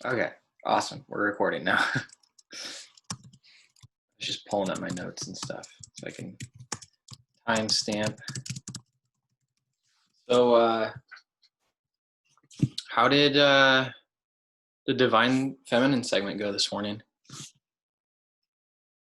Okay, awesome. We're recording now. I was just pulling up my notes and stuff so I can timestamp. So, how did the Divine Feminine segment go this morning?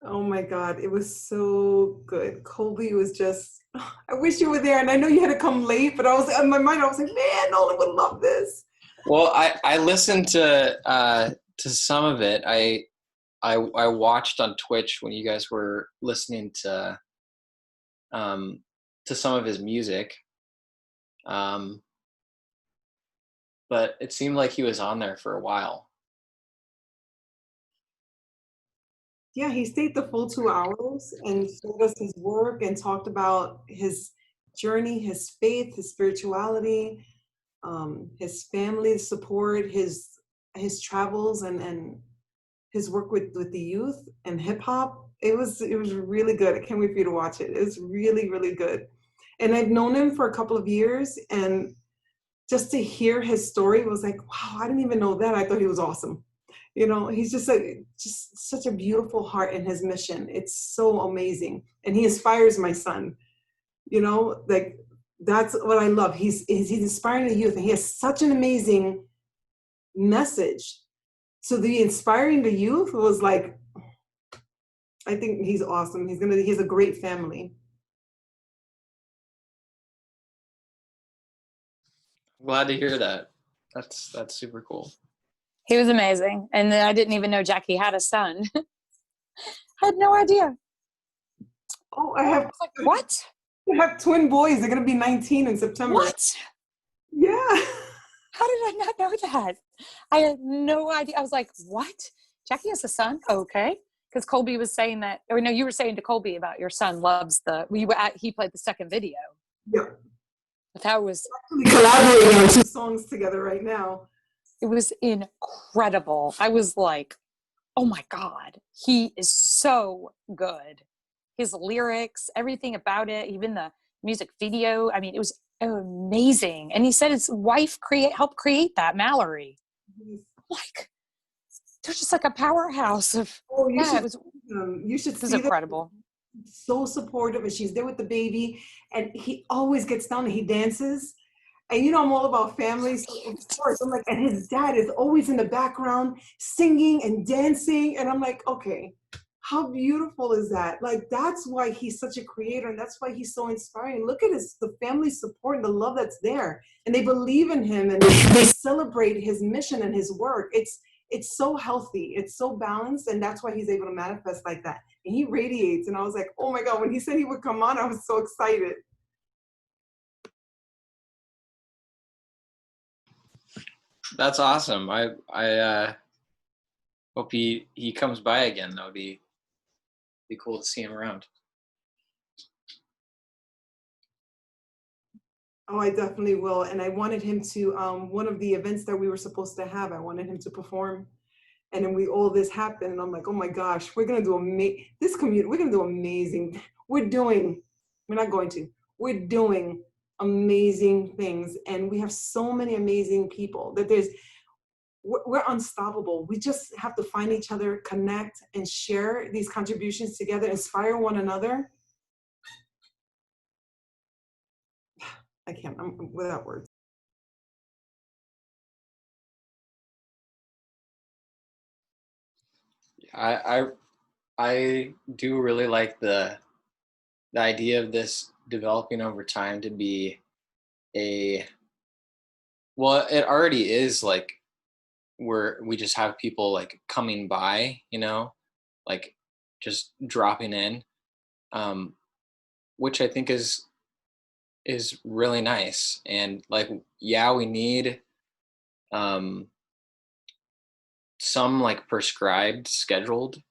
Oh my God, it was so good. Colby was just, I wish you were there. And I know you had to come late, but I was in my mind, I was like, man, Nolan would love this. Well, I listened to some of it. I watched on Twitch when you guys were listening to some of his music. But it seemed like he was on there for a while. Yeah, he stayed the full 2 hours and showed us his work and talked about his journey, his faith, his spirituality, his family support, his travels and his work with the youth and hip hop. It was really good. I can't wait for you to watch it. It was really, really good. And I've known him for a couple of years, and just to hear his story was like, wow, I didn't even know that. I thought he was awesome. You know, he's just such a beautiful heart in his mission. It's so amazing. And he inspires my son. You know, like that's what I love. He's inspiring the youth, and he has such an amazing message. So the inspiring the youth was like, I think he's awesome. He has a great family. Glad to hear that. That's super cool. He was amazing. And I didn't even know Jackie had a son. I had no idea. Oh, I was like, what? I have twin boys. They're going to be 19 in September. What? Yeah. How did I not know that? I had no idea. I was like, what? Jackie has a son? Okay. Because Colby was saying that, or no, you were saying to Colby about your son loves he played the second video. Yeah. But that was actually collaborating on 2 songs together right now. It was incredible. I was like, oh my God, he is so good. His lyrics, everything about it, even the music video. I mean, it was amazing. And he said his wife helped create that, Mallory. Like, they're just like a powerhouse of. Oh, you should It was incredible. So supportive, and she's there with the baby, and he always gets down and he dances. And you know, I'm all about family, so of course, I'm like, and his dad is always in the background singing and dancing, and I'm like, okay, how beautiful is that? Like, that's why he's such a creator, and that's why he's so inspiring. Look at the family support and the love that's there, and they believe in him, and they celebrate his mission and his work. It's so healthy, it's so balanced, and that's why he's able to manifest like that. And he radiates, and I was like, oh my God, when he said he would come on, I was so excited. That's awesome. I hope he comes by again. That would be cool to see him around. Oh, I definitely will. And I wanted him to, one of the events that we were supposed to have, I wanted him to perform. And then all this happened, and I'm like, oh my gosh, we're gonna do we're gonna do amazing. We're doing amazing things. And we have so many amazing people that we're unstoppable. We just have to find each other, connect, and share these contributions together, inspire one another. I'm without words. I do really like the idea of this developing over time to be well, it already is like where we just have people like coming by, you know, like just dropping in, which I think is really nice. And like, yeah, we need some like prescribed scheduled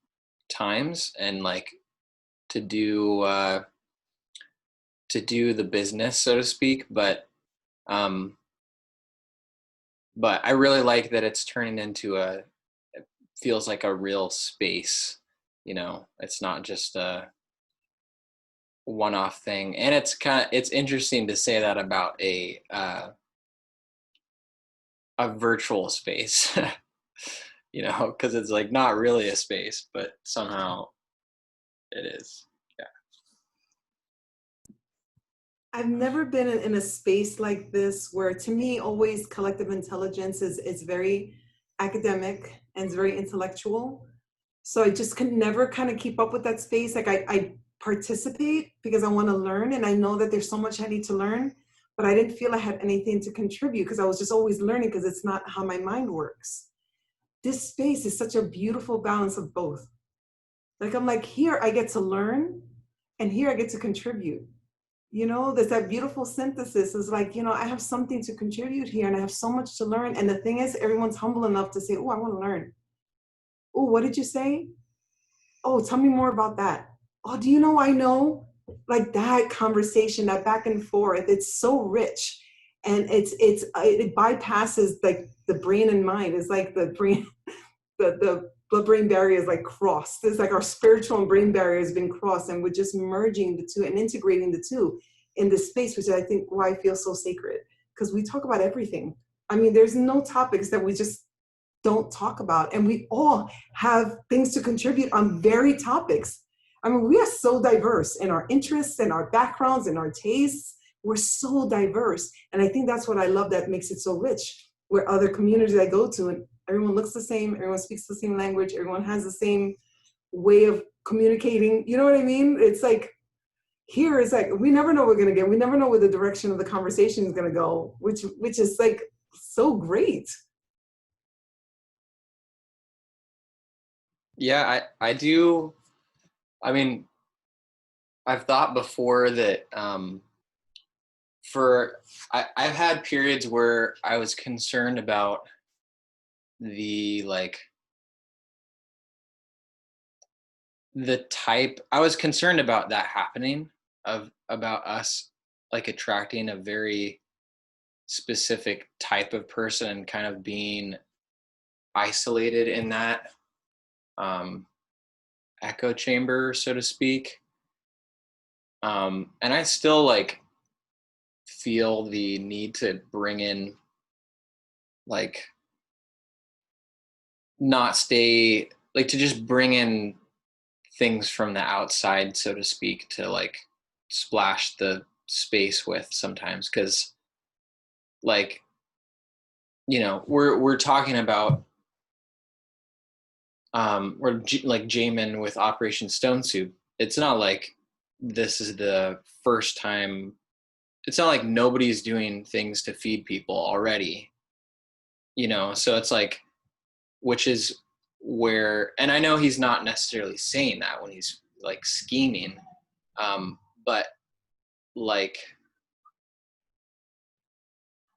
times and like to do the business, so to speak, but I really like that it's turning into it feels like a real space, you know. It's not just a one-off thing. And it's interesting to say that about a virtual space. you know, because it's like not really a space, but somehow it is. Yeah. I've never been in a space like this where, to me, always collective intelligence is very academic and it's very intellectual. So I just can never kind of keep up with that space. Like I participate because I want to learn, and I know that there's so much I need to learn, but I didn't feel I had anything to contribute because I was just always learning because it's not how my mind works. This space is such a beautiful balance of both. Like I'm like, here I get to learn and here I get to contribute. You know, there's that beautiful synthesis. Is like, you know, I have something to contribute here and I have so much to learn. And the thing is, everyone's humble enough to say, oh, I want to learn. Oh, what did you say? Oh, tell me more about that. Oh, do you know I know? Like that conversation, that back and forth, it's so rich. And it bypasses like the brain and mind. It's like the brain, the blood-brain barrier is like crossed. It's like our spiritual and brain barrier has been crossed, and we're just merging the two and integrating the two in this space, which I think why I feel so sacred, because we talk about everything. I mean, there's no topics that we just don't talk about, and we all have things to contribute on very topics. I mean, we are so diverse in our interests and our backgrounds and our tastes. We're so diverse, and I think that's what I love that makes it so rich. Where other communities I go to, and everyone looks the same, everyone speaks the same language, everyone has the same way of communicating. You know what I mean? It's like here is like we never know what we're gonna get. We never know where the direction of the conversation is gonna go, which is like so great. Yeah, I do. I mean, I've thought before that I've had periods where I was concerned about the like the type. I was concerned about that happening, of about us like attracting a very specific type of person and kind of being isolated in that um echo chamber, so to speak. And I still like feel the need to bring in like not stay like to just bring in things from the outside, so to speak, to like splash the space with sometimes, because like, you know, we're talking about like Jamin with Operation Stone Soup. It's not like this is the first time. It's not like nobody's doing things to feed people already, you know. So it's like, which is where, and I know he's not necessarily saying that when he's like scheming, but like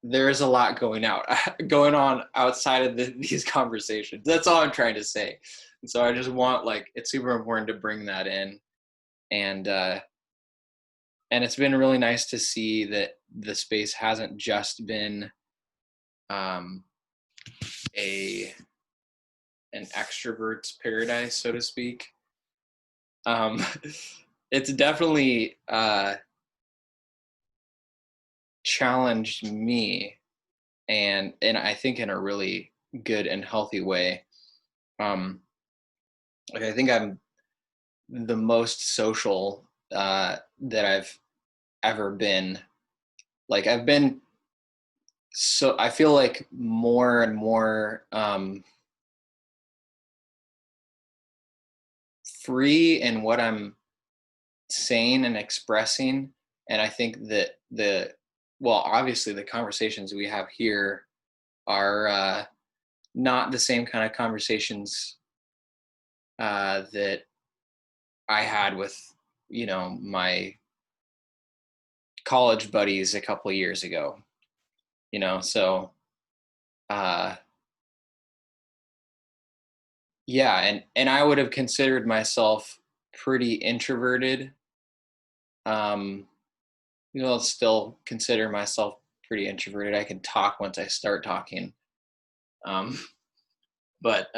there is a lot going on outside of these conversations. That's all I'm trying to say. And so I just want, like, it's super important to bring that in, and it's been really nice to see that the space hasn't just been a an extrovert's paradise, so to speak. It's definitely challenged me, and I think in a really good and healthy way. Like I think I'm the most social that I've ever been. Like I've been, so I feel like more and more free in what I'm saying and expressing. And I think that well, obviously the conversations we have here are not the same kind of conversations that I had with, you know, my college buddies a couple of years ago, you know. So uh yeah, and I would have considered myself pretty introverted. You know, I'll still consider myself pretty introverted. I can talk once I start talking. um but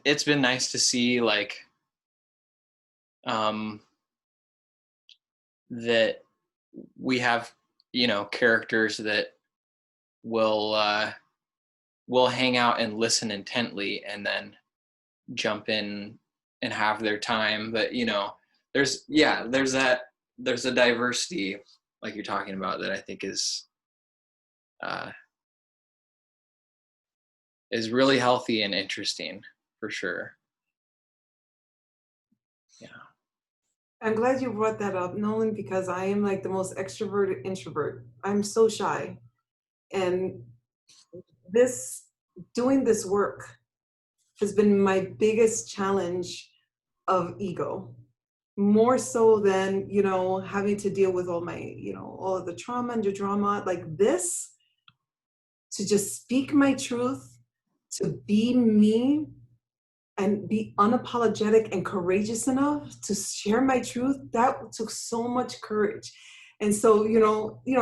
it's been nice to see like um that we have, you know, characters that will hang out and listen intently and then jump in and have their time. But there's a diversity like you're talking about that I think is really healthy and interesting for sure. Yeah. I'm glad you brought that up, Nolan, because I am like the most extroverted introvert. I'm so shy. And doing this work has been my biggest challenge of ego, more so than, having to deal with all my, all of the trauma and the drama. Like this, to just speak my truth, to be me, and be unapologetic and courageous enough to share my truth, that took so much courage. And so,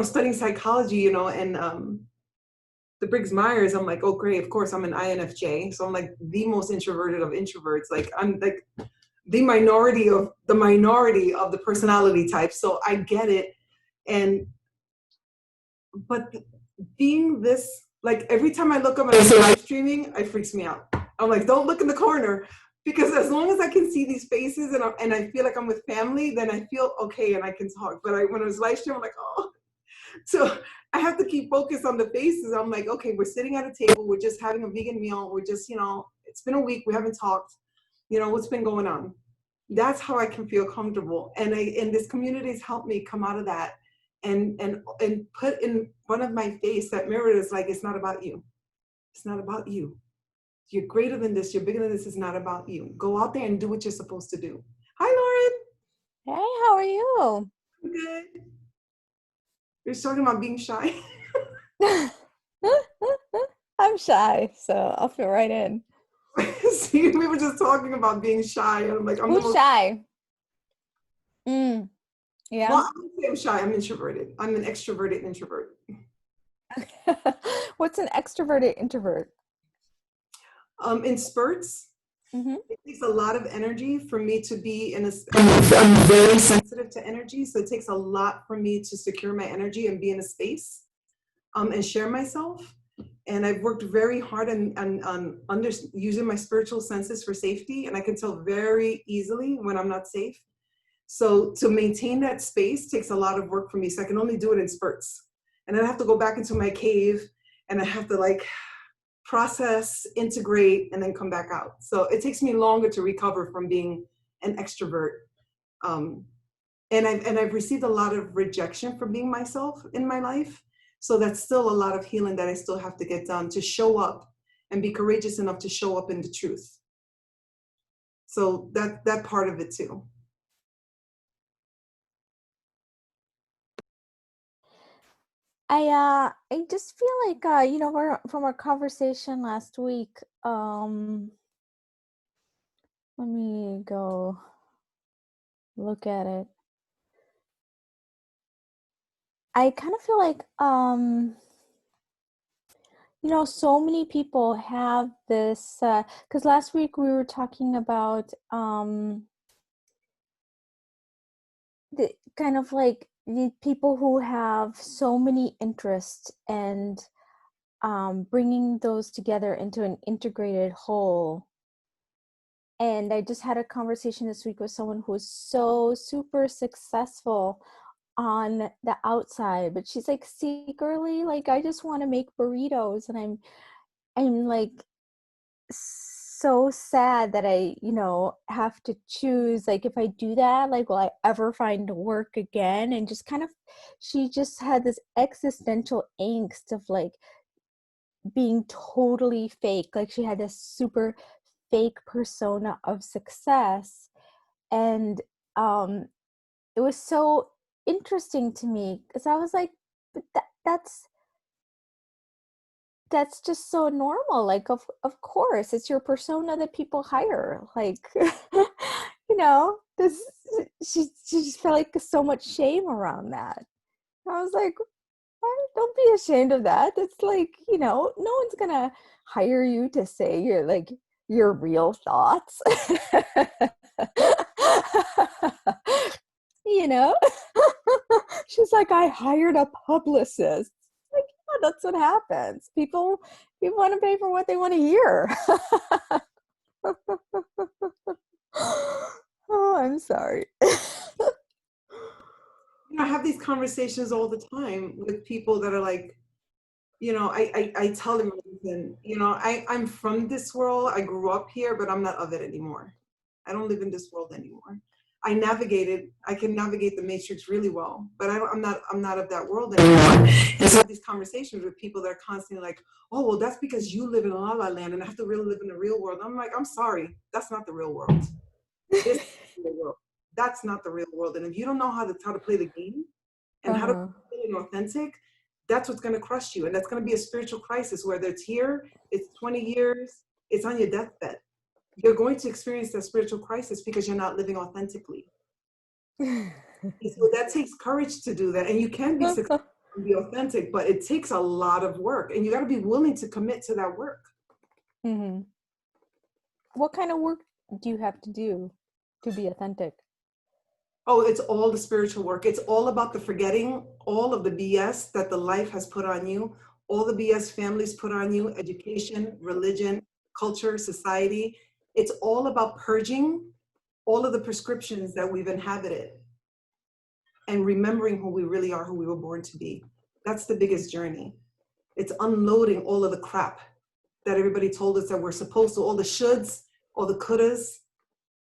studying psychology, and the Briggs-Myers, I'm like, oh great, of course I'm an INFJ. So I'm like the most introverted of introverts. Like I'm like the minority of the personality type. So I get it. But being this, like every time I look up and I say live streaming, it freaks me out. I'm like, don't look in the corner, because as long as I can see these faces and I feel like I'm with family, then I feel okay and I can talk. But when it was live stream, I'm like, oh. So I have to keep focused on the faces. I'm like, okay, we're sitting at a table, we're just having a vegan meal, we're just, it's been a week, we haven't talked, what's been going on? That's how I can feel comfortable. And this community has helped me come out of that and put in front of my face that mirror is like, it's not about you. It's not about you. You're greater than this. You're bigger than this. It's not about you. Go out there and do what you're supposed to do. Hi, Hey, how are you? Lauren. Good. You're talking about being shy. I'm shy, so I'll fit right in. See, we were just talking about being shy, and I'm like, Who's shy? Yeah. Well, I wouldn't say I'm shy. I'm introverted. I'm an extroverted introvert. What's an extroverted introvert? In spurts, Mm-hmm. it takes a lot of energy for me to be I'm very sensitive to energy, so it takes a lot for me to secure my energy and be in a space and share myself. And I've worked very hard on using my spiritual senses for safety, and I can tell very easily when I'm not safe. So to maintain that space takes a lot of work for me. So I can only do it in spurts. And then I have to go back into my cave and I have to like process, integrate, and then come back out. So it takes me longer to recover from being an extrovert. And I've received a lot of rejection for being myself in my life. So that's still a lot of healing that I still have to get done to show up and be courageous enough to show up in the truth. So that part of it too. I just feel like from our conversation last week, let me go look at it. I kind of feel like so many people have this because last week we were talking about the kind of like the people who have so many interests and bringing those together into an integrated whole. And I just had a conversation this week with someone who was so super successful on the outside, but she's like secretly like, I just want to make burritos, and I'm like so sad that I have to choose, like, if I do that, like, will I ever find work again? And just kind of, she just had this existential angst of like being totally fake, like she had this super fake persona of success. And it was so interesting to me because I was like, but that's just so normal. Like, of course, it's your persona that people hire. Like, this, she just felt like so much shame around that. I was like, don't be ashamed of that. It's like, no one's gonna hire you to say your real thoughts. She's like, I hired a publicist. Like, That's what happens. People want to pay for what they want to hear. Oh, I'm sorry. I have these conversations all the time with people that are like, I tell them, listen, I'm from this world. I grew up here, but I'm not of it anymore. I don't live in this world anymore. I can navigate the matrix really well, but I'm not of that world anymore. And so I have these conversations with people that are constantly like, oh, well, that's because you live in La La Land and I have to really live in the real world. I'm like, I'm sorry, that's not the real world. This is the real world. That's not the real world. And if you don't know how to play the game and how to be authentic, that's what's going to crush you. And that's going to be a spiritual crisis, whether it's here, it's 20 years, it's on your deathbed. You're going to experience that spiritual crisis because you're not living authentically. So that takes courage to do that. And you can be successful and be authentic, but it takes a lot of work. And you got to be willing to commit to that work. Mm-hmm. What kind of work do you have to do to be authentic? Oh, it's all the spiritual work. It's all about the forgetting all of the BS that the life has put on you, all the BS families put on you, education, religion, culture, society. It's all about purging all of the prescriptions that we've inhabited and remembering who we really are, who we were born to be. That's the biggest journey. It's unloading all of the crap that everybody told us that we're supposed to, all the shoulds, all the couldas.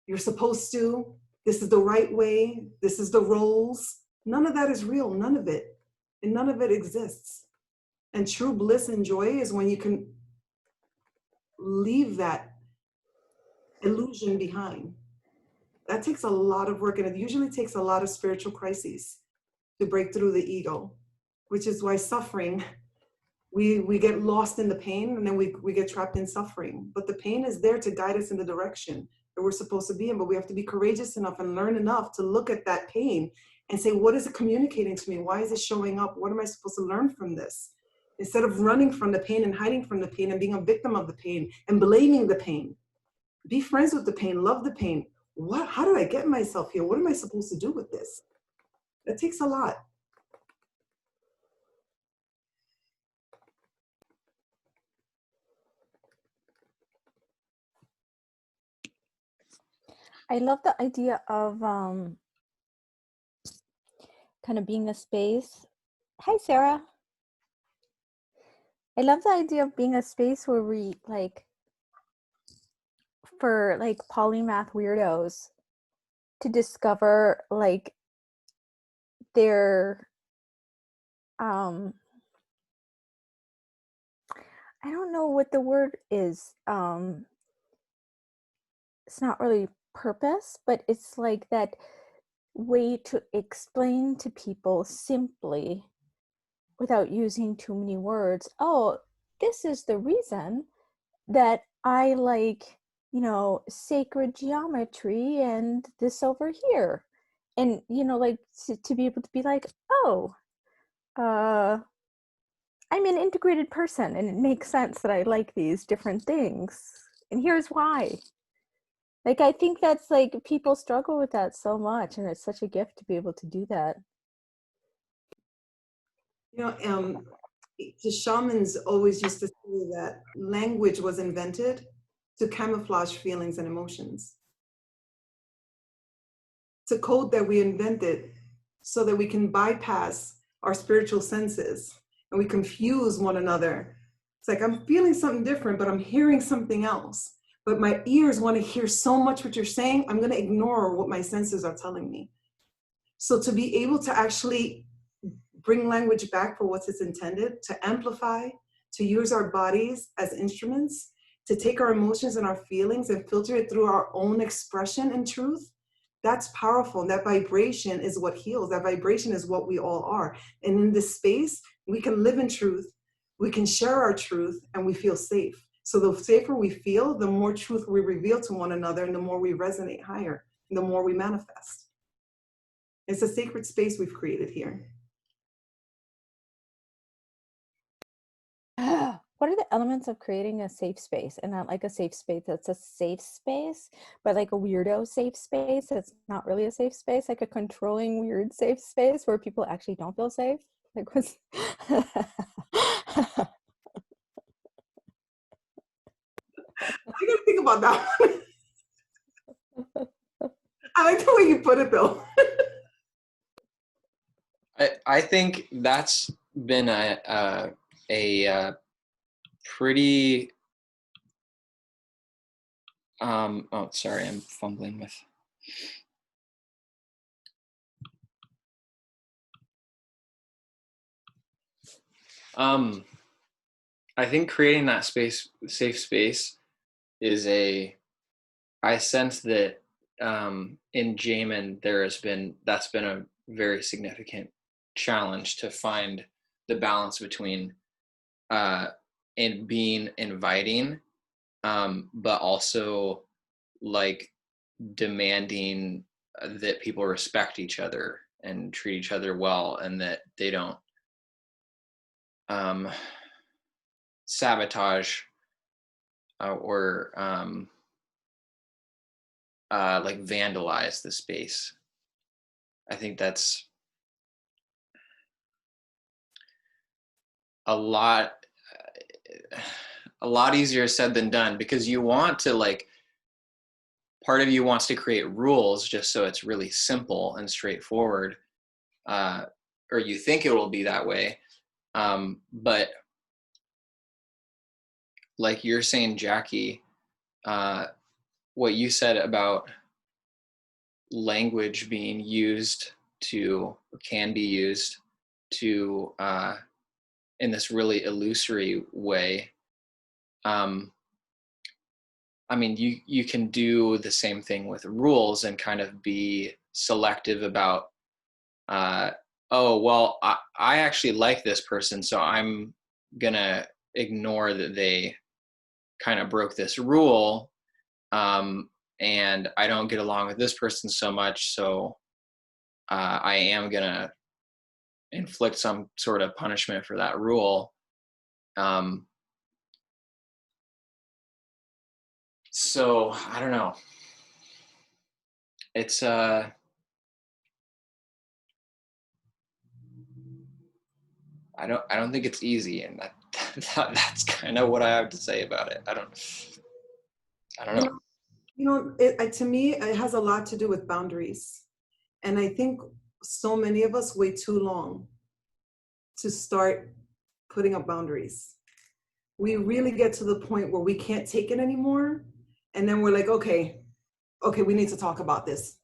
You're supposed to. This is the right way. This is the roles. None of that is real. None of it. And none of it exists. And true bliss and joy is when you can leave that illusion behind. That takes a lot of work, and it usually takes a lot of spiritual crises to break through the ego, which is why suffering, we get lost in the pain, and then we get trapped in suffering. But the pain is there to guide us in the direction that we're supposed to be in, but we have to be courageous enough and learn enough to look at that pain and say, what is it communicating to me? Why is it showing up? What am I supposed to learn from this? Instead of running from the pain and hiding from the pain and being a victim of the pain and blaming the pain. Be friends with the pain, love the pain. How did I get myself here? What am I supposed to do with this? That takes a lot. I love the idea of kind of being a space. Hi, Sarah. I love the idea of being a space where we for polymath weirdos to discover their I don't know what the word is. It's not really purpose, but it's like that way to explain to people simply without using too many words. Oh, this is the reason that I like, sacred geometry and this over here. And, to be able to be like, oh, I'm an integrated person and it makes sense that I like these different things. And here's why. I think that's people struggle with that so much, and it's such a gift to be able to do that. The shamans always used to say that language was invented to camouflage feelings and emotions. It's a code that we invented so that we can bypass our spiritual senses and we confuse one another. It's like, I'm feeling something different, but I'm hearing something else. But my ears want to hear so much what you're saying, I'm going to ignore what my senses are telling me. So to be able to actually bring language back for what it's intended, to amplify, to use our bodies as instruments, to take our emotions and our feelings and filter it through our own expression and truth, that's powerful. And that vibration is what heals. That vibration is what we all are. And in this space, we can live in truth, we can share our truth, and we feel safe. So the safer we feel, the more truth we reveal to one another, and the more we resonate higher, and the more we manifest. It's a sacred space we've created here. What are the elements of creating a safe space? And not like a safe space that's a safe space, but like a weirdo safe space that's not really a safe space, like a controlling weird safe space where people actually don't feel safe? What's about that one. I like the way you put it, though. I think that's been a pretty oh, sorry, I'm fumbling with I think creating that safe space is I sense that in Jamin that's been a very significant challenge to find the balance between and being inviting, but also like demanding that people respect each other and treat each other well, and that they don't sabotage or like vandalize the space. I think that's a lot easier said than done, because you want to, like, part of you wants to create rules just so it's really simple and straightforward, or you think it will be that way, but like you're saying, Jackie, what you said about language being used can be used to in this really illusory way. I mean, you can do the same thing with rules and kind of be selective about, oh, well, I actually like this person, so I'm gonna ignore that they kind of broke this rule, and I don't get along with this person so much, so I am gonna inflict some sort of punishment for that rule. So I don't know. It's I don't think it's easy, and that's kind of what I have to say about it. I don't know. To me, it has a lot to do with boundaries. And I think so many of us wait too long to start putting up boundaries. We really get to the point where we can't take it anymore. And then we're like, okay, we need to talk about this.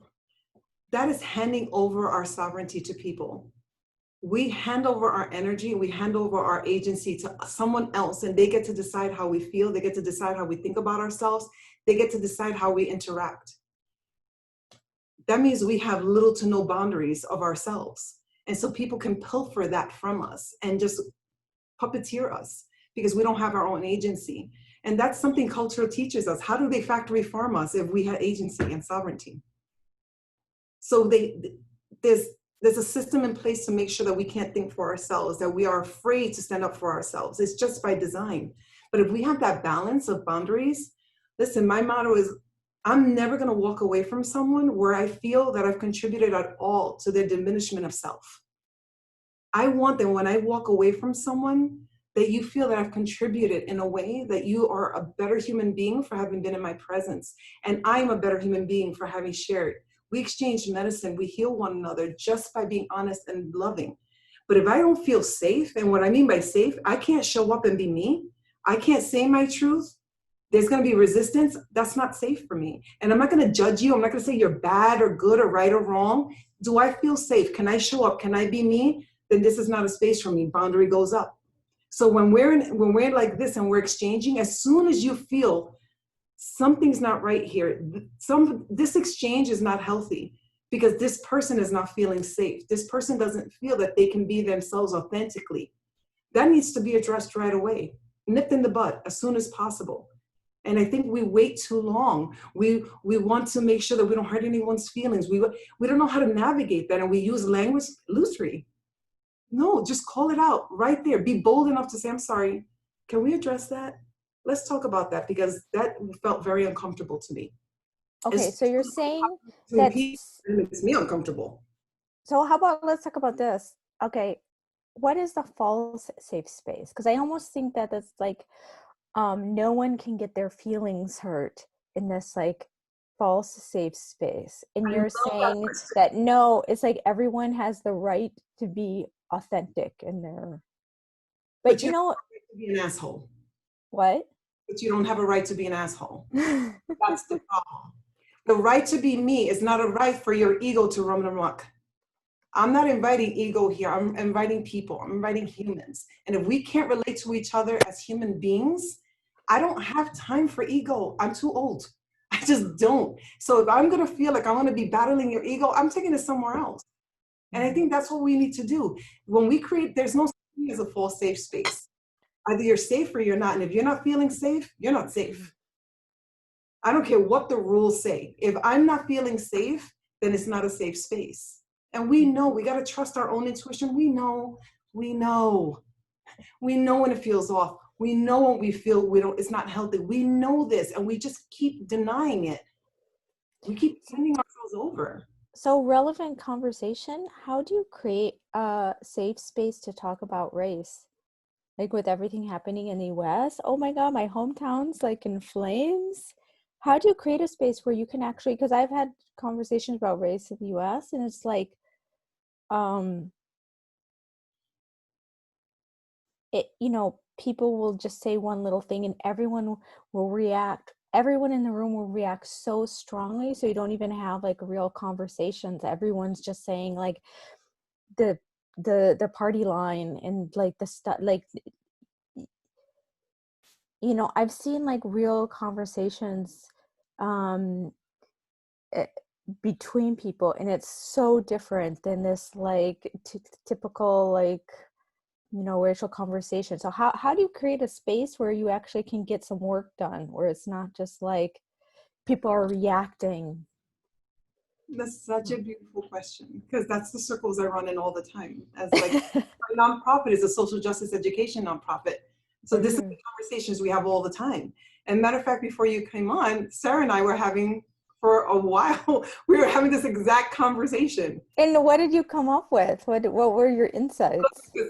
That is handing over our sovereignty to people. We hand over our energy, we hand over our agency to someone else, and they get to decide how we feel. They get to decide how we think about ourselves. They get to decide how we interact. That means we have little to no boundaries of ourselves. And so people can pilfer that from us and just puppeteer us because we don't have our own agency. And that's something culture teaches us. How do they factory farm us if we had agency and sovereignty? So there's a system in place to make sure that we can't think for ourselves, that we are afraid to stand up for ourselves. It's just by design. But if we have that balance of boundaries, listen, my motto is, I'm never going to walk away from someone where I feel that I've contributed at all to their diminishment of self. I want that when I walk away from someone, that you feel that I've contributed in a way that you are a better human being for having been in my presence. And I'm a better human being for having shared. We exchange medicine, we heal one another just by being honest and loving. But if I don't feel safe, and what I mean by safe, I can't show up and be me, I can't say my truth, there's going to be resistance, that's not safe for me. And I'm not going to judge you, I'm not going to say you're bad or good or right or wrong. Do I feel safe? Can I show up? Can I be me? Then this is not a space for me. Boundary goes up. So when we're like this and we're exchanging, as soon as you feel something's not right here, this exchange is not healthy because this person is not feeling safe. This person doesn't feel that they can be themselves authentically. That needs to be addressed right away, nipped in the bud as soon as possible. And I think we wait too long. We want to make sure that we don't hurt anyone's feelings. We don't know how to navigate that, and we use language loosely. No, just call it out right there. Be bold enough to say, I'm sorry. Can we address that? Let's talk about that because that felt very uncomfortable to me. Okay, so you're saying that it makes me uncomfortable. So how about let's talk about this. Okay, what is the false safe space? Because I almost think that it's like no one can get their feelings hurt in this like false safe space, and I you're love saying question. that no, it's like everyone has the right to be authentic in their, but You you don't know have a right to be an asshole. what? But you don't have a right to be an asshole. That's the problem. The right to be me is not a right for your ego to run amok. I'm not inviting ego here. I'm inviting people. I'm inviting humans. And if we can't relate to each other as human beings, I don't have time for ego. I'm too old. I just don't. So if I'm going to feel like I want to be battling your ego, I'm taking it somewhere else. And I think that's what we need to do. When we create, there's no such thing as a false safe space. Either you're safe or you're not. And if you're not feeling safe, you're not safe. I don't care what the rules say. If I'm not feeling safe, then it's not a safe space. And we know, we got to trust our own intuition. We know when it feels off. We know when we feel it's not healthy. We know this, and we just keep denying it. We keep sending ourselves over. So relevant conversation, how do you create a safe space to talk about race? Like with everything happening in the US, oh my God, my hometown's like in flames. How do you create a space where you can actually, because I've had conversations about race in the US, and it's like, people will just say one little thing and everyone in the room will react so strongly, so you don't even have like real conversations. Everyone's just saying like the party line and like the stuff, like, I've seen like real conversations between people, and it's so different than this like typical like racial conversation. So how do you create a space where you actually can get some work done, where it's not just like people are reacting? That's such a beautiful question, because that's the circles I run in all the time. As like my nonprofit is a social justice education nonprofit. So this is the conversations we have all the time. And matter of fact, before you came on, Sarah and I were having for a while, we were having this exact conversation. And what did you come up with? What were your insights?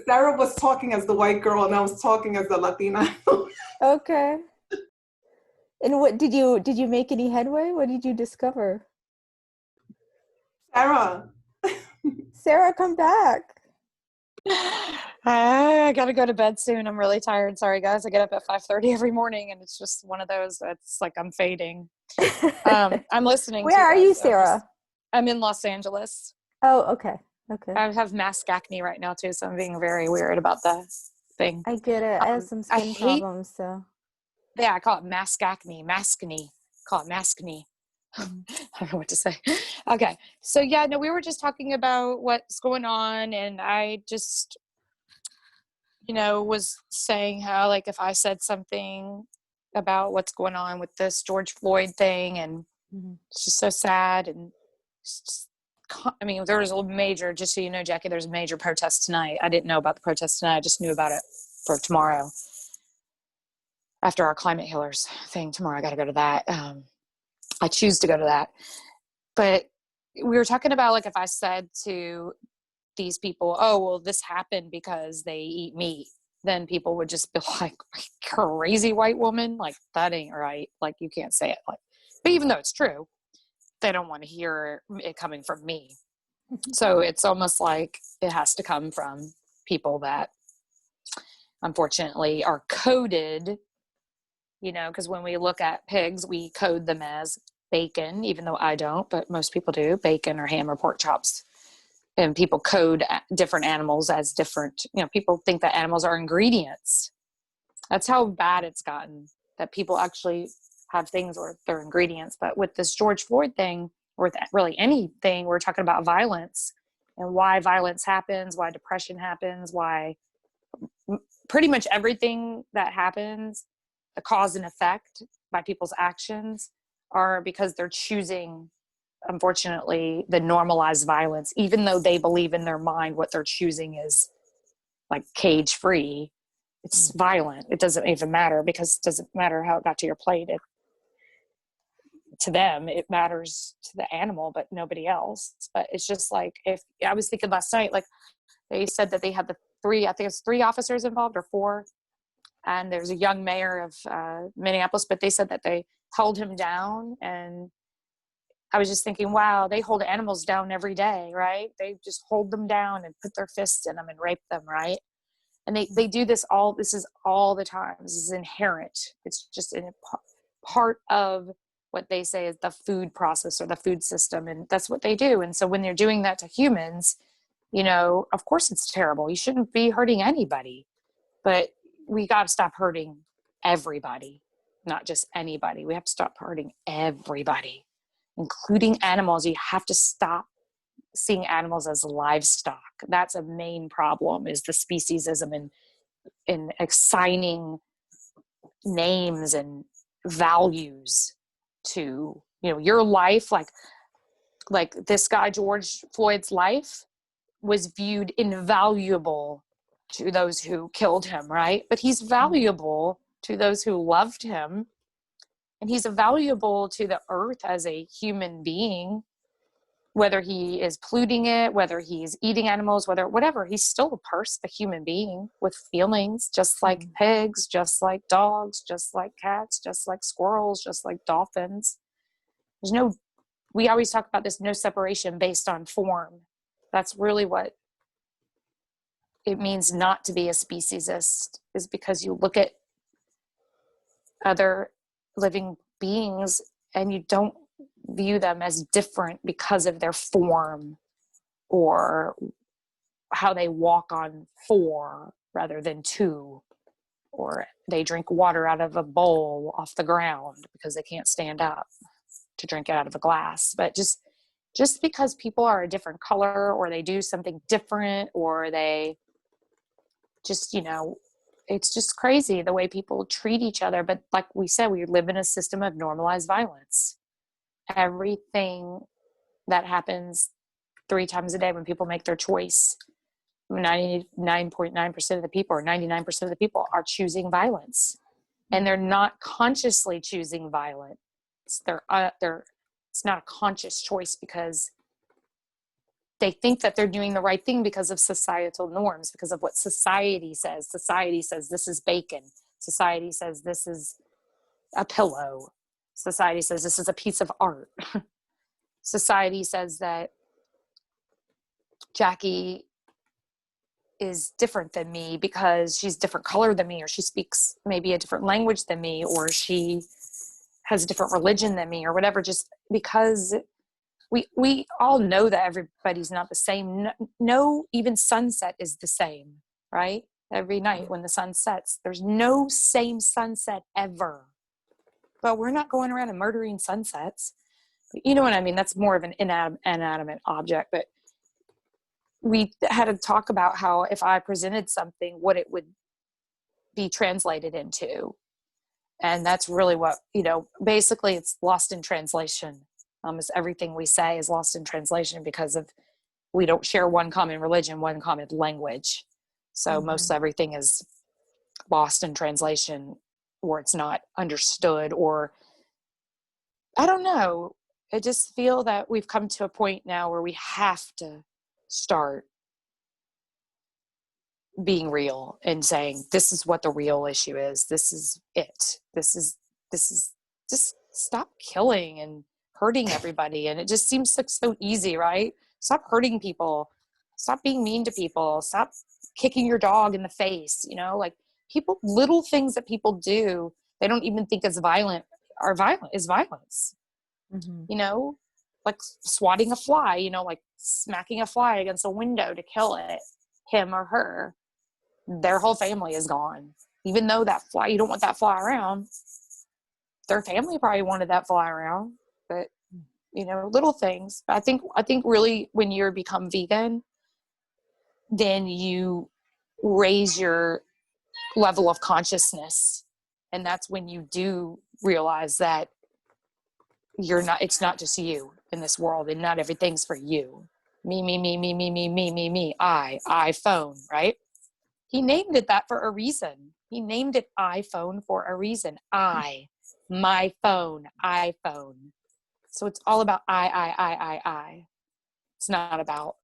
Sarah was talking as the white girl and I was talking as the Latina. Okay. And what did you make any headway? What did you discover? Sarah, come back. I gotta go to bed soon. I'm really tired. Sorry, guys. I get up at 5:30 every morning, and it's just one of those that's like I'm fading. I'm listening. Where are you, Sarah? I'm in Los Angeles. Oh, okay. I have mask acne right now too, so I'm being very weird about the thing. I get it. I have some skin problems, so. Yeah, I call it mask acne, maskne. Call it maskne. I don't know what to say. Okay. So yeah, no, we were just talking about what's going on, and I just, was saying how, like, if I said something about what's going on with this George Floyd thing, and it's just so sad, and there was a major, just so you know, Jackie, there's a major protest tonight. I didn't know about the protest tonight. I just knew about it for tomorrow. After our climate healers thing tomorrow, I got to go to that. I choose to go to that. But we were talking about, like, if I said to these people, oh, well, this happened because they eat meat, then people would just be like, crazy white woman, like, that ain't right. Like, you can't say it. Like, but even though it's true, they don't want to hear it coming from me. So it's almost like it has to come from people that unfortunately are coded, because when we look at pigs, we code them as bacon, even though I don't, but most people do, bacon or ham or pork chops. And people code different animals as different, people think that animals are ingredients. That's how bad it's gotten, that people actually have things where they're ingredients. But with this George Floyd thing, or with really anything, we're talking about violence and why violence happens, why depression happens, why pretty much everything that happens, the cause and effect by people's actions, are because they're choosing, unfortunately, the normalized violence, even though they believe in their mind what they're choosing is like cage free. It's violent. It doesn't even matter, because it doesn't matter how it got to your plate. To them, it matters to the animal, but nobody else. But it's just like, if I was thinking last night, like, they said that they had I think it's 3 officers involved, or 4. And there's a young mayor of Minneapolis, but they said that held him down. And I was just thinking, wow, they hold animals down every day, right? They just hold them down and put their fists in them and rape them, right? And they do this is all the time. This is inherent. It's just a part of what they say is the food process or the food system. And that's what they do. And so when they're doing that to humans, you know, of course it's terrible. You shouldn't be hurting anybody, but we got to stop hurting everybody, not just anybody. We have to stop hurting everybody, including animals. You have to stop seeing animals as livestock. That's a main problem, is the speciesism and in assigning names and values to, you know, your life. Like this guy, George Floyd's life was viewed invaluable to those who killed him, right? But he's valuable to those who loved him. And he's valuable to the earth as a human being, whether he is polluting it, whether he's eating animals, whatever, he's still a human being with feelings, just like pigs, just like dogs, just like cats, just like squirrels, just like dolphins. We always talk about this no separation based on form. That's really what it means not to be a speciesist, is because you look at other living beings and you don't view them as different because of their form or how they walk on 4 rather than 2, or they drink water out of a bowl off the ground because they can't stand up to drink it out of a glass. But just because people are a different color, or they do something different, or they just, you know, it's just crazy the way people treat each other. But like we said, we live in a system of normalized violence. Everything that happens 3 times a day when people make their choice, 99.9% of the people, or 99% of the people, are choosing violence, and they're not consciously choosing violence. It's not a conscious choice, because they think that they're doing the right thing because of societal norms, because of what society says. Society says this is bacon. Society says this is a pillow. Society says this is a piece of art. Society says that Jackie is different than me because she's different color than me, or she speaks maybe a different language than me, or she has a different religion than me, or whatever, just because we all know that everybody's not the same. No, even sunset is the same, right? Every night when the sun sets, there's no same sunset ever. But we're not going around and murdering sunsets. You know what I mean? That's more of an inanimate object. But we had to talk about how if I presented something, what it would be translated into. And that's really what, you know, basically it's lost in translation. Almost everything we say is lost in translation because we don't share one common religion, one common language. So most everything is lost in translation, or it's not understood, or I don't know. I just feel that we've come to a point now where we have to start being real and saying, this is what the real issue is. This is it. This is just stop killing and hurting everybody. And it just seems like so easy, right? Stop hurting people. Stop being mean to people. Stop kicking your dog in the face. You know, like little things that people do, they don't even think is violence. You know, like swatting a fly, you know, like smacking a fly against a window to kill him or her. Their whole family is gone. Even though that fly, you don't want that fly around. Their family probably wanted that fly around, but you know, little things. I think really when you become vegan, then you raise your level of consciousness. And that's when you do realize that it's not just you in this world, and not everything's for you. Me, iPhone, right? He named it that for a reason. He named it iPhone for a reason. My phone, iPhone. So it's all about I. It's not about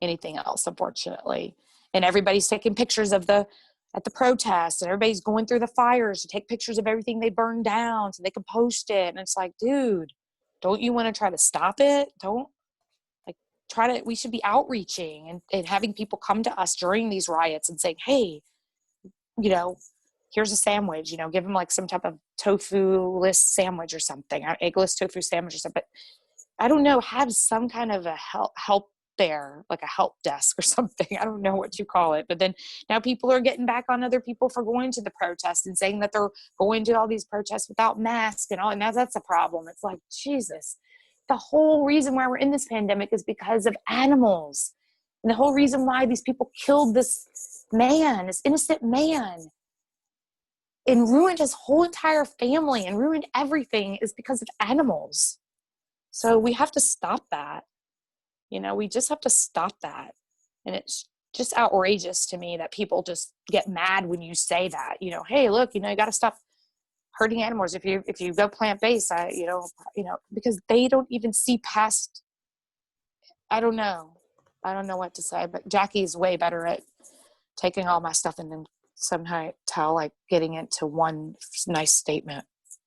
anything else, unfortunately. And everybody's taking pictures of the at the protest, and everybody's going through the fires to take pictures of everything they burned down so they can post it. And it's like, dude, don't you want to try to stop it? Don't we should be outreaching and having people come to us during these riots and saying, hey, here's a sandwich, give them like some type of tofu-less sandwich or something, eggless tofu sandwich or something. But I don't know, have some kind of a help there, like a help desk or something. I don't know what you call it. But then now people are getting back on other people for going to the protests and saying that they're going to all these protests without masks and all. And now that's a problem. It's like, Jesus, the whole reason why we're in this pandemic is because of animals. And the whole reason why these people killed this man, this innocent man, and ruined his whole entire family and ruined everything is because of animals. So we have to stop that. We just have to stop that. And it's just outrageous to me that people just get mad when you say that, hey, look, you got to stop hurting animals. If you go plant-based, because they don't even see past, I don't know what to say, but Jackie's way better at taking all my stuff and then somehow like getting it to one nice statement.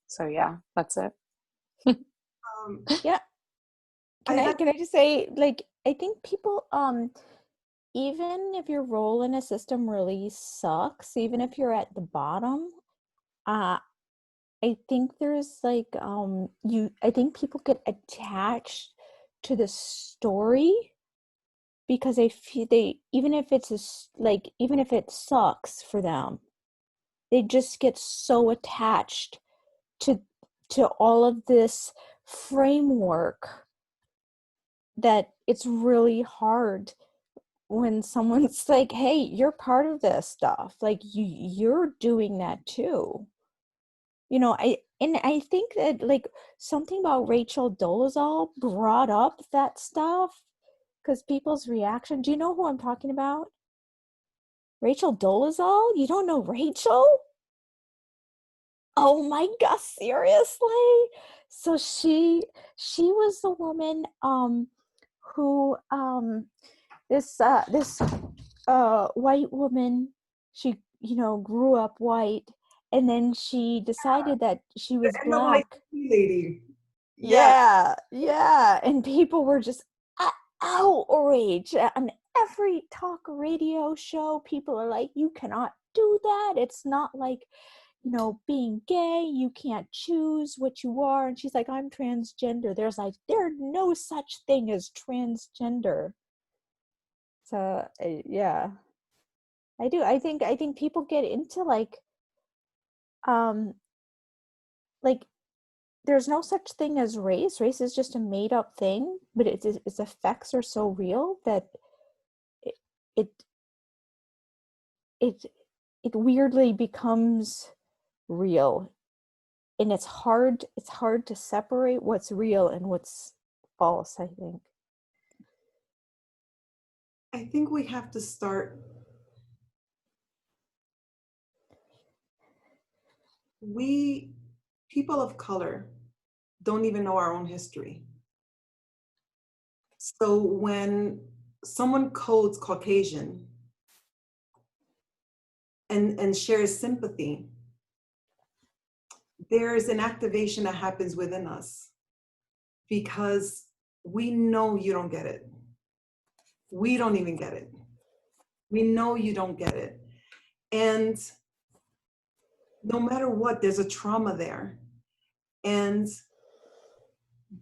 So yeah, that's it. Yeah. Can I just say, like, I think people, even if your role in a system really sucks, even if you're at the bottom, I think there's like, I think people get attached to the story because even if even if it sucks for them, they just get so attached to all of this framework that it's really hard when someone's like, hey, you're part of this stuff. Like you're doing that too. I think that like something about Rachel Dolezal brought up that stuff because people's reaction. Do you know who I'm talking about? Rachel Dolezal? You don't know Rachel? Oh my gosh, seriously? So she was the woman who this white woman, she grew up white, and then she decided that she was Black. Lady. Yeah, and people were just outraged. On every talk radio show, people are like, you cannot do that. It's not like, being gay, you can't choose what you are. And she's like, I'm transgender. There's no such thing as transgender. So yeah, I do. I think people get into like there's no such thing as race. Race is just a made up thing, but its effects are so real that it weirdly becomes real, and it's hard to separate what's real and what's false. I think we have to start. We, people of color, don't even know our own history. So when someone codes Caucasian and shares sympathy, there's an activation that happens within us because we know you don't get it. We don't even get it. We know you don't get it. And no matter what, there's a trauma there. And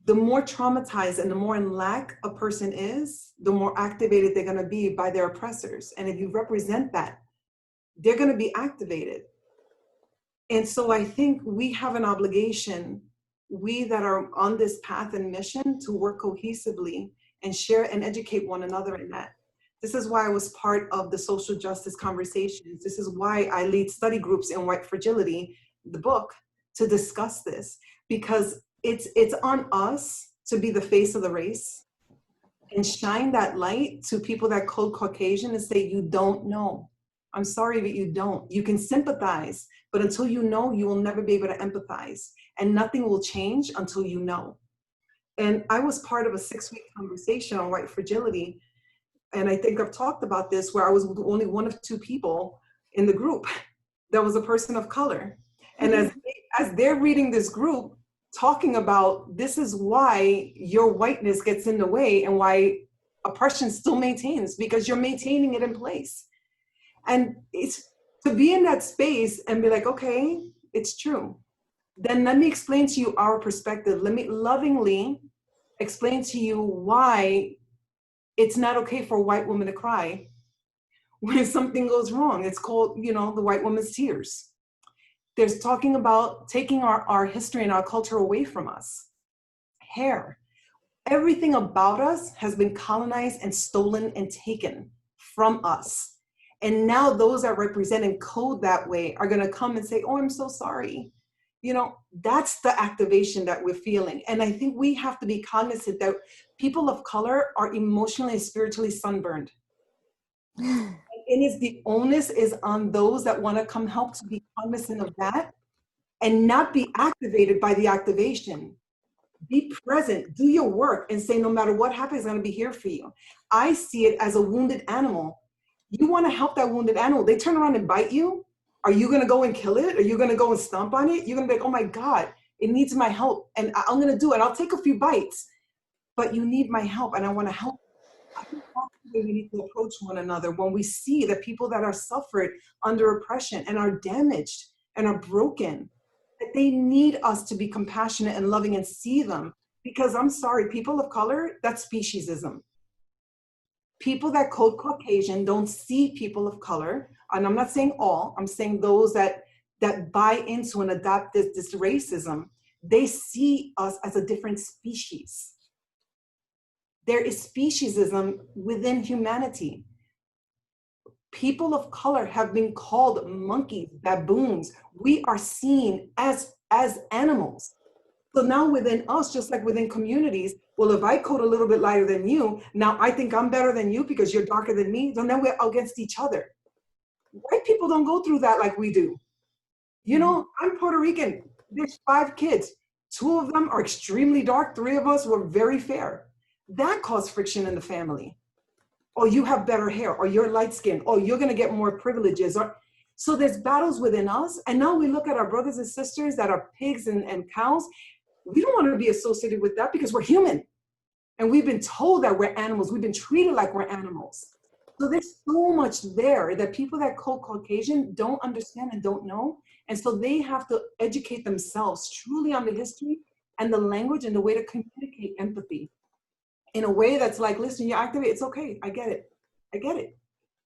the more traumatized and the more in lack a person is, the more activated they're going to be by their oppressors. And if you represent that, they're going to be activated. And so I think we have an obligation, we that are on this path and mission, to work cohesively and share and educate one another in that. This is why I was part of the social justice conversations. This is why I lead study groups in White Fragility, the book, to discuss this, because it's on us to be the face of the race and shine that light to people that code Caucasian and say, you don't know. I'm sorry, but you don't. You can sympathize, but until you know, you will never be able to empathize. And nothing will change until you know. And I was part of a 6-week conversation on White Fragility. And I think I've talked about this, where I was only one of 2 people in the group that was a person of color. And as they're reading this group, talking about this is why your whiteness gets in the way and why oppression still maintains, because you're maintaining it in place. And it's to be in that space and be like, okay, it's true. Then let me explain to you our perspective. Let me lovingly explain to you why it's not okay for a white woman to cry when something goes wrong. It's called, the white woman's tears. There's talking about taking our history and our culture away from us. Hair. Everything about us has been colonized and stolen and taken from us. And now those that represent and code that way are going to come and say, oh, I'm so sorry. That's the activation that we're feeling. And I think we have to be cognizant that people of color are emotionally and spiritually sunburned. It is the onus is on those that want to come help to be cognizant of that and not be activated by the activation. Be present, do your work, and say, no matter what happens, I'm going to be here for you. I see it as a wounded animal. You want to help that wounded animal. They turn around and bite you. Are you going to go and kill it? Are you going to go and stomp on it? You're going to be like, oh my God, it needs my help. And I'm going to do it. I'll take a few bites, but you need my help and I want to help. I think that's the way we need to approach one another when we see the people that are suffered under oppression and are damaged and are broken, that they need us to be compassionate and loving and see them. Because I'm sorry, people of color, that's speciesism. People that code Caucasian don't see people of color, and I'm not saying all, I'm saying those that buy into and adopt this racism, they see us as a different species. There is speciesism within humanity. People of color have been called monkeys, baboons. We are seen as animals. So now within us, just like within communities, well, if I code a little bit lighter than you, now I think I'm better than you because you're darker than me. So now we're against each other. White people don't go through that like we do. I'm Puerto Rican. There's 5 kids. 2 of them are extremely dark. 3 of us were very fair. That caused friction in the family. Oh, you have better hair, or you're light skinned. Oh, you're going to get more privileges. So there's battles within us. And now we look at our brothers and sisters that are pigs and cows. We don't want to be associated with that because we're human. And we've been told that we're animals. We've been treated like we're animals. So there's so much there that people that code Caucasian don't understand and don't know. And so they have to educate themselves truly on the history and the language and the way to communicate empathy in a way that's like, listen, you activate, it's okay. I get it. I get it.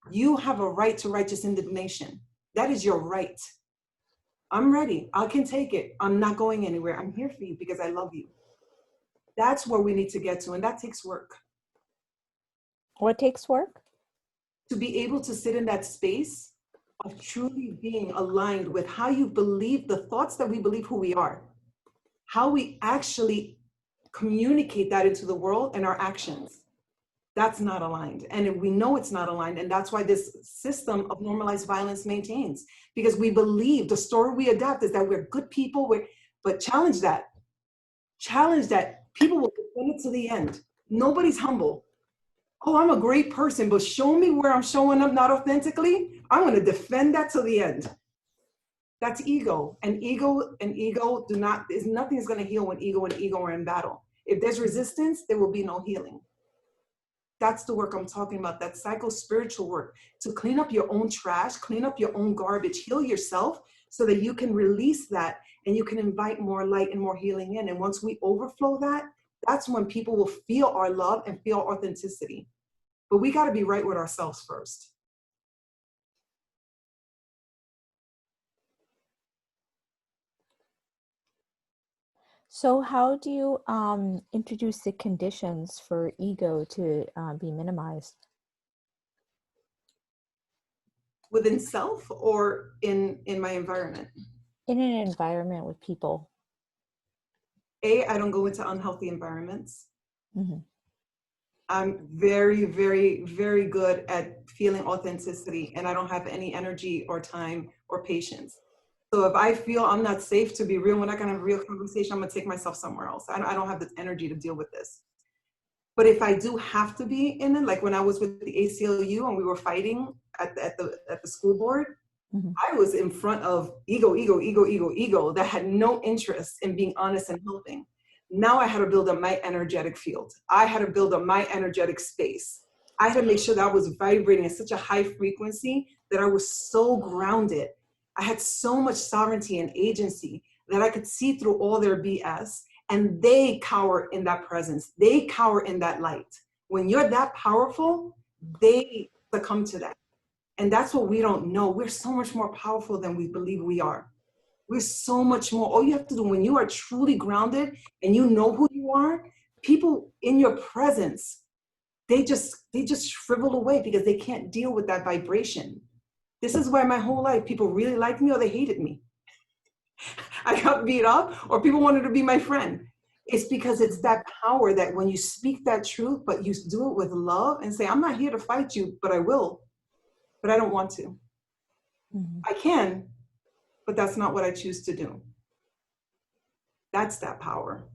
You have a right to righteous indignation. That is your right. I'm ready. I can take it. I'm not going anywhere. I'm here for you because I love you. That's where we need to get to. And that takes work. What takes work? To be able to sit in that space of truly being aligned with how you believe the thoughts that we believe who we are, how we actually communicate that into the world and our actions. That's not aligned. And we know it's not aligned. And that's why this system of normalized violence maintains, because we believe the story we adapt is that we're good people. But challenge that. Challenge that. People will defend it to the end. Nobody's humble. Oh, I'm a great person, but show me where I'm showing up not authentically. I'm going to defend that to the end. That's ego. And ego do not, nothing is going to heal when ego and ego are in battle. If there's resistance, there will be no healing. That's the work I'm talking about, that psycho-spiritual work, to clean up your own trash, clean up your own garbage, heal yourself so that you can release that and you can invite more light and more healing in. And once we overflow that, that's when people will feel our love and feel authenticity. But we got to be right with ourselves first. So how do you introduce the conditions for ego to be minimized? Within self or in my environment? In an environment with people. I don't go into unhealthy environments. Mm-hmm. I'm very, very, very good at feeling authenticity, and I don't have any energy or time or patience. So if I feel I'm not safe to be real, we're not going to have a real conversation, I'm going to take myself somewhere else. I don't have the energy to deal with this. But if I do have to be in it, like when I was with the ACLU and we were fighting at the school board, Mhm. I was in front of ego that had no interest in being honest and helping. Now I had to build up my energetic field. I had to build up my energetic space. I had to make sure that I was vibrating at such a high frequency that I was so grounded. I had so much sovereignty and agency that I could see through all their BS, and they cower in that presence. They cower in that light. When you're that powerful, they succumb to that. And that's what we don't know. We're so much more powerful than we believe we are. We're so much more. All you have to do when you are truly grounded and you know who you are, people in your presence, they just shrivel away because they can't deal with that vibration. This is why my whole life people really liked me or they hated me. I got beat up or people wanted to be my friend. It's because it's that power that when you speak that truth, but you do it with love and say, I'm not here to fight you, but I will. But I don't want to. Mhm. I can, but that's not what I choose to do. That's that power.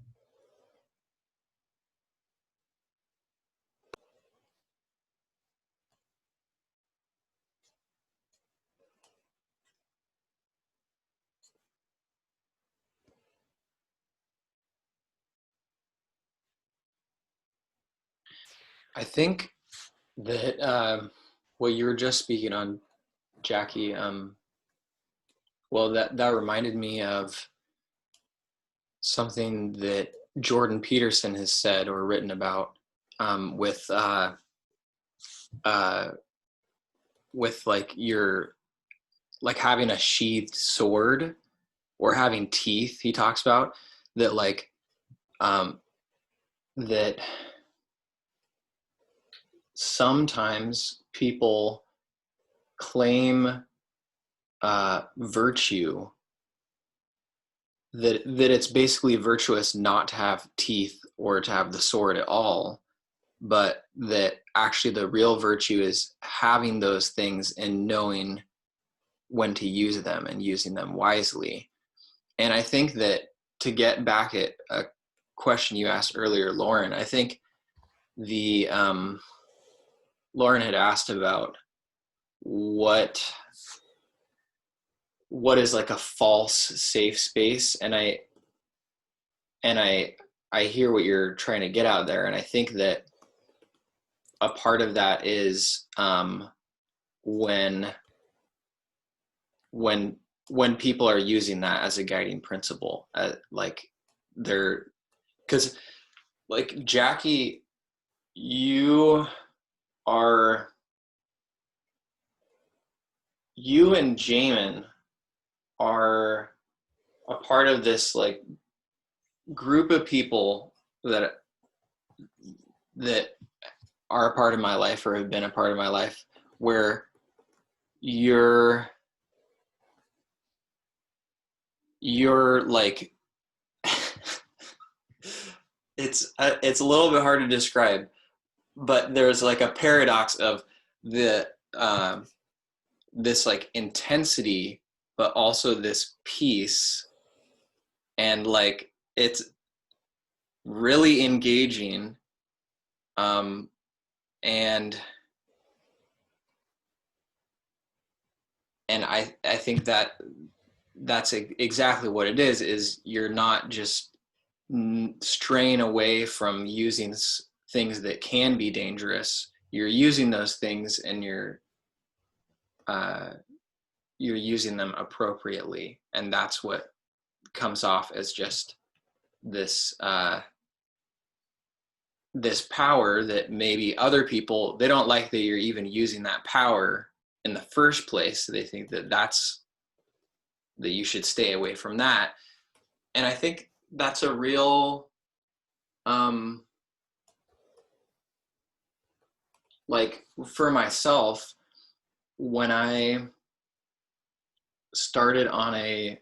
I think that what you were just speaking on, Jackie, well, that reminded me of something that Jordan Peterson has said or written about uh, with like your like having a sheathed sword or having teeth. He talks about that like that sometimes people claim virtue, that it's basically virtuous not to have teeth or to have the sword at all, but that actually the real virtue is having those things and knowing when to use them and using them wisely. And I think that, to get back at a question you asked earlier, Lauren, I think the Lauren had asked about what is like a false safe space, and I hear what you're trying to get out there, and I think that a part of that is when people are using that as a guiding principle, like they're, because like Jackie, you and Jamin are a part of this like group of people that are a part of my life or have been a part of my life, where you're like it's a little bit hard to describe, but there's like a paradox of the this like intensity, but also this peace, and like it's really engaging, and I think that that's exactly what it is you're not just straying away from using things that can be dangerous. You're using those things, and you're using them appropriately, and that's what comes off as just this this power that maybe other people, they don't like that you're even using that power in the first place. So they think that you should stay away from that. And I think that's a real like for myself, when I started on a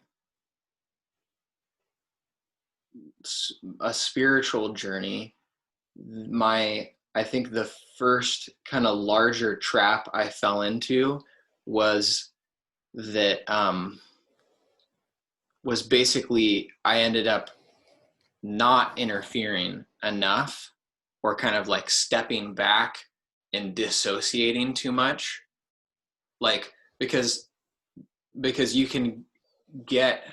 spiritual journey, I think the first kind of larger trap I fell into was that was basically I ended up not interfering enough, or kind of like stepping back and dissociating too much. Like, because because you can get,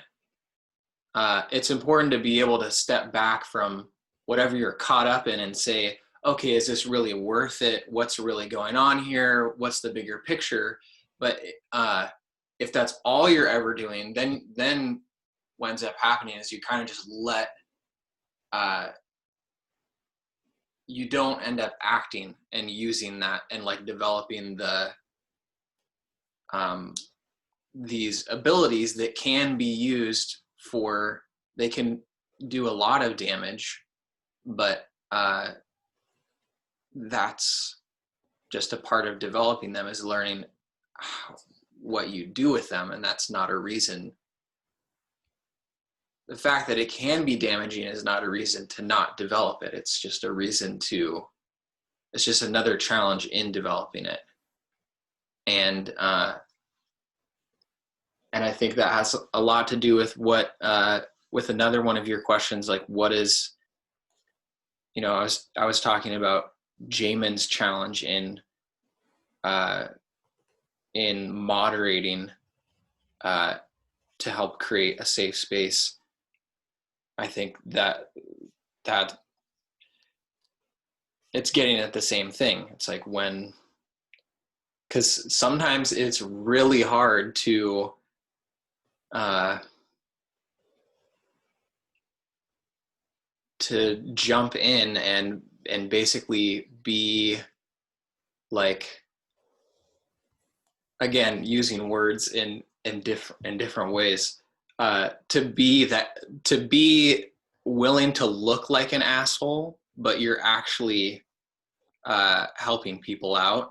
it's important to be able to step back from whatever you're caught up in and say, okay, is this really worth it? What's really going on here? What's the bigger picture? But if that's all you're ever doing, then what ends up happening is you kind of just let, you don't end up acting and using that and like developing these abilities that can be used for, they can do a lot of damage, but that's just a part of developing them, is learning what you do with them. And that's not a reason. The fact that it can be damaging is not a reason to not develop it. It's just a reason to, it's just another challenge in developing it. And I think that has a lot to do with what, with another one of your questions, like what is, you know, I was talking about Jamin's challenge in moderating to help create a safe space. I think that it's getting at the same thing. It's like when, because sometimes it's really hard to jump in and basically be like, again, using words in different ways, to be willing to look like an asshole, but you're actually helping people out,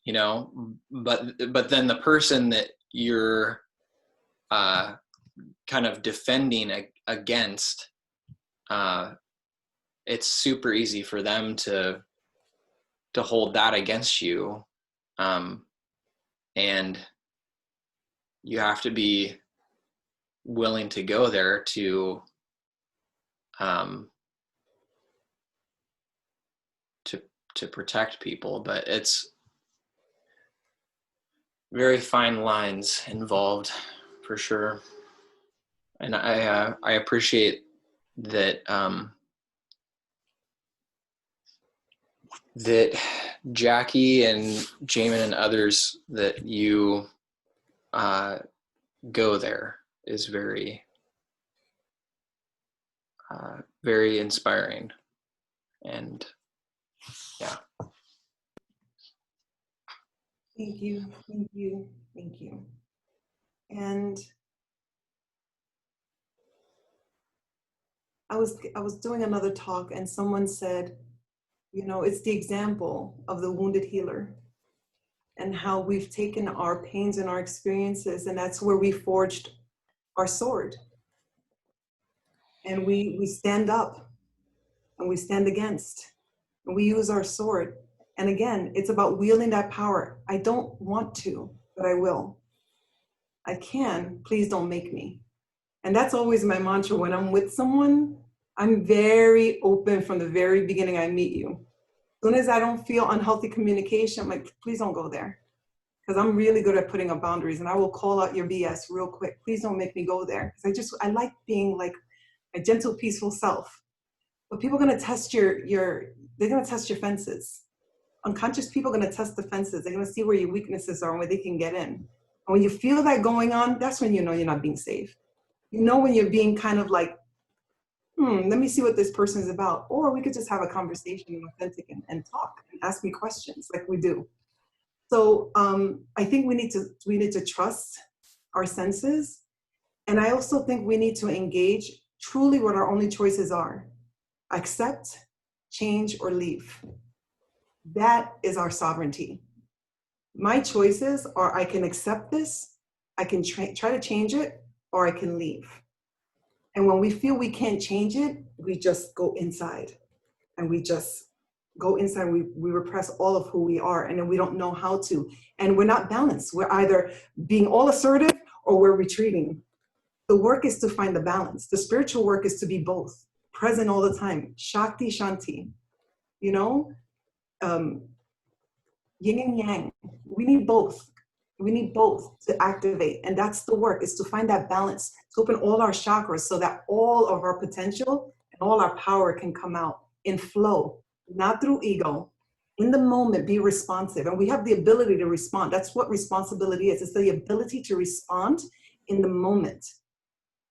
you know. But then the person that you're kind of defending against, it's super easy for them to hold that against you, and you have to be willing to go there to protect people. But it's very fine lines involved, for sure. And I appreciate that that Jacque and Jamin and others that you go there is very very inspiring. And yeah. Thank you, thank you, thank you. And I was doing another talk and someone said, you know, it's the example of the wounded healer and how we've taken our pains and our experiences, and that's where we forged our sword. And we stand up and we stand against, and we use our sword. And again, it's about wielding that power. I don't want to, but I will. I can, please don't make me. And that's always my mantra when I'm with someone. I'm very open from the very beginning I meet you. As soon as I don't feel unhealthy communication, I'm like, please don't go there. Because I'm really good at putting up boundaries, and I will call out your BS real quick. Please don't make me go there. Because I like being like a gentle, peaceful self. But people are gonna test they're gonna test your fences. Unconscious people are gonna test the fences. They're gonna see where your weaknesses are and where they can get in. And when you feel that going on, that's when you know you're not being safe. You know when you're being kind of like, let me see what this person is about. Or we could just have a conversation and authentic and talk and ask me questions like we do. So I think we need to trust our senses. And I also think we need to engage truly what our only choices are. Accept, change, or leave. That is our sovereignty. My choices are I can accept this, I can try to change it, or I can leave. And when we feel we can't change it, we just go inside. And we just go inside, we repress all of who we are, and then we don't know how to. And we're not balanced. We're either being all assertive or we're retreating. The work is to find the balance. The spiritual work is to be both, present all the time. Shakti, Shanti, you know? Yin and yang, we need both. We need both to activate. And that's the work, is to find that balance, to open all our chakras so that all of our potential and all our power can come out in flow, not through ego. In the moment, be responsive. And we have the ability to respond. That's what responsibility is. It's the ability to respond in the moment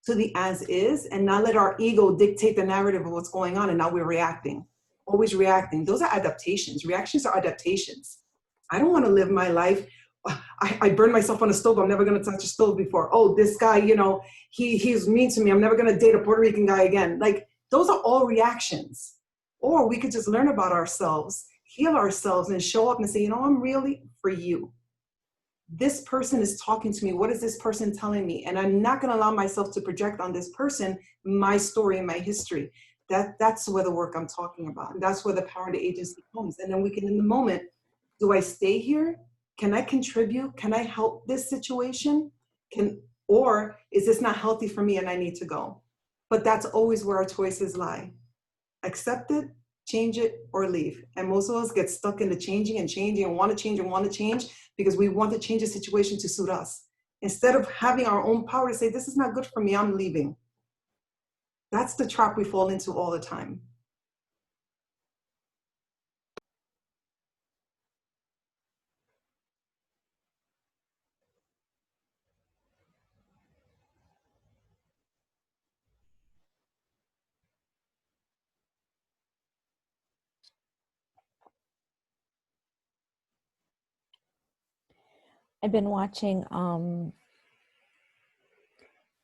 to the as is, and not let our ego dictate the narrative of what's going on. And now we're reacting, always reacting. Those are adaptations. Reactions are adaptations. I don't want to live my life. I burned myself on a stove. I'm never going to touch a stove before. Oh, this guy, you know, he's mean to me. I'm never going to date a Puerto Rican guy again. Like, those are all reactions. Or we could just learn about ourselves, heal ourselves, and show up and say, you know, I'm really for you. This person is talking to me. What is this person telling me? And I'm not going to allow myself to project on this person my story and my history. That's where the work I'm talking about. And that's where the power of the agency comes. And then we can, in the moment, do I stay here? Can I contribute? Can I help this situation? Or is this not healthy for me and I need to go? But that's always where our choices lie. Accept it, change it, or leave. And most of us get stuck in the changing and want to change because we want to change the situation to suit us. Instead of having our own power to say, this is not good for me, I'm leaving. That's the trap we fall into all the time. I've been watching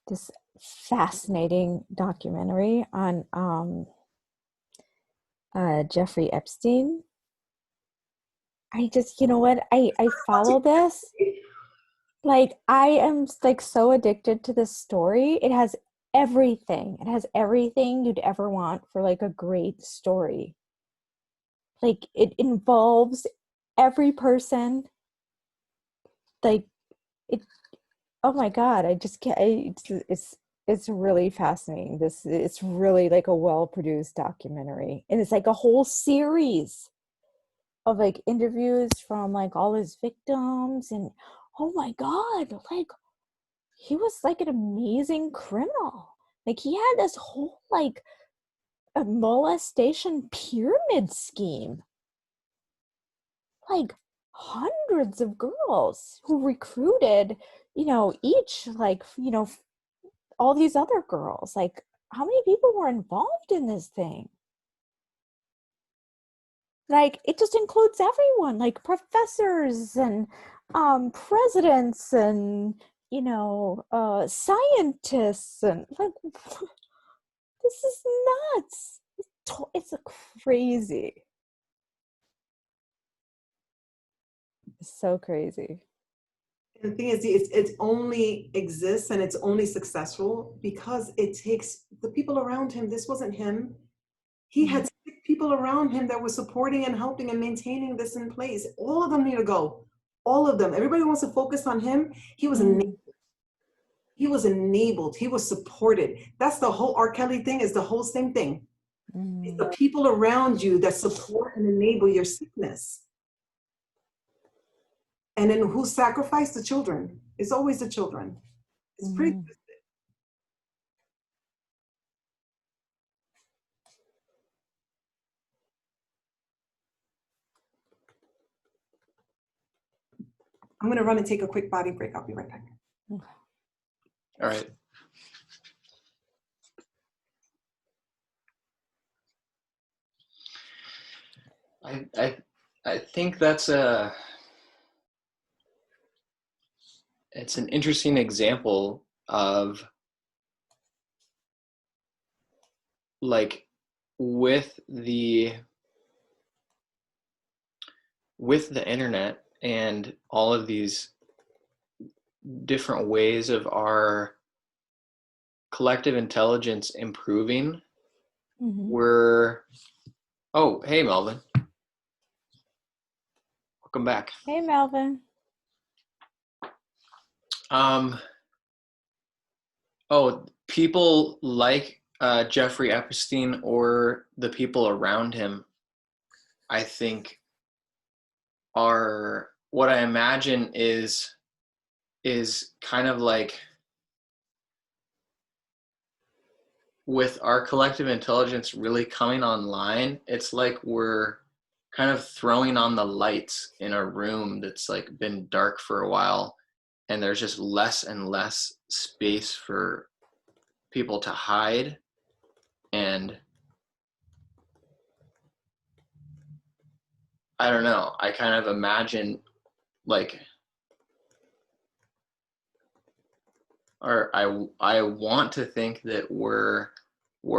this fascinating documentary on Jeffrey Epstein. I just, you know what? I follow this. Like, I am like so addicted to this story. It has everything. It has everything you'd ever want for like a great story. Like, it involves every person. Like, it, oh my God, I just can't, it's really fascinating. It's really like a well-produced documentary. And it's like a whole series of like interviews from like all his victims. And oh my God, like, he was like an amazing criminal. Like, he had this whole like a molestation pyramid scheme. Like, hundreds of girls who recruited, you know, each like, you know, all these other girls. Like, how many people were involved in this thing? Like, it just includes everyone, like professors and presidents and, you know, scientists, and like, this is nuts. It's crazy. It's so crazy. And the thing is, it only exists and it's only successful because it takes the people around him. This wasn't him. He had people around him that were supporting and helping and maintaining this in place. All of them need to go. All of them. Everybody wants to focus on him. He was enabled. He was enabled. He was supported. That's the whole R. Kelly thing, is the whole same thing. It's the people around you that support and enable your sickness. And then who sacrificed? The children. It's always the children. It's pretty. I'm going to run and take a quick body break. I'll be right back. All right. I think it's an interesting example of, like, with the internet and all of these different ways of our collective intelligence improving, oh, hey, Melvin. Welcome back. Hey, Melvin. People like Jeffrey Epstein or the people around him, I think, are, what I imagine is is kind of like, with our collective intelligence really coming online, it's like we're kind of throwing on the lights in a room that's like been dark for a while, and there's just less and less space for people to hide. And I don't know, I kind of imagine like, or I want to think that we're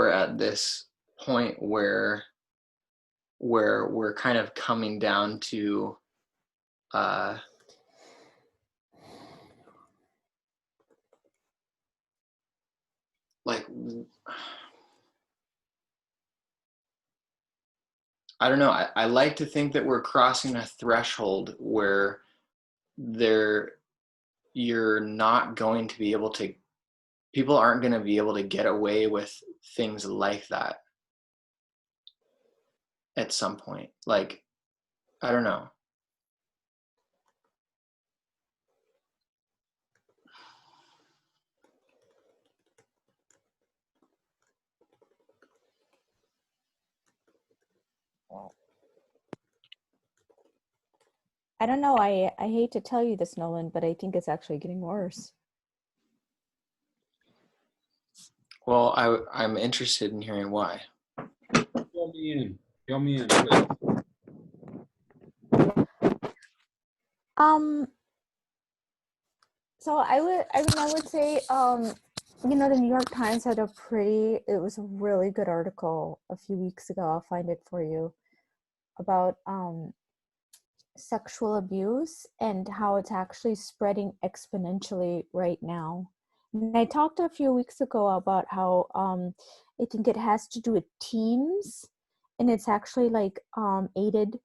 at this point where we're kind of coming down to like, I don't know, I like to think that we're crossing a threshold where you're not going to be able to, people aren't going to be able to get away with things like that at some point. Like, I don't know. I don't know. I hate to tell you this, Nolan, but I think it's actually getting worse. Well, I'm interested in hearing why. Fill me in, please. So I would say, you know, the New York Times had it was a really good article a few weeks ago. I'll find it for you, about sexual abuse and how it's actually spreading exponentially right now. And I talked a few weeks ago about how I think it has to do with teams, and it's actually like aided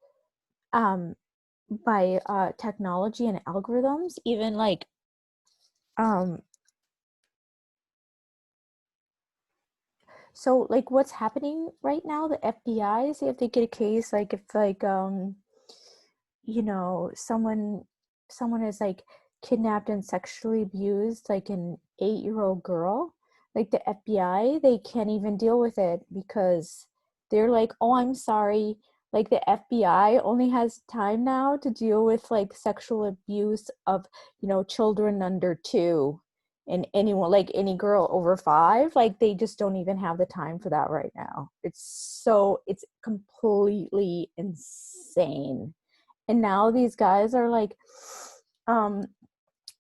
by technology and algorithms, even like so like what's happening right now, the FBI, say if they get a case, like if like you know, someone is like kidnapped and sexually abused like an 8-year-old girl, like the FBI, they can't even deal with it because they're like, oh, I'm sorry, like the FBI only has time now to deal with like sexual abuse of, you know, children under 2, and anyone, like any girl over 5, like they just don't even have the time for that right now. It's completely insane. And now these guys are like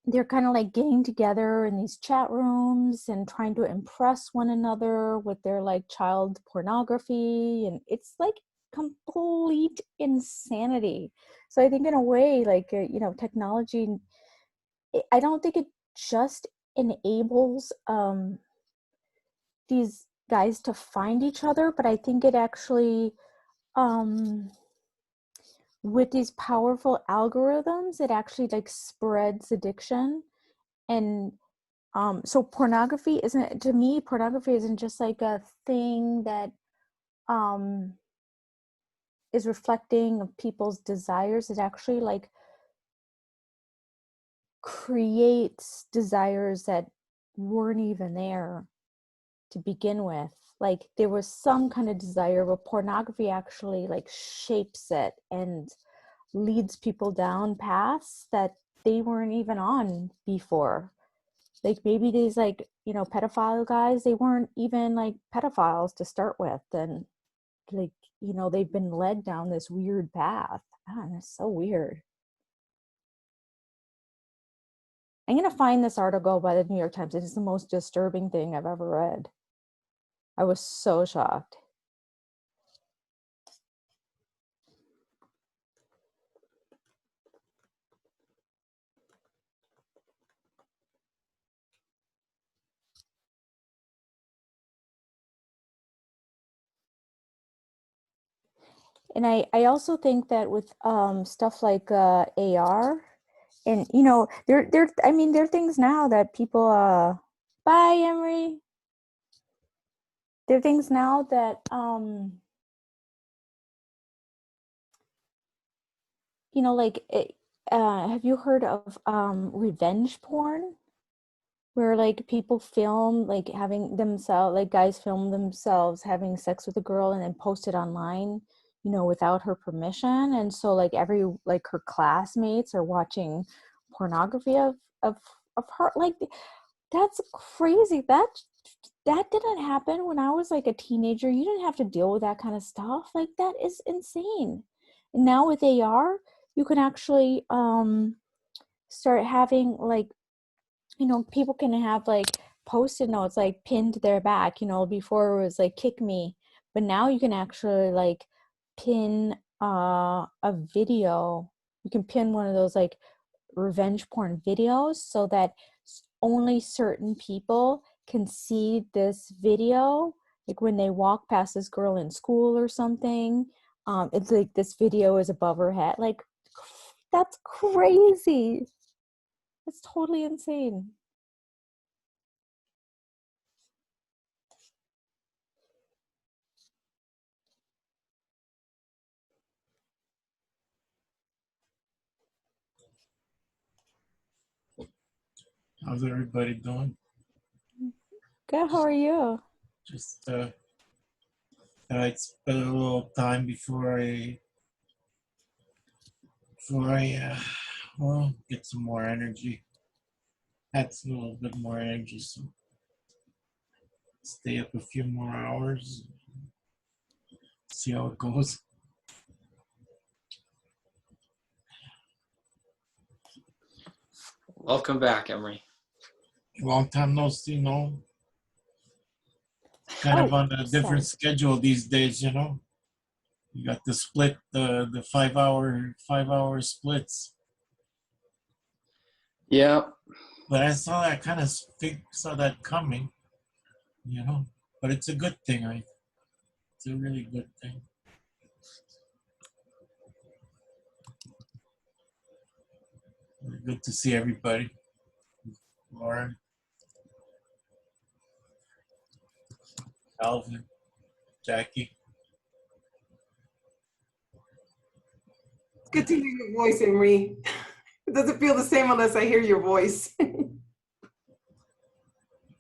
they're kind of like getting together in these chat rooms and trying to impress one another with their like child pornography, and it's like complete insanity. So I think in a way, like you know, technology, I don't think it just enables these guys to find each other, but I think it actually with these powerful algorithms, it actually like spreads addiction. And so pornography isn't, to me, pornography isn't just like a thing that is reflecting of people's desires. It actually like creates desires that weren't even there to begin with. Like there was some kind of desire, but pornography actually like shapes it and leads people down paths that they weren't even on before. Like maybe these like, you know, pedophile guys, they weren't even like pedophiles to start with, and like, you know, they've been led down this weird path. That's so weird. I'm gonna find this article by the New York Times. It is the most disturbing thing I've ever read. I was so shocked. And I also think that with stuff like AR, and you know, there I mean, there are things now that people bye Emery. There are things now that you know, like have you heard of revenge porn? Where like people film like having themselves, like guys film themselves having sex with a girl and then post it online, you know, without her permission. And so like like her classmates are watching pornography of her. Like that's crazy. That didn't happen when I was like a teenager. You didn't have to deal with that kind of stuff. Like that is insane. And now with AR, you can actually start having like, you know, people can have like post-it notes like pinned to their back. You know, before it was like kick me, but now you can actually like pin a video. You can pin one of those like revenge porn videos so that only certain people can see this video, like when they walk past this girl in school or something. It's like this video is above her head. Like that's crazy. That's totally insane. How's everybody doing? Good, how are you? Just I'd spend a little time before I well, get some more energy. Had a little bit more energy, so stay up a few more hours, see how it goes. Welcome back, Emery. Long time no see, no. Kind of on a different schedule these days, you know. You got the split, the 5 hour splits. Yeah. But I saw that coming, you know. But it's a good thing, it's a really good thing. Good to see everybody. Lauren, Alvin, Jackie. It's good to hear your voice, Emery. It doesn't feel the same unless I hear your voice.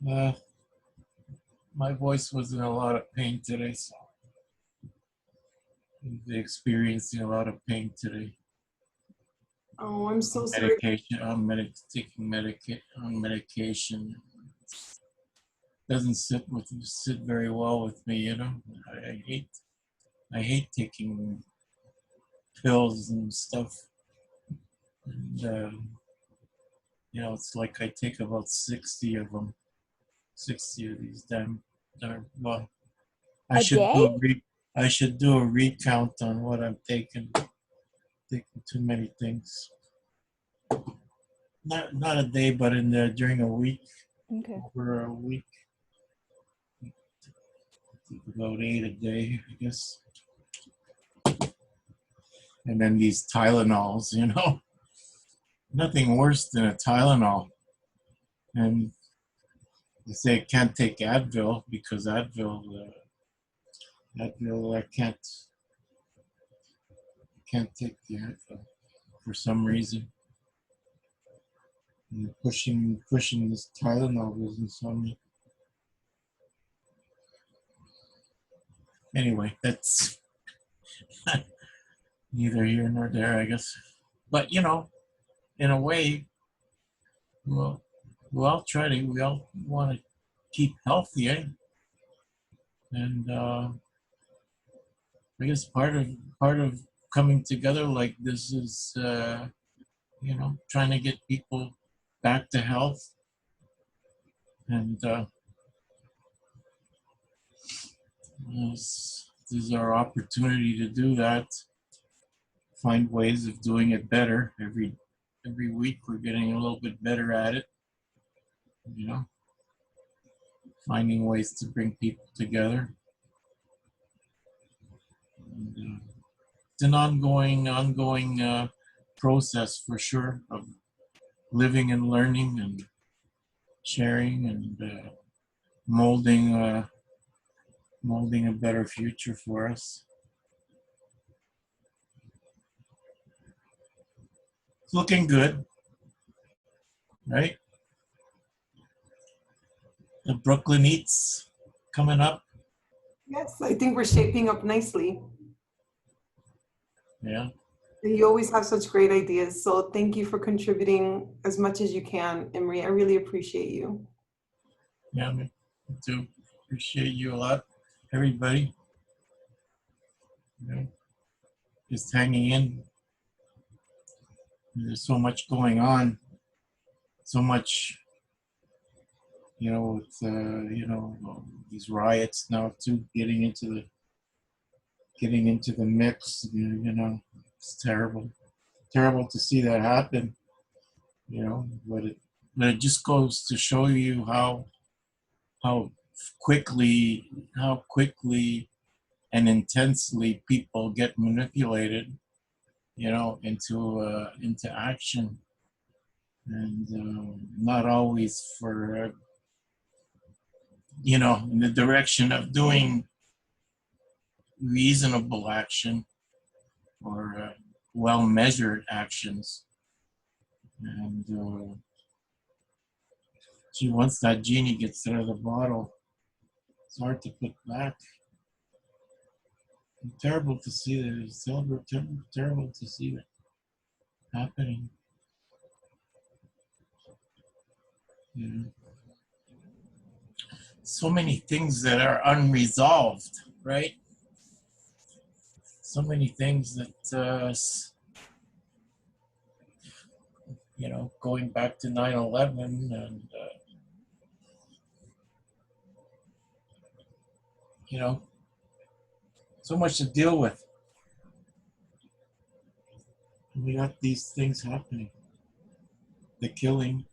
My voice was in a lot of pain today, so I'm experiencing a lot of pain today. Oh, I'm so sorry. Medication. Taking medication. Doesn't sit very well with me, you know. I hate taking pills and stuff. And you know, it's like I take about 60 of them. 60 of these well, I should do a recount on what I'm taking. Taking too many things. Not a day, but during a week. Okay. Over a week. About 8 a day, I guess. And then these Tylenols, you know. Nothing worse than a Tylenol. And they say I can't take Advil because Advil I can't take the Advil for some reason. And pushing this Tylenol business on me. Anyway, that's neither here nor there, I guess. But you know, in a way, well, we all want to keep healthy, eh? And I guess part of coming together like this is, you know, trying to get people back to health, and this is our opportunity to do that. Find ways of doing it better. Every week we're getting a little bit better at it. You know, finding ways to bring people together. And, it's an ongoing process for sure of living and learning and sharing and molding a better future for us. It's looking good, right? The Brooklyn Eats coming up. Yes, I think we're shaping up nicely. Yeah. You always have such great ideas. So thank you for contributing as much as you can, Emery. I really appreciate you. Yeah, me too. Appreciate you a lot, everybody. You know, just hanging in. There's so much going on, so much, with these riots now too, getting into the mix. It's terrible to see that happen. But it just goes to show you how quickly and intensely people get manipulated, into action, and not always for in the direction of doing reasonable action or well measured actions. And once that genie gets out of the bottle, it's hard to put back. Terrible to see that. It's terrible to see that happening. So many things that are unresolved, right? So many things that, going back to 9/11 and, so much to deal with. We got these things happening. The killing.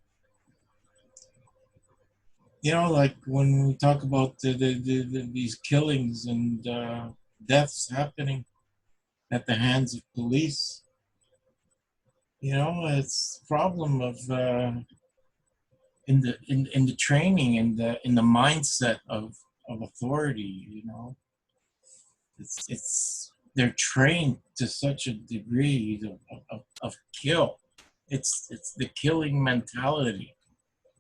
Like when we talk about these killings and deaths happening at the hands of police, it's a problem of in the training, in the mindset of authority. It's they're trained to such a degree of kill. It's the killing mentality.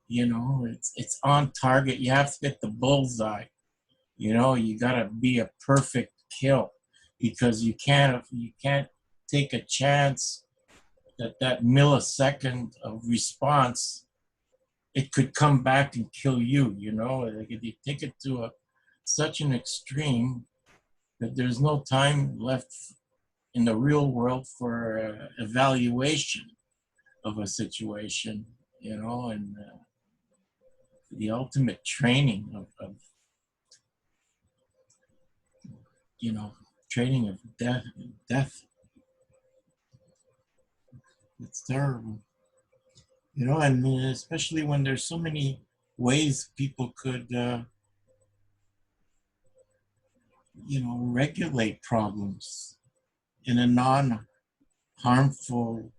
It's on target. You have to hit the bullseye. You gotta be a perfect kill, because you can't take a chance that millisecond of response, it could come back and kill you. Like if you take it to such an extreme that there's no time left in the real world for evaluation of a situation. And the ultimate training of training of death. It's terrible. And especially when there's so many ways people could, regulate problems in a non-harmful,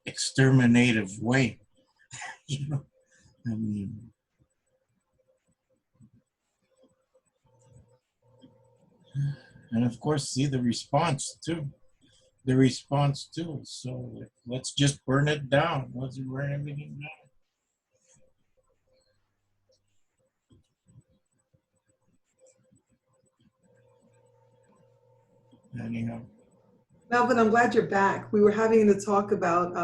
exterminative way. I mean, and of course, see the response too. So let's just burn it down. Let's burn everything down. Anyhow. Melvin, I'm glad you're back. We were having the talk about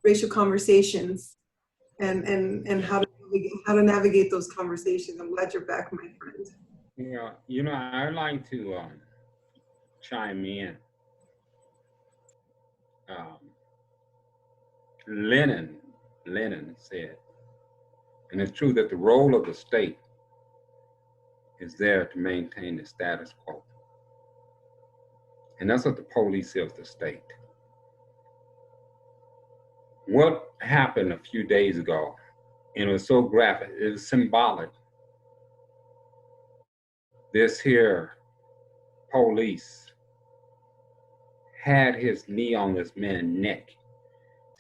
racial conversations and how to navigate those conversations. I'm glad you're back, my friend. I'd like to chime in. Lenin said, and it's true, that the role of the state is there to maintain the status quo. And that's what the police is, the state. What happened a few days ago, and it was so graphic, it was symbolic. This here police had his knee on this man's neck.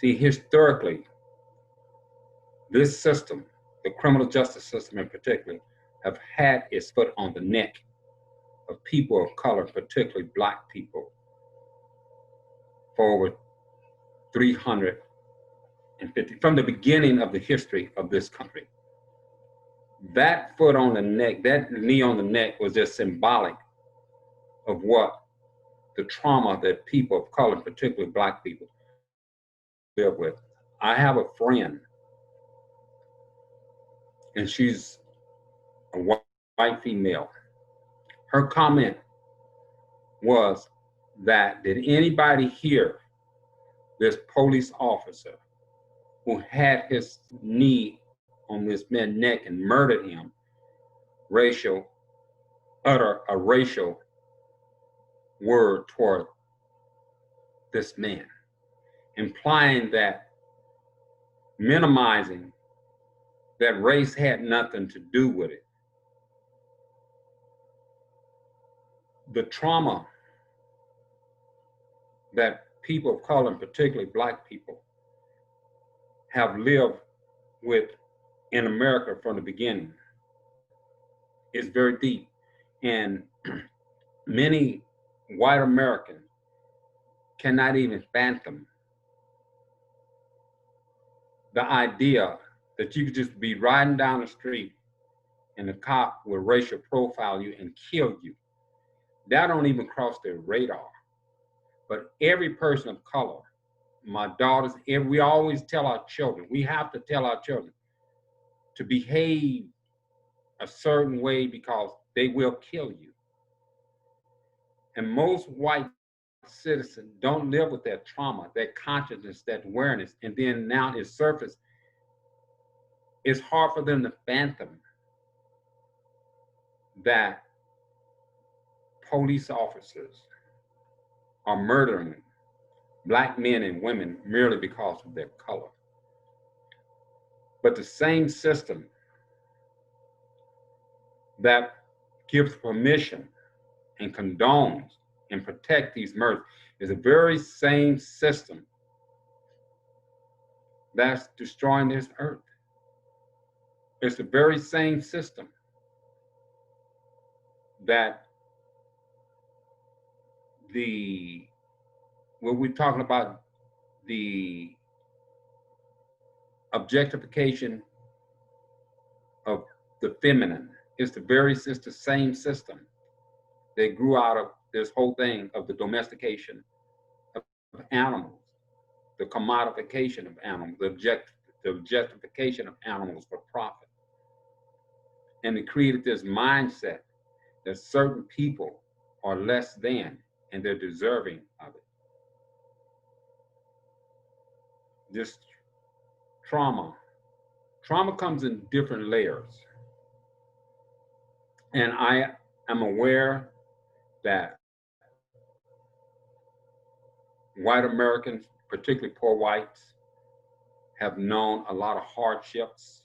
See, historically, this system, the criminal justice system in particular, have had its foot on the neck of people of color, particularly Black people, for over 350, from the beginning of the history of this country. That foot on the neck, that knee on the neck was just symbolic of what the trauma that people of color, particularly Black people, live with. I have a friend, and she's a white female. Her comment was that, did anybody hear this police officer who had his knee on this man's neck and murdered him, utter a racial word toward this man, implying that, minimizing that race had nothing to do with it. The trauma that people of color, and particularly Black people, have lived with in America from the beginning is very deep. And many white Americans cannot even fathom the idea that you could just be riding down the street and the cop will racial profile you and kill you. That don't even cross their radar. But every person of color, my daughters, we always tell our children, we have to tell our children to behave a certain way because they will kill you. And most white citizens don't live with that trauma, that consciousness, that awareness, and then now it's surfaced. It's hard for them to fathom that police officers are murdering Black men and women merely because of their color. But the same system that gives permission and condones and protects these murders is the very same system that's destroying this earth. It's the very same system that when we're talking about the objectification of the feminine, it's the same system that grew out of this whole thing of the domestication of animals, the commodification of animals, the objectification of animals for profit. And it created this mindset that certain people are less than and they're deserving of it. This trauma comes in different layers. And I am aware that white Americans, particularly poor whites, have known a lot of hardships,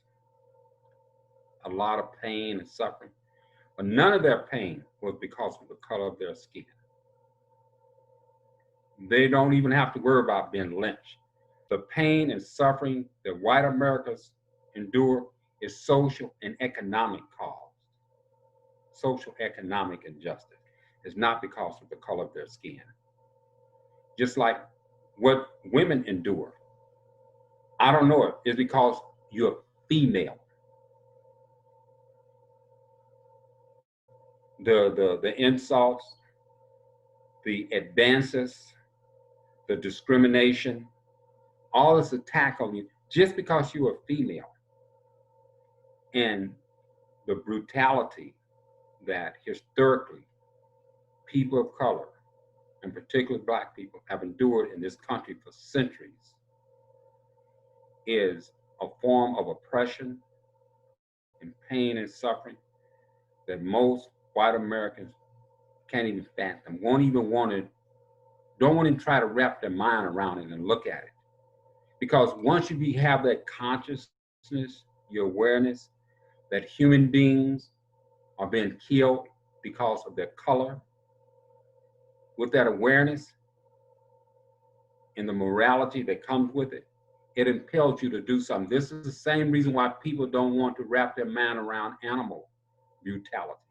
a lot of pain and suffering, but none of their pain was because of the color of their skin. They don't even have to worry about being lynched. The pain and suffering that white Americans endure is social and economic cause. Social economic injustice is not because of the color of their skin. Just like what women endure, I don't know it, it's because you're female. The insults, the advances, the discrimination, all this attack on you just because you are female. And the brutality that historically people of color, and particularly Black people, have endured in this country for centuries is a form of oppression and pain and suffering that most white Americans can't even fathom, don't want to try to wrap their mind around it and look at it. Because once you have that consciousness, your awareness that human beings are being killed because of their color, with that awareness and the morality that comes with it, it impels you to do something. This is the same reason why people don't want to wrap their mind around animal brutality.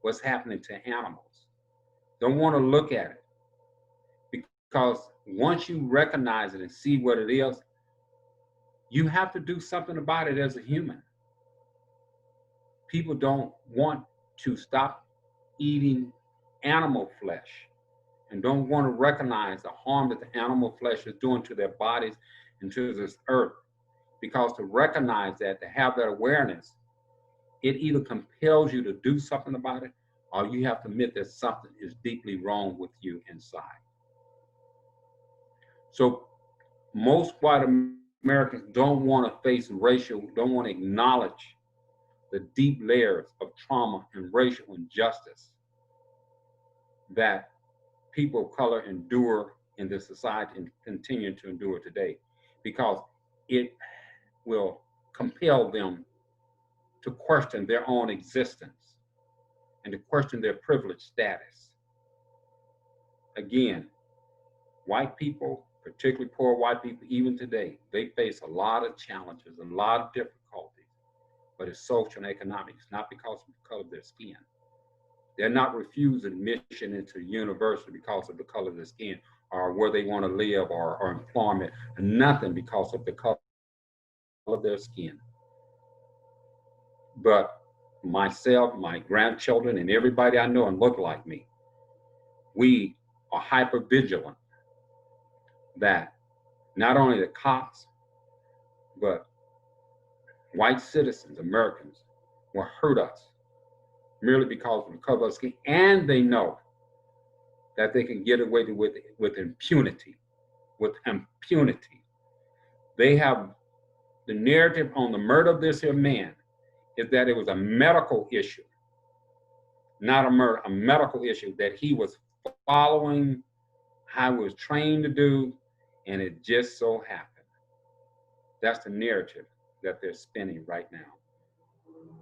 What's happening to animals? don't want to look at it. Because once you recognize it and see what it is, you have to do something about it as a human. People don't want to stop eating animal flesh and don't want to recognize the harm that the animal flesh is doing to their bodies and to this earth. Because to recognize that, to have that awareness, it either compels you to do something about it, or you have to admit that something is deeply wrong with you inside. So most white Americans don't want to face racial, don't want to acknowledge the deep layers of trauma and racial injustice that people of color endure in this society and continue to endure today, because it will compel them to question their own existence and to question their privileged status. Again, white people, particularly poor white people, even today, they face a lot of challenges, a lot of difficulties, but it's social and economic. It's not because of the color of their skin. They're not refused admission into university because of the color of their skin, or where they want to live, or employment, and nothing because of the color of their skin. But myself, my grandchildren, and everybody I know and look like me, we are hyper vigilant that not only the cops, but white citizens, Americans, will hurt us merely because of the color of skin, and they know that they can get away with impunity. With impunity. They have the narrative on the murder of this here man is that it was a medical issue, not a murder, a medical issue that he was following how he was trained to do, and it just so happened. That's the narrative that they're spinning right now.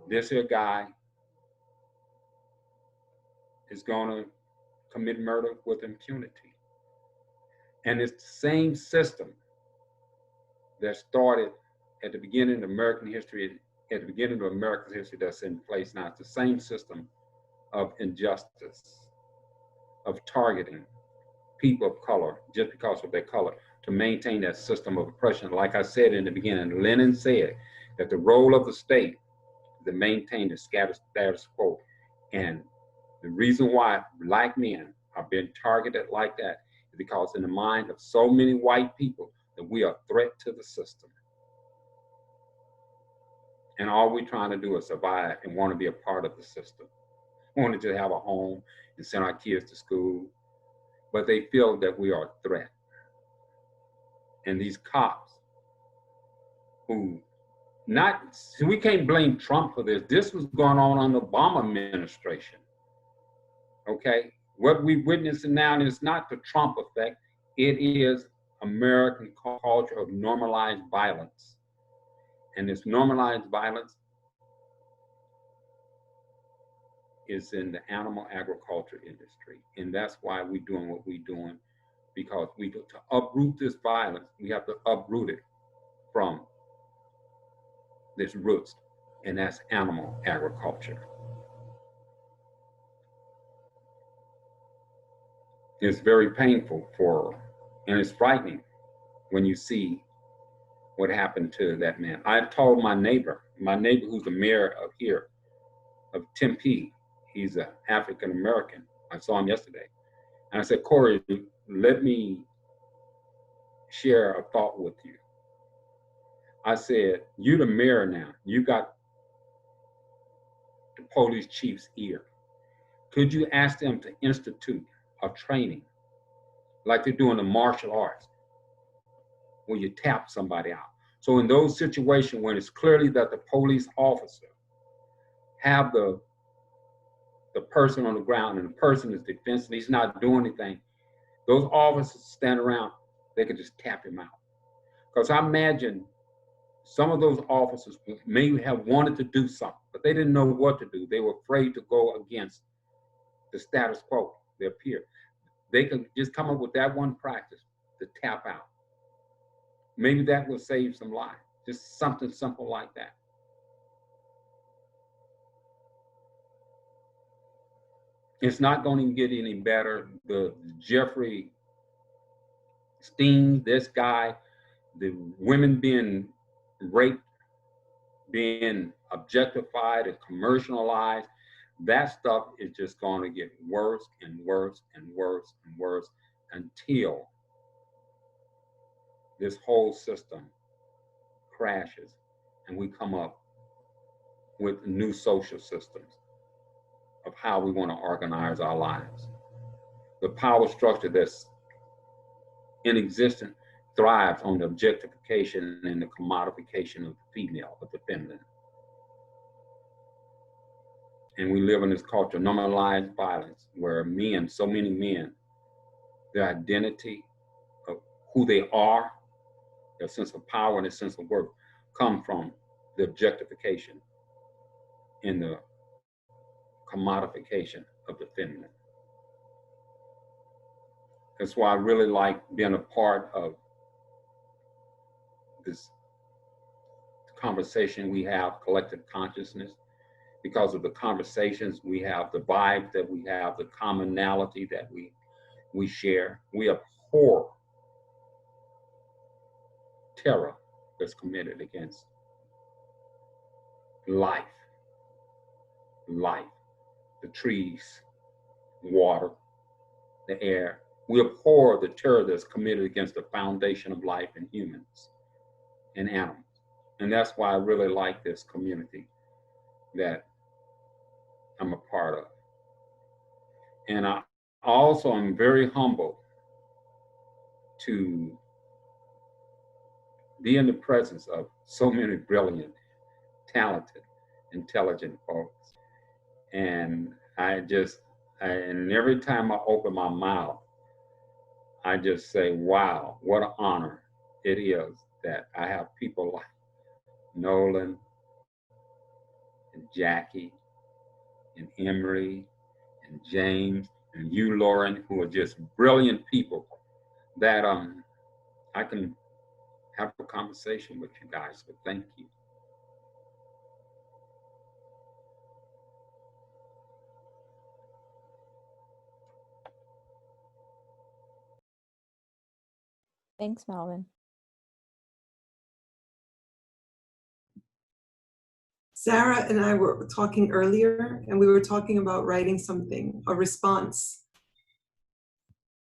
This here guy is going to commit murder with impunity. And it's the same system that started at the beginning of American history, at the beginning of American history, that's in place now. It's the same system of injustice, of targeting people of color just because of their color, to maintain that system of oppression. Like I said in the beginning, Lenin said that the role of the state is to maintain the status quo. And the reason why black men are being targeted like that is because in the mind of so many white people that we are a threat to the system. And all we're trying to do is survive and want to be a part of the system. We want to just have a home and send our kids to school, but they feel that we are a threat. And these cops who we can't blame Trump for this. This was going on under the Obama administration. Okay, what we're witnessing now is not the Trump effect. It is American culture of normalized violence. And this normalized violence is in the animal agriculture industry. And that's why we're doing what we're doing, because to uproot this violence, we have to uproot it from its roots, and that's animal agriculture. It's very painful and it's frightening when you see what happened to that man. I told my neighbor who's the mayor of here, of Tempe, he's an African American. I saw him yesterday. And I said, Corey, let me share a thought with you. I said, you're the mayor now. You got the police chief's ear. Could you ask them to institute a training like they do in the martial arts, where you tap somebody out? So in those situations when it's clearly that the police officer have the person on the ground and the person is defenseless, he's not doing anything, those officers stand around, they could just tap him out. Because I imagine some of those officers may have wanted to do something, but they didn't know what to do. They were afraid to go against the status quo, their peer. They could just come up with that one practice to tap out. Maybe that will save some lives. Just something simple like that. It's not going to get any better. The Jeffrey Steen, this guy, the women being raped, being objectified and commercialized, that stuff is just going to get worse and worse and worse and worse until this whole system crashes and we come up with new social systems of how we want to organize our lives. The power structure that's in existence thrives on the objectification and the commodification of the female, of the feminine. And we live in this culture of normalized violence where men, so many men, their identity of who they are, their sense of power and their sense of worth come from the objectification and the commodification of the feminine. That's why I really like being a part of this conversation we have, collective consciousness, because of the conversations we have, the vibe that we have, the commonality that we share. We abhor terror that's committed against life, the trees, water, the air. We abhor the terror that's committed against the foundation of life in humans and animals. And that's why I really like this community that I'm a part of. And I also am very humbled to be in the presence of so many brilliant, talented, intelligent folks. And and every time I open my mouth, I just say, wow, what an honor it is that I have people like Nolan and Jackie and Emery and James and you, Lauren, who are just brilliant people that I can have a conversation with you guys. So thank you. Thanks, Melvin. Sarah and I were talking earlier, and we were talking about writing something, a response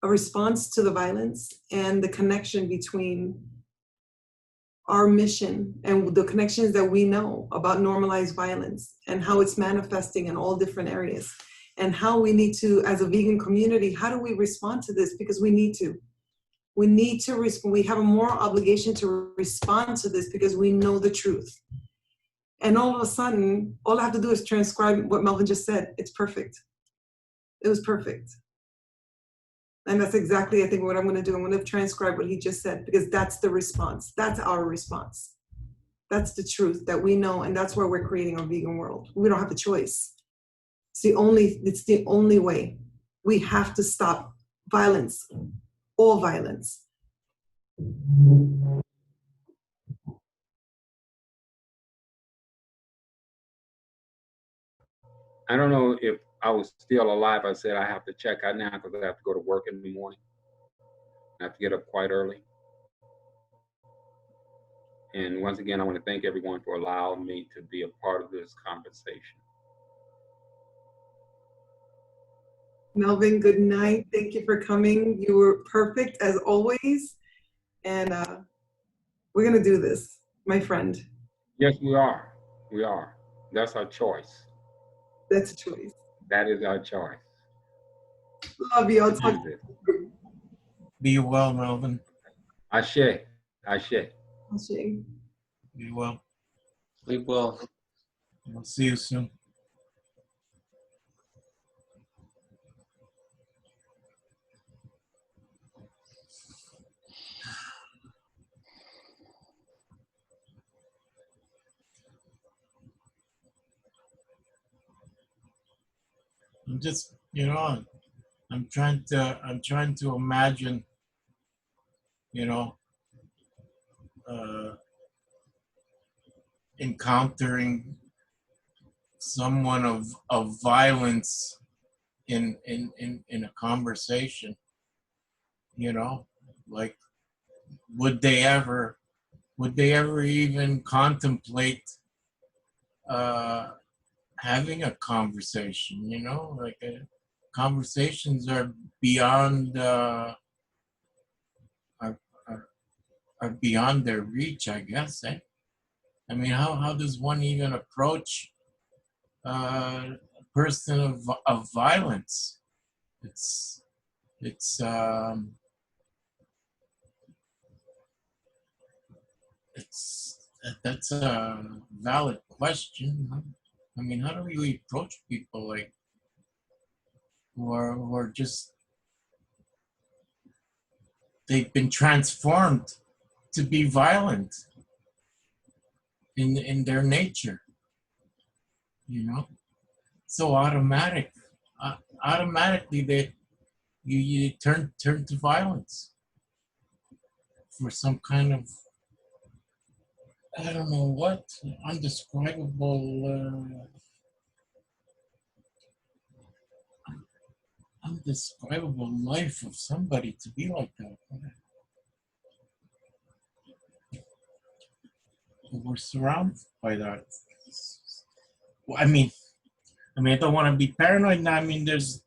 to the violence and the connection between our mission and the connections that we know about normalized violence and how it's manifesting in all different areas, and how we need to, as a vegan community, how do we respond to this? Because we need to. We have a moral obligation to respond to this because we know the truth. And all of a sudden, all I have to do is transcribe what Melvin just said. It's perfect. It was perfect. And that's exactly, I think, what I'm going to do. I'm going to transcribe what he just said, because that's the response. That's our response. That's the truth that we know, and that's why we're creating a vegan world. We don't have a choice. It's the only way. We have to stop violence, all violence. I don't know if I was still alive. I said I have to check out now because I have to go to work in the morning. I have to get up quite early. And once again, I want to thank everyone for allowing me to be a part of this conversation. Melvin, good night. Thank you for coming. You were perfect as always. And we're going to do this, my friend. Yes, we are. We are. That's our choice. That's a choice. That is our choice. Love you. I'll talk to you. Be well, Melvin. Ashe. Ashe. Be well. We will. We'll see you soon. I'm just, I'm trying to imagine, encountering someone of violence in a conversation, you know, like would they ever even contemplate having a conversation, you know, like conversations are beyond are, are, are beyond their reach, I guess. I mean, how does one even approach a person of violence? It's it's um, that's a valid question. I mean, how do we approach people like who are just they've been transformed to be violent in their nature, you know? So automatically they you turn to violence for some kind of I don't know what undescribable life of somebody to be like that. We're surrounded by that. Well, I don't want to be paranoid now. I mean, there's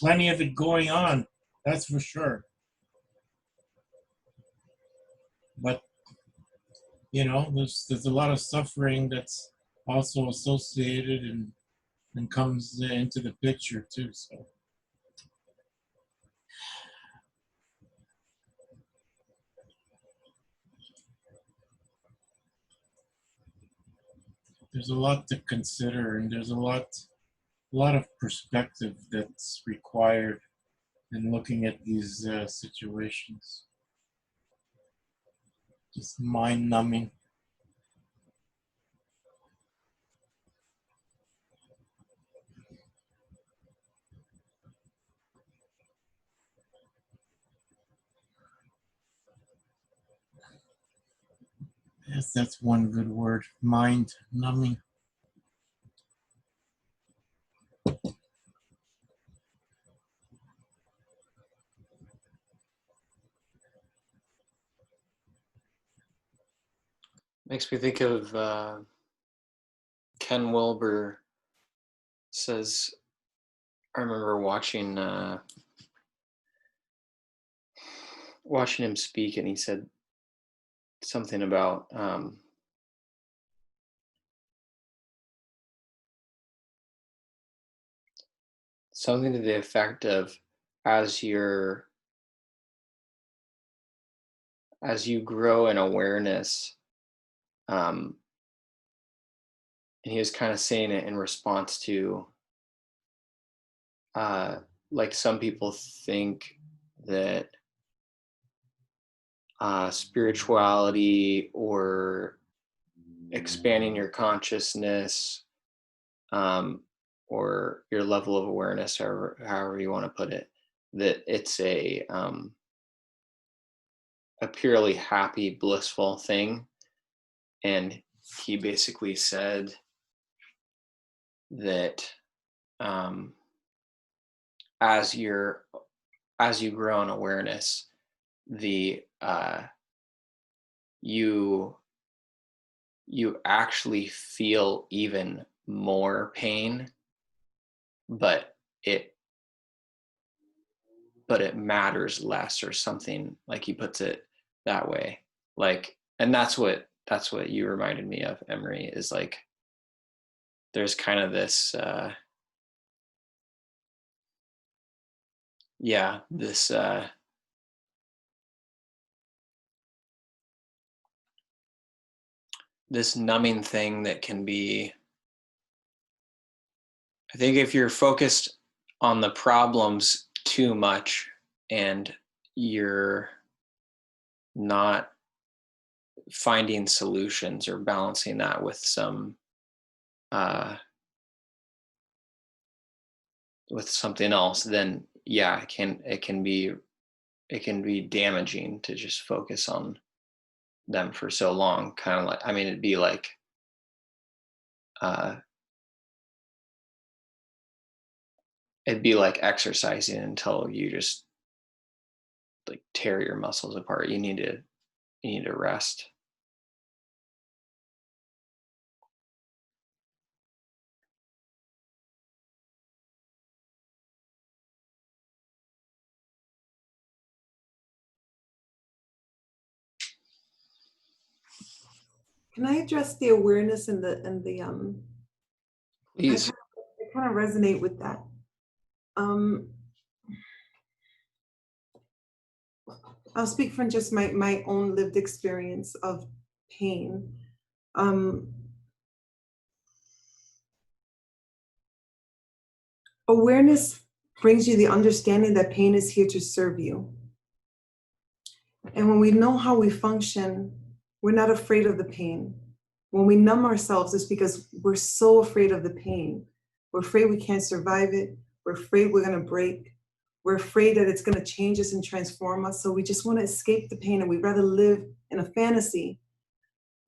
plenty of it going on. That's for sure. But you know, there's a lot of suffering that's also associated and comes into the picture too. So there's a lot to consider, and there's a lot of perspective that's required in looking at these situations. Just mind numbing. Yes, that's one good word. Mind numbing. Makes me think of Ken Wilber says, I remember watching him speak, and he said something about something to the effect of as you grow in awareness, and he was kind of saying it in response to like some people think that spirituality or expanding your consciousness, or your level of awareness, or however you want to put it, that it's a purely happy, blissful thing. And he basically said that as you grow in awareness, the you actually feel even more pain, but it matters less, or something, like he puts it that way. Like, and that's what you reminded me of, Emery, is like there's kind of this this numbing thing that can be, I think if you're focused on the problems too much and you're not finding solutions or balancing that with some with something else, then yeah, it can be damaging to just focus on them for so long. Kind of like, I mean, it'd be like it'd be like exercising until you just like tear your muscles apart. You need to rest. Can I address the awareness and the Please. I kind of resonate with that. I'll speak from just my own lived experience of pain. Awareness brings you the understanding that pain is here to serve you. And when we know how we function, we're not afraid of the pain. When we numb ourselves, it's because we're so afraid of the pain. We're afraid we can't survive it. We're afraid we're going to break. We're afraid that it's going to change us and transform us. So we just want to escape the pain, and we'd rather live in a fantasy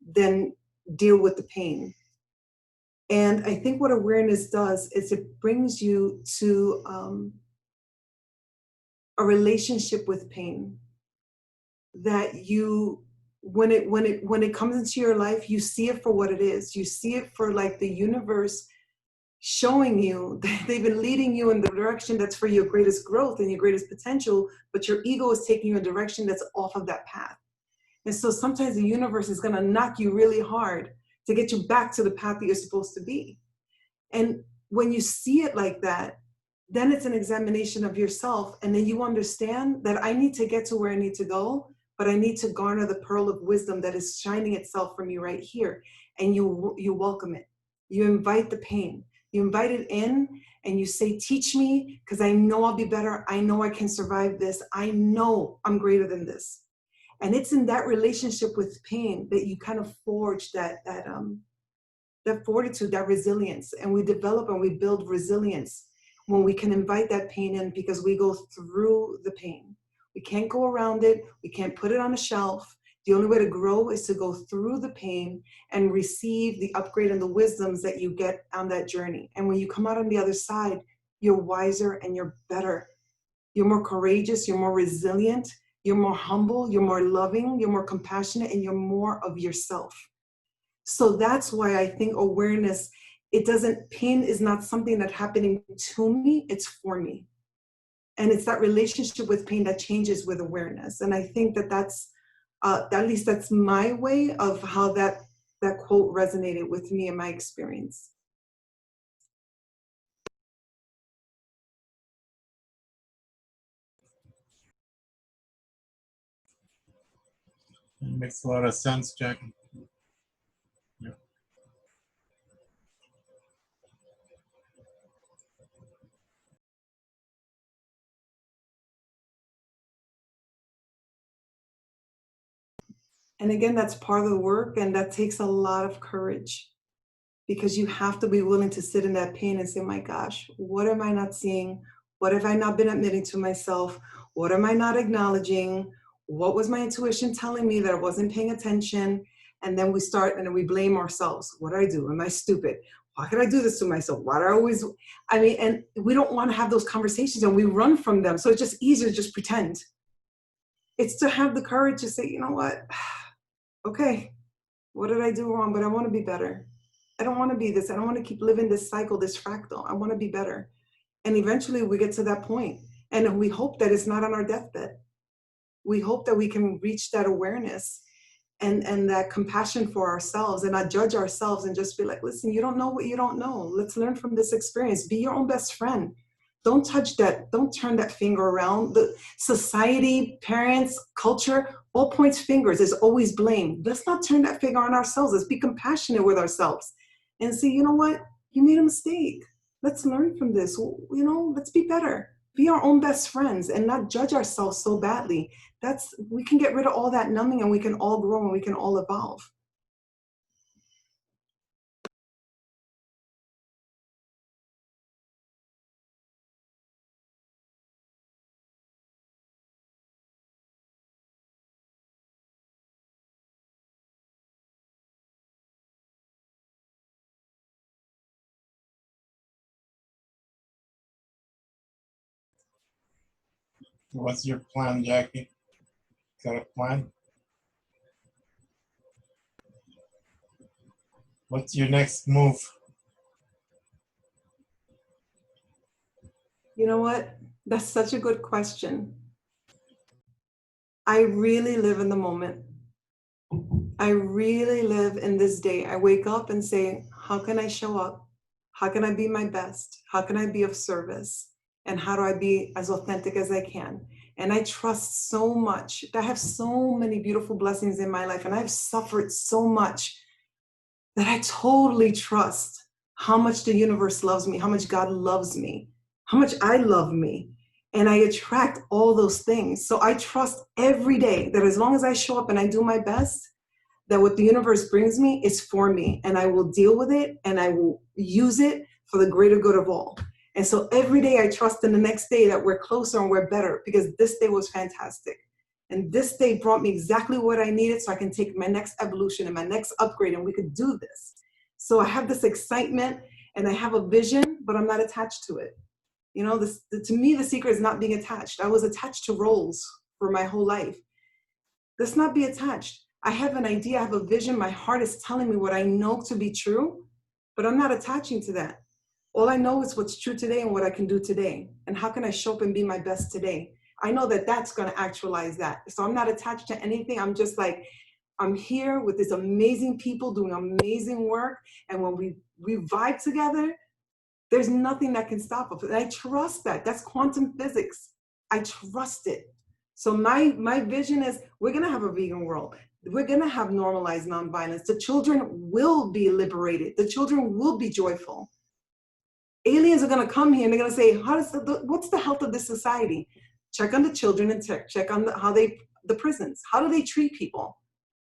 than deal with the pain. And I think what awareness does is it brings you to a relationship with pain that you, when it comes into your life, you see it for what it is. You see it for like the universe showing you that they've been leading you in the direction that's for your greatest growth and your greatest potential, but your ego is taking you in a direction that's off of that path. And so sometimes the universe is going to knock you really hard to get you back to the path that you're supposed to be. And when you see it like that, then it's an examination of yourself. And then you understand that I need to get to where I need to go, but I need to garner the pearl of wisdom that is shining itself from you right here. And you welcome it. You invite the pain. You invite it in and you say, teach me, because I know I'll be better. I know I can survive this. I know I'm greater than this. And it's in that relationship with pain that you kind of forge that fortitude, that resilience. And we develop and we build resilience when we can invite that pain in, because we go through the pain. We can't go around it. We can't put it on a shelf. The only way to grow is to go through the pain and receive the upgrade and the wisdoms that you get on that journey. And when you come out on the other side, you're wiser and you're better. You're more courageous, you're more resilient, you're more humble, you're more loving, you're more compassionate, and you're more of yourself. So that's why I think awareness, pain is not something that's happening to me, it's for me. And it's that relationship with pain that changes with awareness. And I think that's, at least that's my way of how that quote resonated with me in my experience. It makes a lot of sense, Jacque. Yeah. And again, that's part of the work, and that takes a lot of courage, because you have to be willing to sit in that pain and say, my gosh, what am I not seeing? What have I not been admitting to myself? What am I not acknowledging? What was my intuition telling me that I wasn't paying attention? And then we start and then we blame ourselves. What did I do? Am I stupid? Why could I do this to myself? Why do I always, and we don't want to have those conversations and we run from them. So it's just easier to just pretend. It's to have the courage to say, you know what? Okay, what did I do wrong? But I want to be better. I don't want to be this. I don't want to keep living this cycle, this fractal. I want to be better. And eventually we get to that point. And we hope that it's not on our deathbed. We hope that we can reach that awareness and that compassion for ourselves and not judge ourselves and just be like, listen, you don't know what you don't know. Let's learn from this experience. Be your own best friend. Don't touch that. Don't turn that finger around. The society, parents, culture, all points fingers. There's always blame. Let's not turn that finger on ourselves. Let's be compassionate with ourselves and say, you know what? You made a mistake. Let's learn from this. Let's be better. Be our own best friends and not judge ourselves so badly. We can get rid of all that numbing and we can all grow and we can all evolve. What's your plan, Jackie? Got a plan? What's your next move? You know what? That's such a good question. I really live in the moment. I really live in this day. I wake up and say, how can I show up? How can I be my best? How can I be of service? And how do I be as authentic as I can? And I trust so much. I have so many beautiful blessings in my life, and I've suffered so much that I totally trust how much the universe loves me, how much God loves me, how much I love me. And I attract all those things. So I trust every day that as long as I show up and I do my best, that what the universe brings me is for me, and I will deal with it and I will use it for the greater good of all. And so every day I trust in the next day that we're closer and we're better, because this day was fantastic. And this day brought me exactly what I needed so I can take my next evolution and my next upgrade, and we could do this. So I have this excitement and I have a vision, but I'm not attached to it. You know, to me, the secret is not being attached. I was attached to roles for my whole life. Let's not be attached. I have an idea, I have a vision. My heart is telling me what I know to be true, but I'm not attaching to that. All I know is what's true today and what I can do today. And how can I show up and be my best today? I know that that's going to actualize that. So I'm not attached to anything. I'm just like, I'm here with these amazing people doing amazing work. And when we vibe together, there's nothing that can stop us. And I trust that. That's quantum physics. I trust it. So my vision is, we're going to have a vegan world. We're going to have normalized nonviolence. The children will be liberated. The children will be joyful. Aliens are going to come here and they're going to say, what's the health of this society? Check on the children and check on the prisons. How do they treat people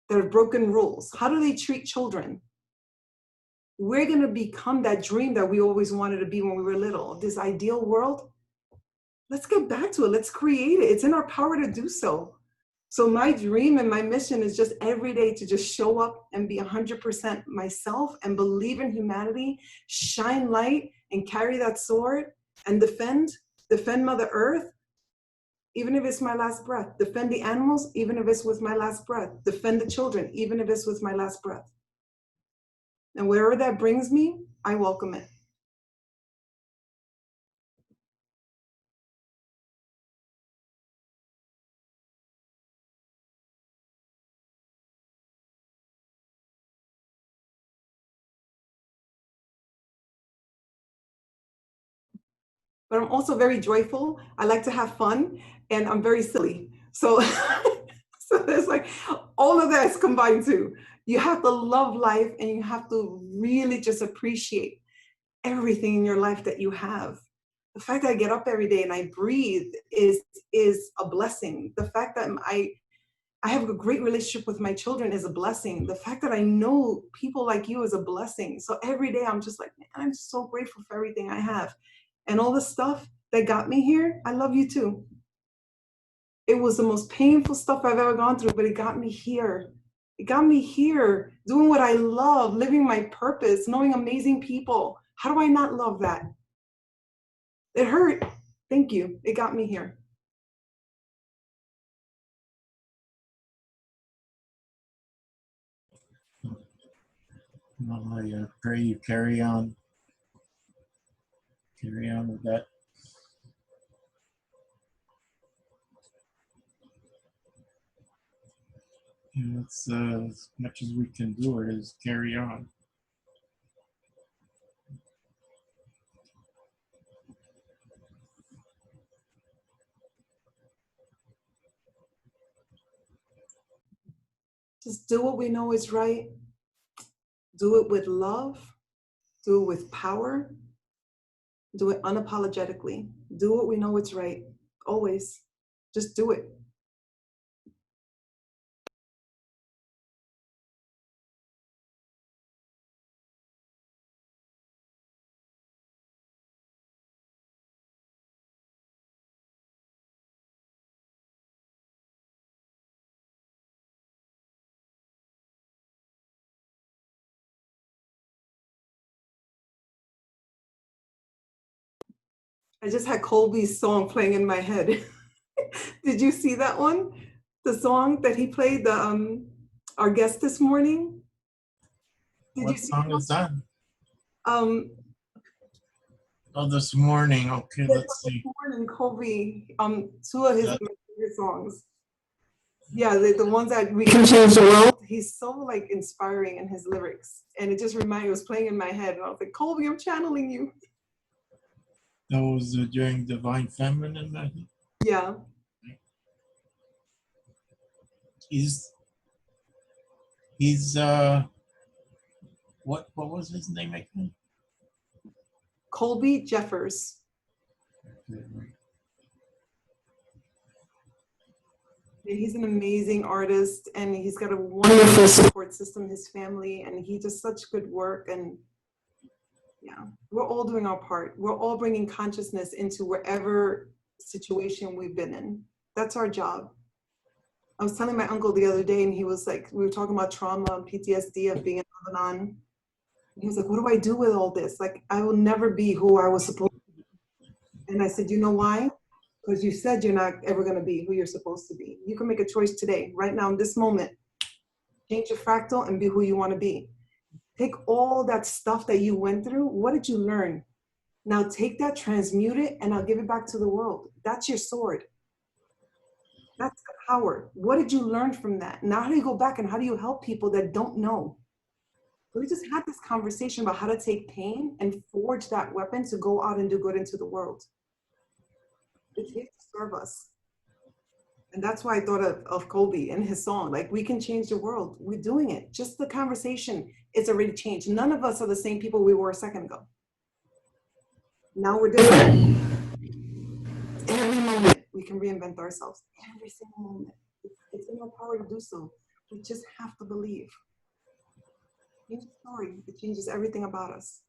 that have broken rules? How do they treat children? We're going to become that dream that we always wanted to be when we were little, this ideal world. Let's get back to it. Let's create it. It's in our power to do so. So my dream and my mission is just every day to just show up and be 100% myself and believe in humanity, shine light and carry that sword and defend Mother Earth, even if it's my last breath. Defend the animals, even if it's with my last breath. Defend the children, even if it's with my last breath. And wherever that brings me, I welcome it. But I'm also very joyful. I like to have fun, and I'm very silly. So, so there's like all of that is combined too. You have to love life, and you have to really just appreciate everything in your life that you have. The fact that I get up every day and I breathe is a blessing. The fact that I have a great relationship with my children is a blessing. The fact that I know people like you is a blessing. So every day I'm just like, man, I'm so grateful for everything I have. And all the stuff that got me here, I love you too. It was the most painful stuff I've ever gone through, but it got me here. It got me here, doing what I love, living my purpose, knowing amazing people. How do I not love that? It hurt. Thank you. It got me here. Well, I pray you carry on with that. And that's as much as we can do it is carry on. Just do what we know is right. Do it with love. Do it with power. Do it unapologetically. Do what we know is right. Always. Just do it. I just had Colby's song playing in my head. Did you see that one? The song that he played, our guest this morning? Did you What see song is that? um Oh, this morning. Okay, this let's see. morning, Colby, two of his That- favorite songs. Yeah, the ones that we can change the world. He's so like inspiring in his lyrics. And it just reminded me, it was playing in my head. And I was like, Colby, I'm channeling you. That was during Divine Feminine, I think. Yeah. He's what was his name again? Colby Jeffers. And he's an amazing artist, and he's got a wonderful support system, his family, and he does such good work. And yeah, we're all doing our part. We're all bringing consciousness into wherever situation we've been in. That's our job. I was telling my uncle the other day, and he was like, we were talking about trauma and PTSD of being in Lebanon. He was like, what do I do with all this? Like, I will never be who I was supposed to be. And I said, you know why? Because you said you're not ever going to be who you're supposed to be. You can make a choice today, right now, in this moment. Change your fractal and be who you want to be. Take all that stuff that you went through. What did you learn? Now take that, transmute it, and I'll give it back to the world. That's your sword. That's the power. What did you learn from that? Now how do you go back and how do you help people that don't know? We just had this conversation about how to take pain and forge that weapon to go out and do good into the world. It's here to serve us. And that's why I thought of Colby and his song. Like, we can change the world. We're doing it. Just the conversation is already changed. None of us are the same people we were a second ago. Now we're different. Every moment we can reinvent ourselves. Every single moment. It's in our power to do so. We just have to believe. Change the story. It changes everything about us.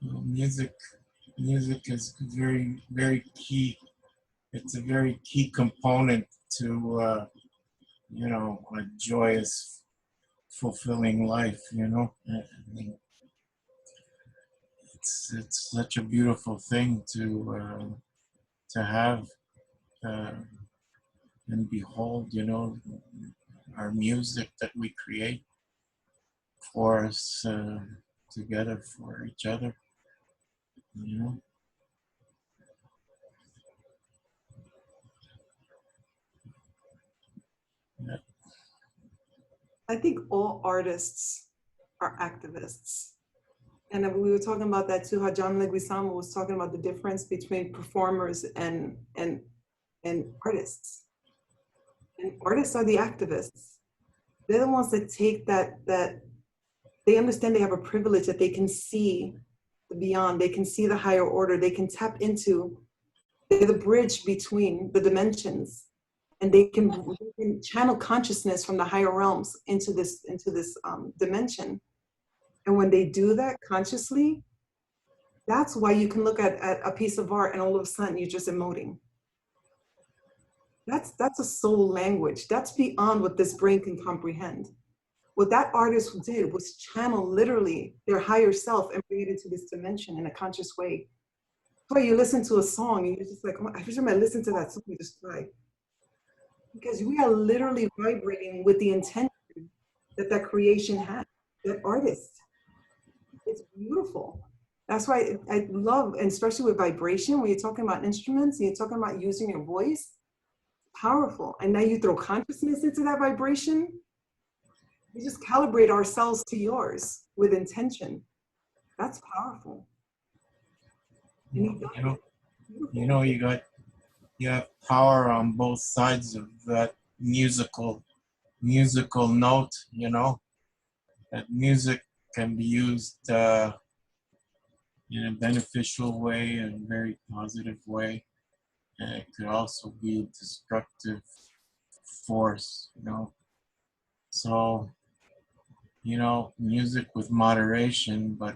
Music is very, very key. It's a very key component to a joyous, fulfilling life. I mean, it's such a beautiful thing to have and behold. Our music that we create for us together for each other. Yeah. I think all artists are activists. And we were talking about that too, how John Leguizamo was talking about the difference between performers and artists. And artists are the activists. They're the ones that take that they understand they have a privilege, that they can see the beyond, they can see the higher order, they can tap into, they're the bridge between the dimensions, and they can channel consciousness from the higher realms into this dimension. And when they do that consciously, that's why you can look at a piece of art and all of a sudden you're just emoting. That's a soul language. That's beyond what this brain can comprehend. What that artist did was channel literally their higher self and bring it into this dimension in a conscious way. That's why you listen to a song and you're just like, oh, every time I listen to that song, you just cry. Because we are literally vibrating with the intention that creation had, that artist. It's beautiful. That's why I love, and especially with vibration, when you're talking about instruments, and you're talking about using your voice, powerful. And now you throw consciousness into that vibration. We just calibrate ourselves to yours with intention. That's powerful. You have power on both sides of that musical note. That music can be used in a beneficial way and a very positive way, and it could also be a destructive force. So music with moderation, but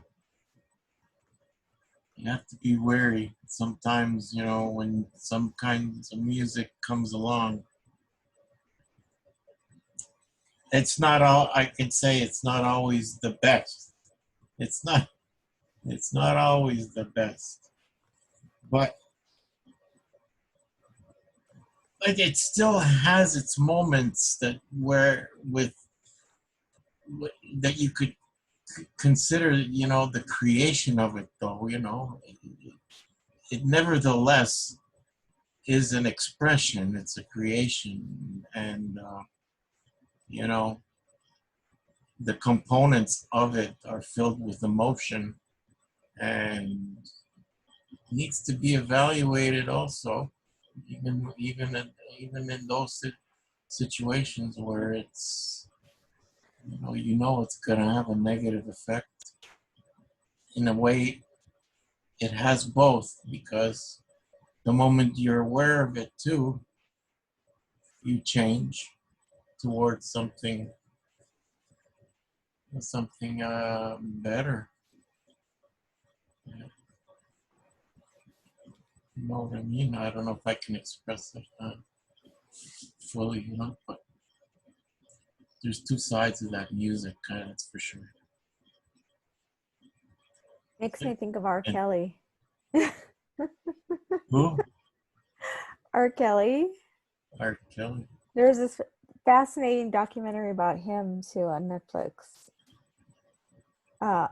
you have to be wary. Sometimes, when some kinds of music comes along, it's not always the best. It's not always the best. But but it still has its moments that that you could consider, the creation of it, though. It nevertheless is an expression. It's a creation, and you know, the components of it are filled with emotion and needs to be evaluated also, even in those situations where it's it's going to have a negative effect. In a way, it has both, because the moment you're aware of it too, you change towards something better. You know what I mean? I don't know if I can express it fully, but there's two sides of that music, that's for sure. Makes me think of R. And- Kelly. Who? R. Kelly. R. Kelly. There's this fascinating documentary about him too on Netflix.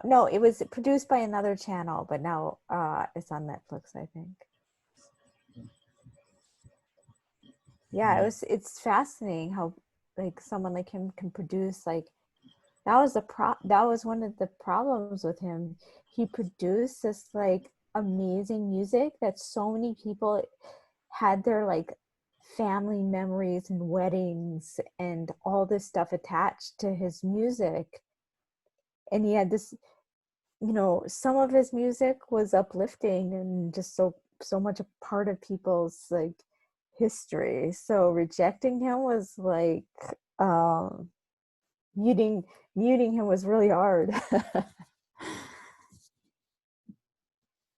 No, it was produced by another channel, but now it's on Netflix, I think. Yeah, it's fascinating how like someone like him can produce that was one of the problems with him. He produced this like amazing music that so many people had their like family memories and weddings and all this stuff attached to his music. And he had this, some of his music was uplifting and just so much a part of people's like history. So rejecting him was like muting him was really hard.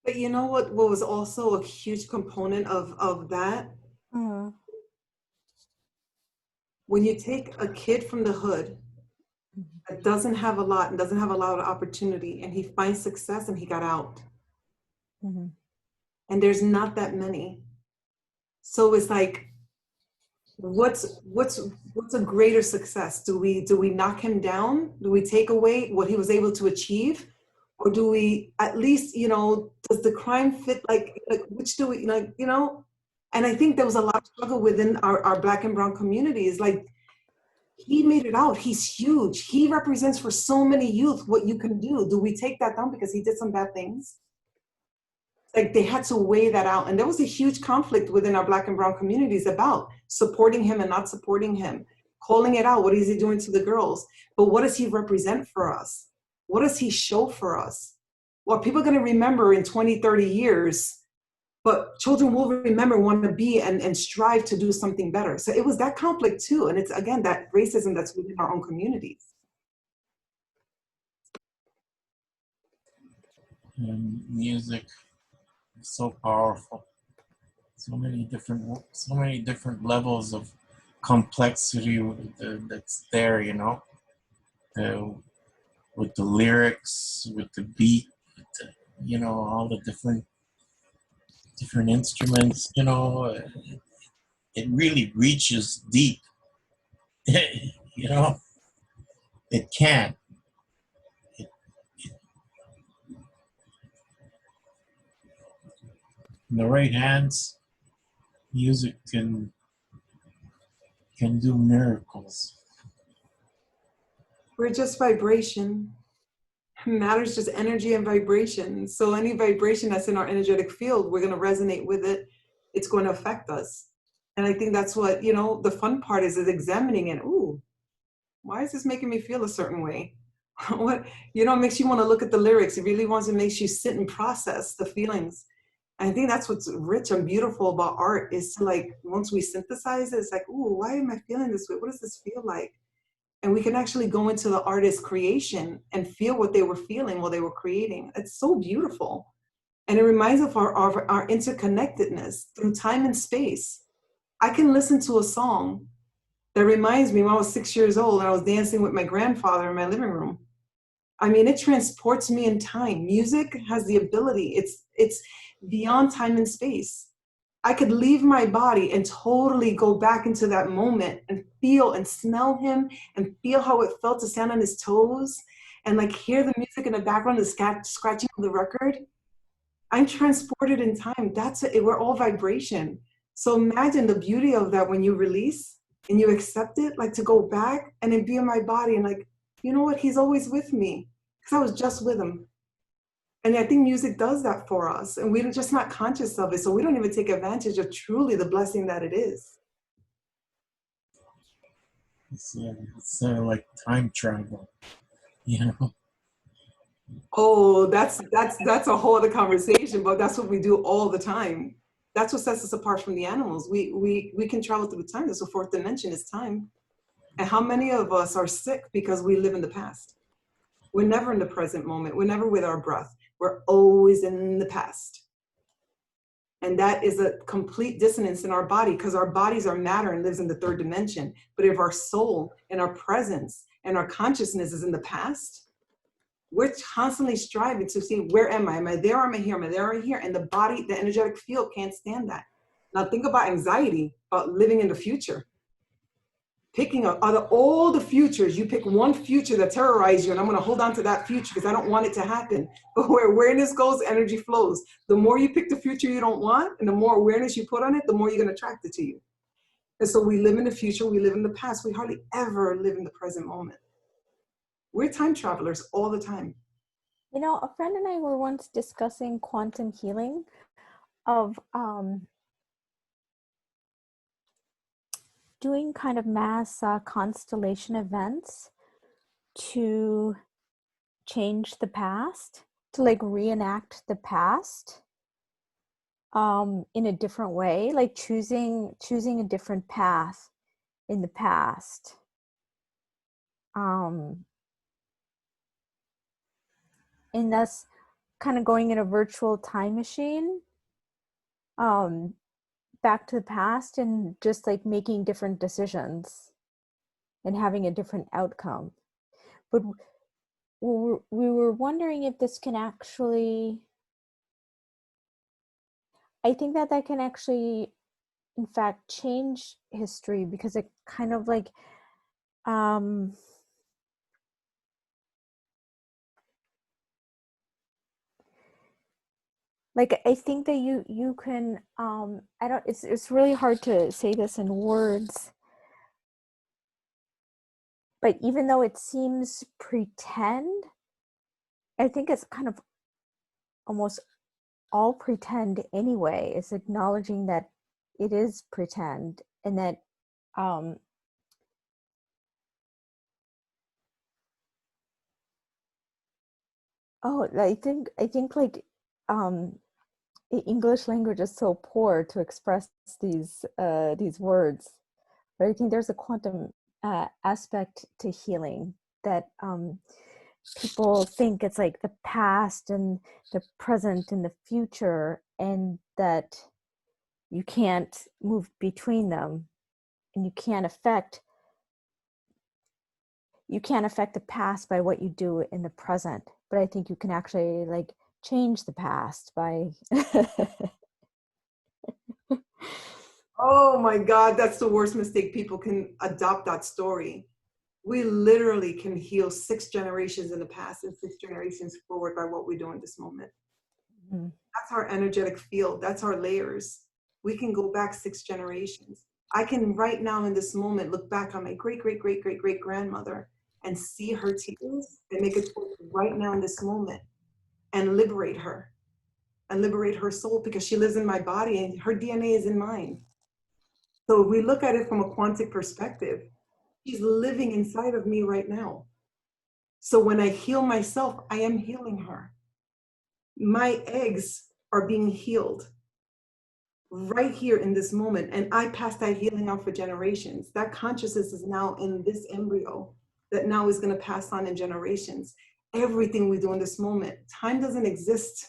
But you know what was also a huge component of that? When you take a kid from the hood that doesn't have a lot and doesn't have a lot of opportunity, and he finds success and he got out. Mm-hmm. And there's not that many. So it's like, what's a greater success? Do we knock him down? Do we take away what he was able to achieve? Or do we at least, does the crime fit, like which do we, and I think there was a lot of struggle within our Black and Brown communities. Like, he made it out. He's huge. He represents for so many youth what you can do. Do we take that down because he did some bad things? Like, they had to weigh that out. And there was a huge conflict within our Black and Brown communities about supporting him and not supporting him, calling it out. What is he doing to the girls? But what does he represent for us? What does he show for us? Well, people are going to remember in 20, 30 years, but children will remember, want to be and strive to do something better. So it was that conflict too. And it's, again, that racism that's within our own communities. And music is so powerful. So many different levels of complexity that's there, with the lyrics, with the beat, with the, all the different instruments, it really reaches deep. It can. In the right hands, music can do miracles. We're just vibration. Matter's just energy and vibration. So any vibration that's in our energetic field, we're going to resonate with it. It's going to affect us. And I think that's what, the fun part is examining it. Ooh, why is this making me feel a certain way? What, it makes you want to look at the lyrics. It really wants to make you sit and process the feelings. And I think that's what's rich and beautiful about art, is to, like, once we synthesize it, it's like, ooh, why am I feeling this way? What does this feel like? And we can actually go into the artist's creation and feel what they were feeling while they were creating. It's so beautiful. And it reminds us of our interconnectedness through time and space. I can listen to a song that reminds me when I was 6 years old and I was dancing with my grandfather in my living room. I mean, it transports me in time. Music has the ability. It's beyond time and space. I could leave my body and totally go back into that moment and feel and smell him and feel how it felt to stand on his toes and like hear the music in the background, the scratching of the record. I'm transported in time. That's it. We're all vibration. So imagine the beauty of that when you release and you accept it, like to go back and then be in my body and like, you know what? He's always with me because I was just with him. And I think music does that for us, and we're just not conscious of it. So we don't even take advantage of truly the blessing that it is. It's like time travel, you know. Oh, that's a whole other conversation, but that's what we do all the time. That's what sets us apart from the animals. We can travel through time. That's the fourth dimension is time. And how many of us are sick because we live in the past? We're never in the present moment. We're never with our breath. We're always in the past. And that is a complete dissonance in our body because our bodies are matter and lives in the third dimension. But if our soul and our presence and our consciousness is in the past, we're constantly striving to see, where am I? Am I there? Am I here? Am I there? Am I here? And the body, the energetic field can't stand that. Now think about anxiety, about living in the future. Picking out of all the futures, you pick one future that terrorizes you, and I'm going to hold on to that future because I don't want it to happen. But where awareness goes, energy flows. The more you pick the future you don't want, and the more awareness you put on it, the more you're going to attract it to you. And so we live in the future, we live in the past. We hardly ever live in the present moment. We're time travelers all the time. You know, a friend and I were once discussing quantum healing of doing kind of mass constellation events to change the past, to like reenact the past in a different way, like choosing a different path in the past. And that's kind of going in a virtual time machine back to the past and just like making different decisions and having a different outcome. But we were wondering if this can actually, I think that can actually, in fact, change history because it kind of like, like I think that you can it's really hard to say this in words, but even though it seems pretend, I think it's kind of almost all pretend anyway. It's acknowledging that it is pretend and that I think like the English language is so poor to express these words, but I think there's a quantum aspect to healing that people think it's like the past and the present and the future, and that you can't move between them, and you can't affect the past by what you do in the present. But I think you can actually like change the past by Oh my God, that's the worst mistake. People can adopt that story. We literally can heal 6 generations in the past and 6 generations forward by what we do in this moment. Mm-hmm. That's our energetic field. That's our layers. We can go back 6 generations. I can right now in this moment look back on my great grandmother and see her tears and make it right now in this moment and liberate her soul, because she lives in my body and her DNA is in mine. So if we look at it from a quantic perspective, she's living inside of me right now. So when I heal myself, I am healing her. My eggs are being healed right here in this moment. And I pass that healing on for generations. That consciousness is now in this embryo that now is going to pass on in generations. Everything we do in this moment, time doesn't exist.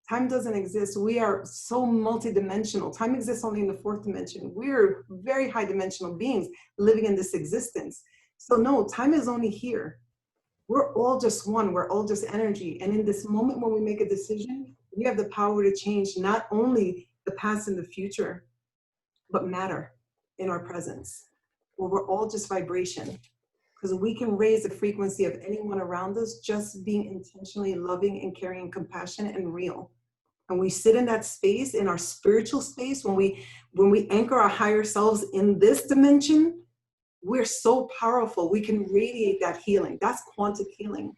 Time doesn't exist. We are so multidimensional. Time exists only in the 4th dimension. We're very high dimensional beings living in this existence. So no, time is only here. We're all just one. We're all just energy. And in this moment when we make a decision, we have the power to change not only the past and the future, but matter in our presence, where we're all just vibration. Because we can raise the frequency of anyone around us just being intentionally loving and caring and compassionate and real. And we sit in that space, in our spiritual space, when we anchor our higher selves in this dimension, we're so powerful. We can radiate that healing. That's quantum healing.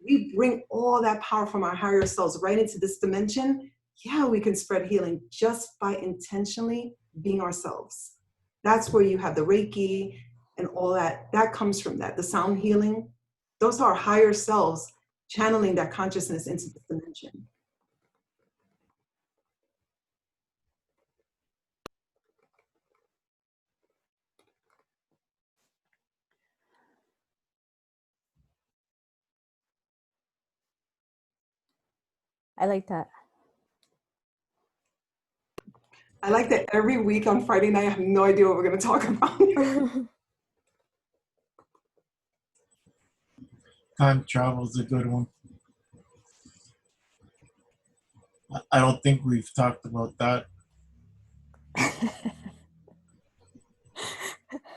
We bring all that power from our higher selves right into this dimension. Yeah, we can spread healing just by intentionally being ourselves. That's where you have the Reiki and all that. That comes from that. The sound healing, those are our higher selves channeling that consciousness into this dimension. I like that. I like that every week on Friday night, I have no idea what we're going to talk about. Time travel is a good one. I don't think we've talked about that.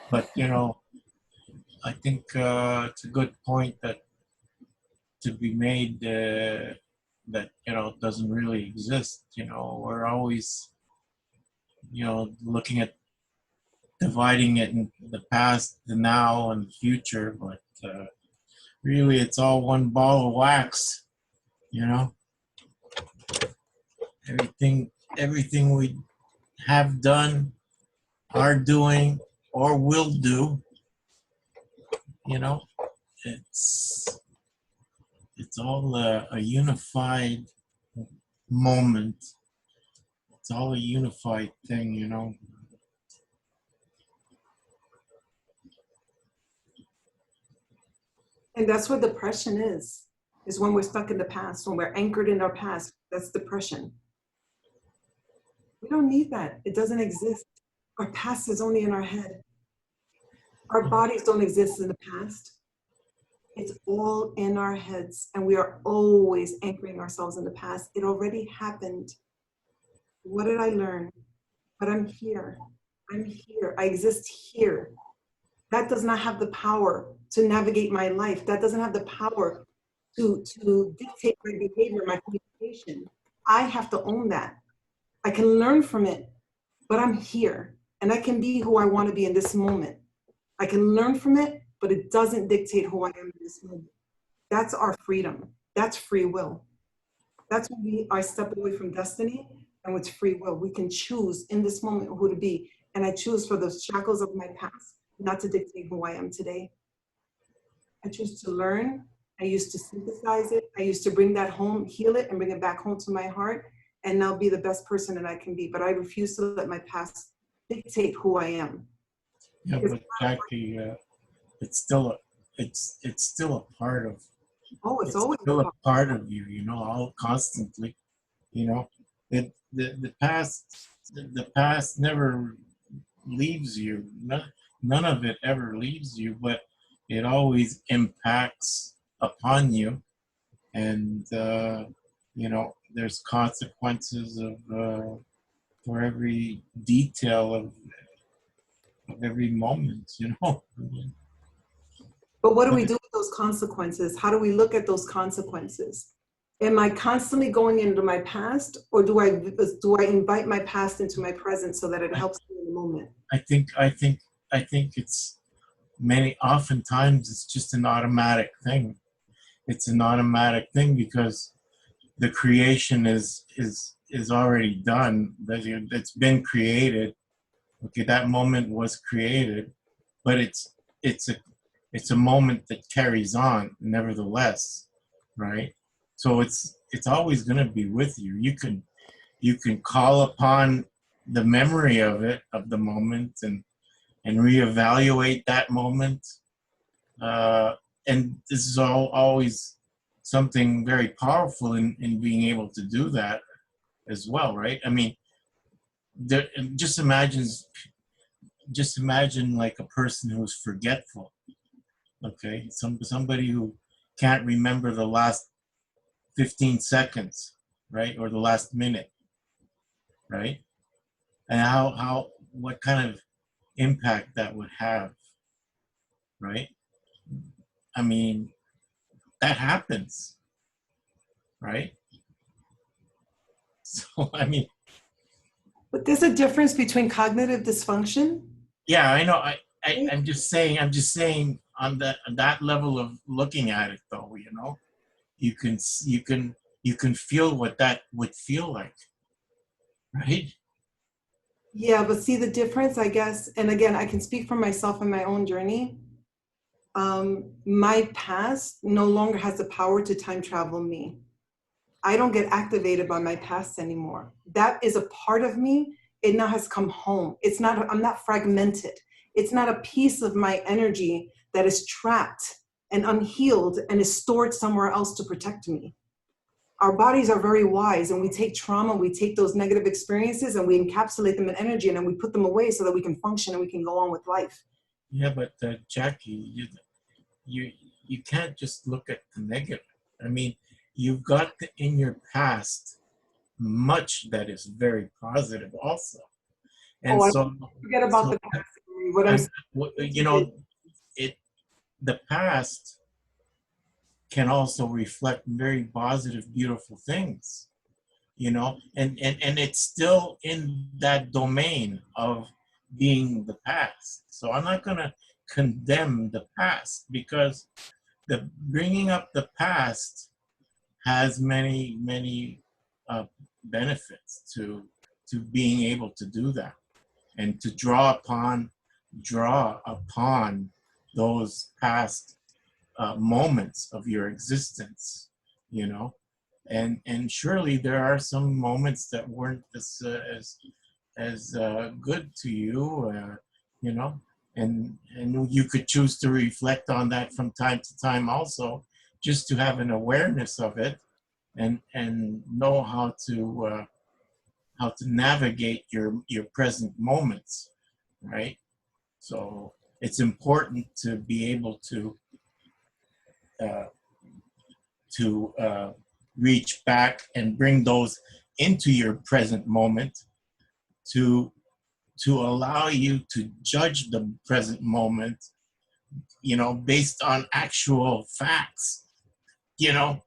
But, you know, I think it's a good point that to be made that, you know, doesn't really exist. You know, we're always, you know, looking at dividing it in the past, the now, and the future, but really it's all one ball of wax, you know. Everything we have done, are doing, or will do, you know, it's all a unified moment. It's all a unified thing, you know. And that's what depression is when we're stuck in the past, when we're anchored in our past. That's depression. We don't need that. It doesn't exist. Our past is only in our head. Our bodies don't exist in the past. It's all in our heads, and we are always anchoring ourselves in the past. It already happened. What did I learn? But I'm here. I'm here. I exist here. That does not have the power to navigate my life. That doesn't have the power to dictate my behavior, my communication. I have to own that. I can learn from it, but I'm here, and I can be who I want to be in this moment. I can learn from it, but it doesn't dictate who I am in this moment. That's our freedom. That's free will. That's when I step away from destiny, and with free will, we can choose in this moment who to be. And I choose for the shackles of my past not to dictate who I am today. I choose to learn. I used to synthesize it. I used to bring that home, heal it, and bring it back home to my heart, and now be the best person that I can be. But I refuse to let my past dictate who I am. Yeah, but Jackie, it's still a part of. Oh, it's always still a part of you, you know, all constantly, you know. The past never leaves you. None of it ever leaves you, but it always impacts upon you, and you know, there's consequences of for every detail of every moment, you know. But what do we do with those consequences? How do we look at those consequences? Am I constantly going into my past, or do I invite my past into my present so that it helps me in the moment? I think it's oftentimes it's just an automatic thing. It's an automatic thing because the creation is already done. It's been created. Okay, that moment was created, but it's a moment that carries on nevertheless, right? So it's always going to be with you. You can call upon the memory of the moment, and reevaluate that moment. And this is always something very powerful in being able to do that as well, right? I mean, just imagine like a person who's forgetful. Okay, somebody who can't remember the last 15 seconds, right, or the last minute. right? And what kind of impact that would have, right? I mean, that happens, right? So, I mean, But there's a difference between cognitive dysfunction. yeah, I know. I'm just saying on that level of looking at it, though, you know, you can feel what that would feel like, right? Yeah, but see the difference, I guess, and again, I can speak for myself and my own journey. My past no longer has the power to time travel me. I don't get activated by my past anymore. That is a part of me. It now has come home. I'm not fragmented. It's not a piece of my energy that is trapped and unhealed and is stored somewhere else to protect me. Our bodies are very wise, and we take trauma, we take those negative experiences and we encapsulate them in energy, and then we put them away so that we can function and we can go on with life. Yeah, but Jackie, you can't just look at the negative. I mean, you've got in your past much that is very positive also, and I so forget about the past. What I'm you know, the past can also reflect very positive, beautiful things, you know, and it's still in that domain of being the past. So I'm not going to condemn the past, because the bringing up the past has many benefits to being able to do that, and to draw upon those past moments of your existence, you know. And surely there are some moments that weren't as good to you, you know, and you could choose to reflect on that from time to time also, just to have an awareness of it, and know how to navigate your present moments, right? So it's important to be able to uh, reach back and bring those into your present moment, to allow you to judge the present moment, you know, based on actual facts, you know,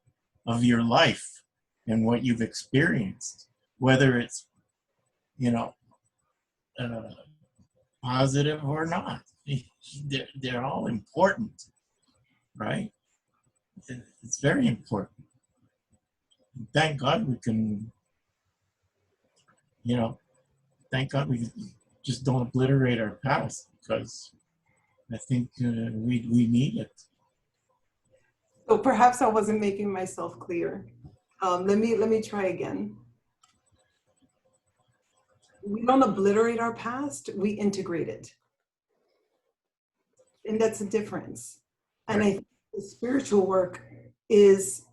of your life and what you've experienced, whether it's, you know, uh, positive or not. They're all important, right? It's very important. Thank God we can, you know, thank God we just don't obliterate our past, because I think we need it. So perhaps I wasn't making myself clear. Let me try again. We don't obliterate our past, we integrate it. And that's the difference. And I think the spiritual work is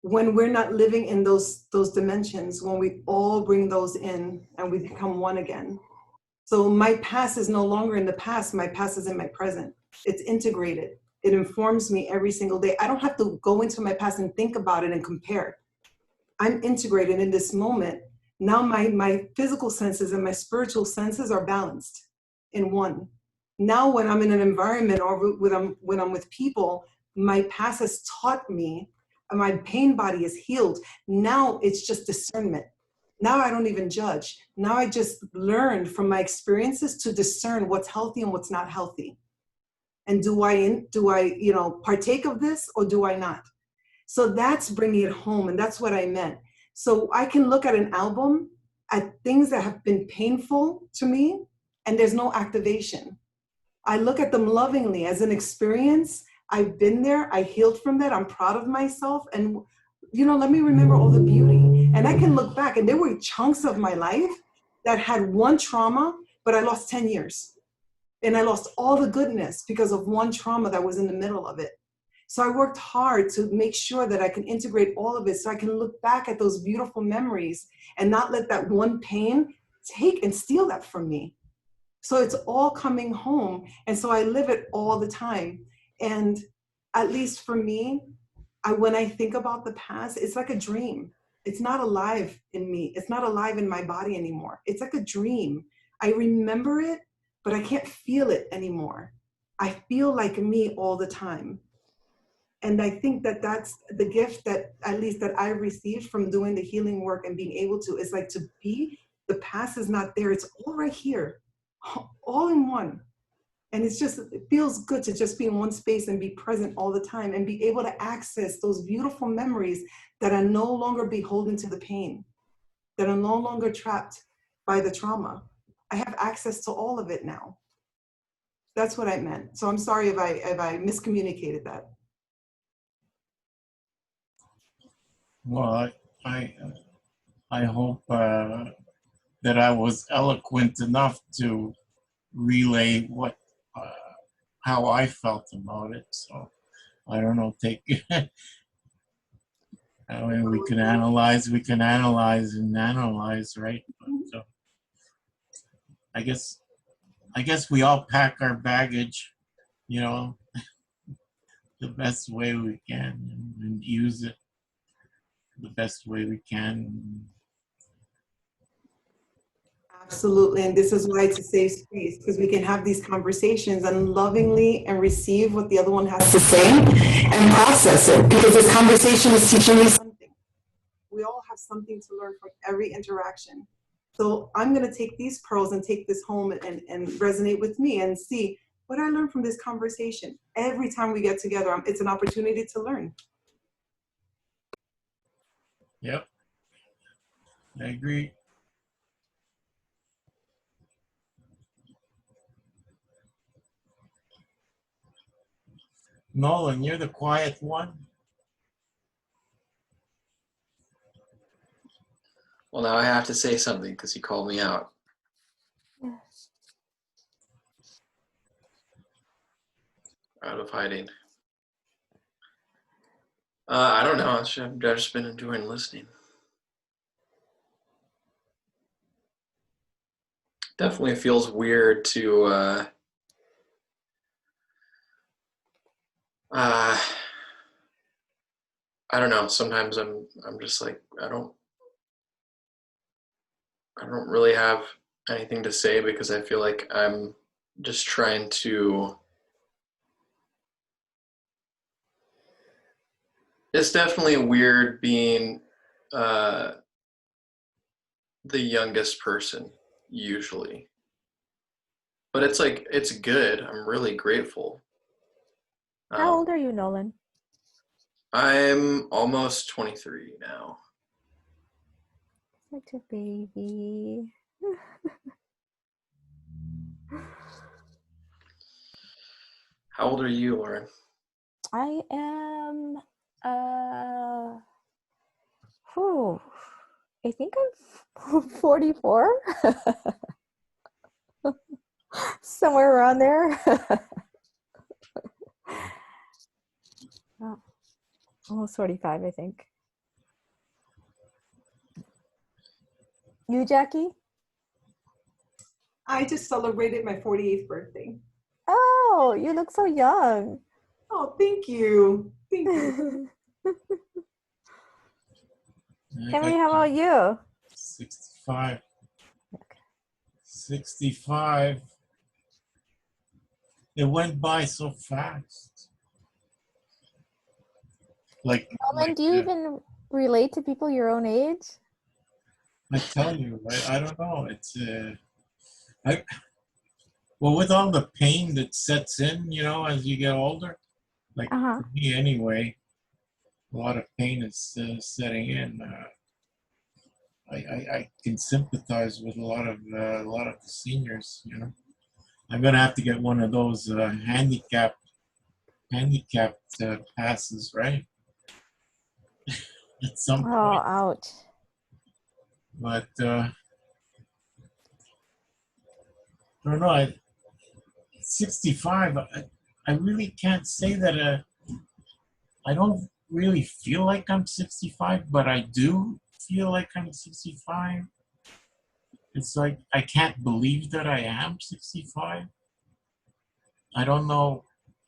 when we're not living in those dimensions, when we all bring those in and we become one again. So my past is no longer in the past, my past is in my present. It's integrated. It informs me every single day. I don't have to go into my past and think about it and compare. I'm integrated in this moment. Now my physical senses and my spiritual senses are balanced in one. Now when I'm in an environment or when I'm with people, my past has taught me, my pain body is healed. Now it's just discernment. Now I don't even judge. Now I just learned from my experiences to discern what's healthy and what's not healthy. And do I partake of this or do I not? So that's bringing it home, and that's what I meant. So I can look at an album, at things that have been painful to me, and there's no activation. I look at them lovingly as an experience. I've been there, I healed from that, I'm proud of myself, and let me remember all the beauty. And I can look back, and there were chunks of my life that had one trauma, but I lost 10 years. And I lost all the goodness because of one trauma that was in the middle of it. So I worked hard to make sure that I can integrate all of it so I can look back at those beautiful memories and not let that one pain take and steal that from me. So it's all coming home. And so I live it all the time. And at least for me, when I think about the past, it's like a dream. It's not alive in me. It's not alive in my body anymore. It's like a dream. I remember it, but I can't feel it anymore. I feel like me all the time. And I think that that's the gift that, at least that I received from doing the healing work and being able to, is like to be, the past is not there. It's all right here, all in one. And it's just, it feels good to just be in one space and be present all the time and be able to access those beautiful memories that are no longer beholden to the pain, that are no longer trapped by the trauma. I have access to all of it now. That's what I meant. So I'm sorry if I miscommunicated that. Well, I hope that I was eloquent enough to relay what how I felt about it. So I don't know. I mean, we can analyze and analyze, right? But I guess we all pack our baggage, you know, the best way we can and use it the best way we can. Absolutely, and this is why it's a safe space, because we can have these conversations and lovingly and receive what the other one has to say and process it, because this conversation is teaching me something. We all have something to learn from every interaction. So I'm going to take these pearls and take this home and resonate with me and see what I learned from this conversation. Every time we get together, it's an opportunity to learn. Yep, I agree. Nolan, you're the quiet one. Well, now I have to say something because you called me out. Yes. Out of hiding. I don't know. I've just been enjoying listening. Definitely feels weird to I don't know. Sometimes I'm just like I don't really have anything to say because I feel like I'm just trying to. It's definitely weird being the youngest person usually, but it's like it's good. I'm really grateful. How old are you, Nolan? I'm almost 23 now. Such a baby. How old are you, Lauren? I am I think I'm 44. Somewhere around there. Oh, almost 45, I think. You, Jackie? I just celebrated my 48th birthday. Oh, you look so young. Oh, thank you. Thank you. Henry, how about you? 65. 65. It went by so fast. Nolan, do you even relate to people your own age? I tell you, I don't know. It's well, with all the pain that sets in, you know, as you get older, like for me anyway, a lot of pain is setting in. I can sympathize with a lot of the seniors. You know, I'm gonna have to get one of those handicapped passes, right? At some point. Oh, ouch. But I don't know. 65. I really can't say that. I don't really feel like I'm 65, but I do feel like I'm 65. It's like I can't believe that I am 65. I don't know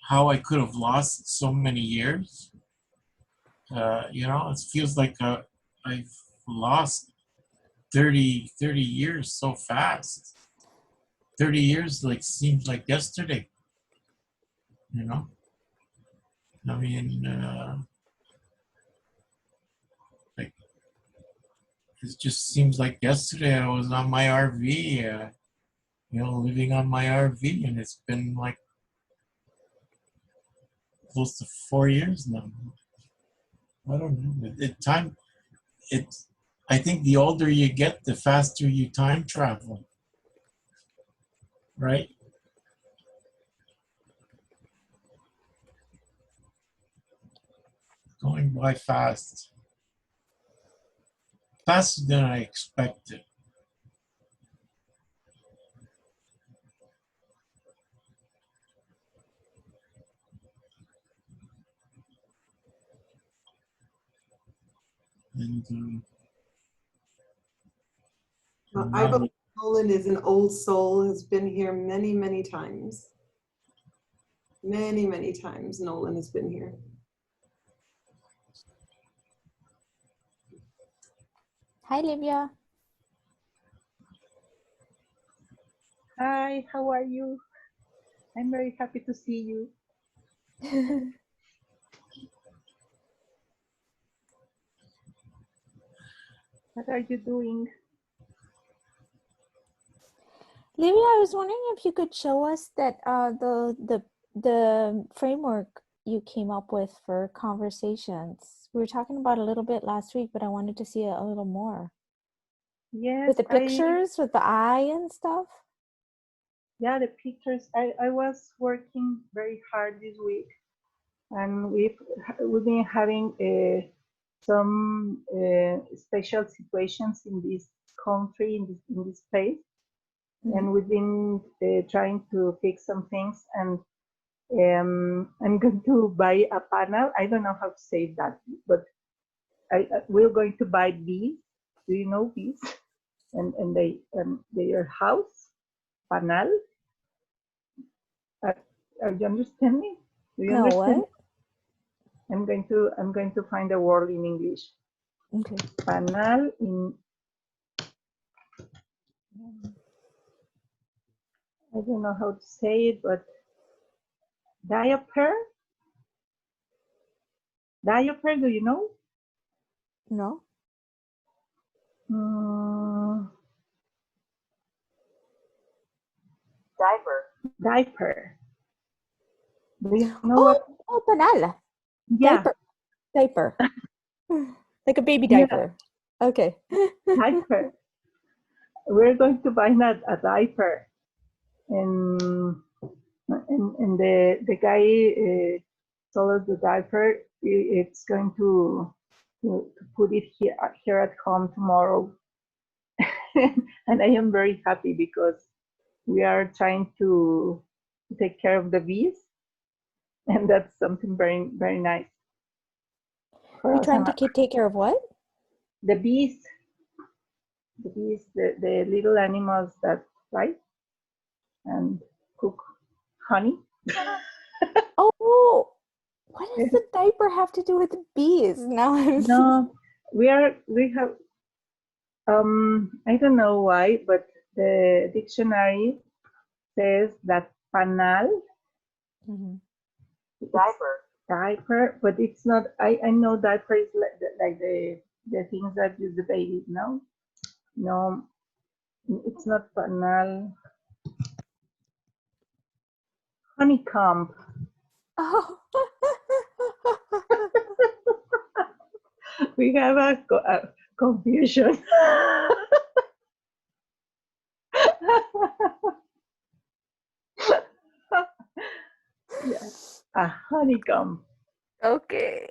how I could have lost so many years. You know, it feels like I've lost 30 years so fast. 30 years like seems like yesterday, you know? I mean, like, it just seems like yesterday I was on my RV, living on my RV, and it's been like close to 4 years now. I don't know. I think the older you get, the faster you time travel, right? Going by fast. Faster than I expected. And I believe Nolan is an old soul, has been here many, many times. Many, many times Nolan has been here. Hi, Livia. Hi, how are you? I'm very happy to see you. What are you doing? Livia, I was wondering if you could show us that the framework you came up with for conversations. We were talking about a little bit last week, but I wanted to see it a little more. Yes, With the pictures, with the eye and stuff. Yeah, the pictures. I was working very hard this week, and we've been having some special situations in this country, in this place. And we've been trying to fix some things, and I'm going to buy a panel. I don't know how to say that, but we're going to buy bees. Do you know bees? And their house panel. Are you understand me? Do you understand? What? I'm going to find a word in English. Okay. Panel in. I don't know how to say it, but diaper. Diaper, do you know? No. Diaper. Do you know what? Oh, panal. Yeah. Diaper. Like a baby diaper. Yeah. Okay. Diaper. We're going to buy a diaper, and the guy told us the diaper. It's going to put it here at home tomorrow, and I am very happy because we are trying to take care of the bees, and that's something very, very nice. You're trying to take care of what? The bees. The bees, the little animals that fly and cook honey. Oh, what does the diaper have to do with the bees? No, we have. I don't know why, but the dictionary says that panal, diaper, but it's not. I know diaper is like the things that use the baby. No, it's not panal. Honeycomb. Oh. We have a confusion. Yeah, a honeycomb. Okay.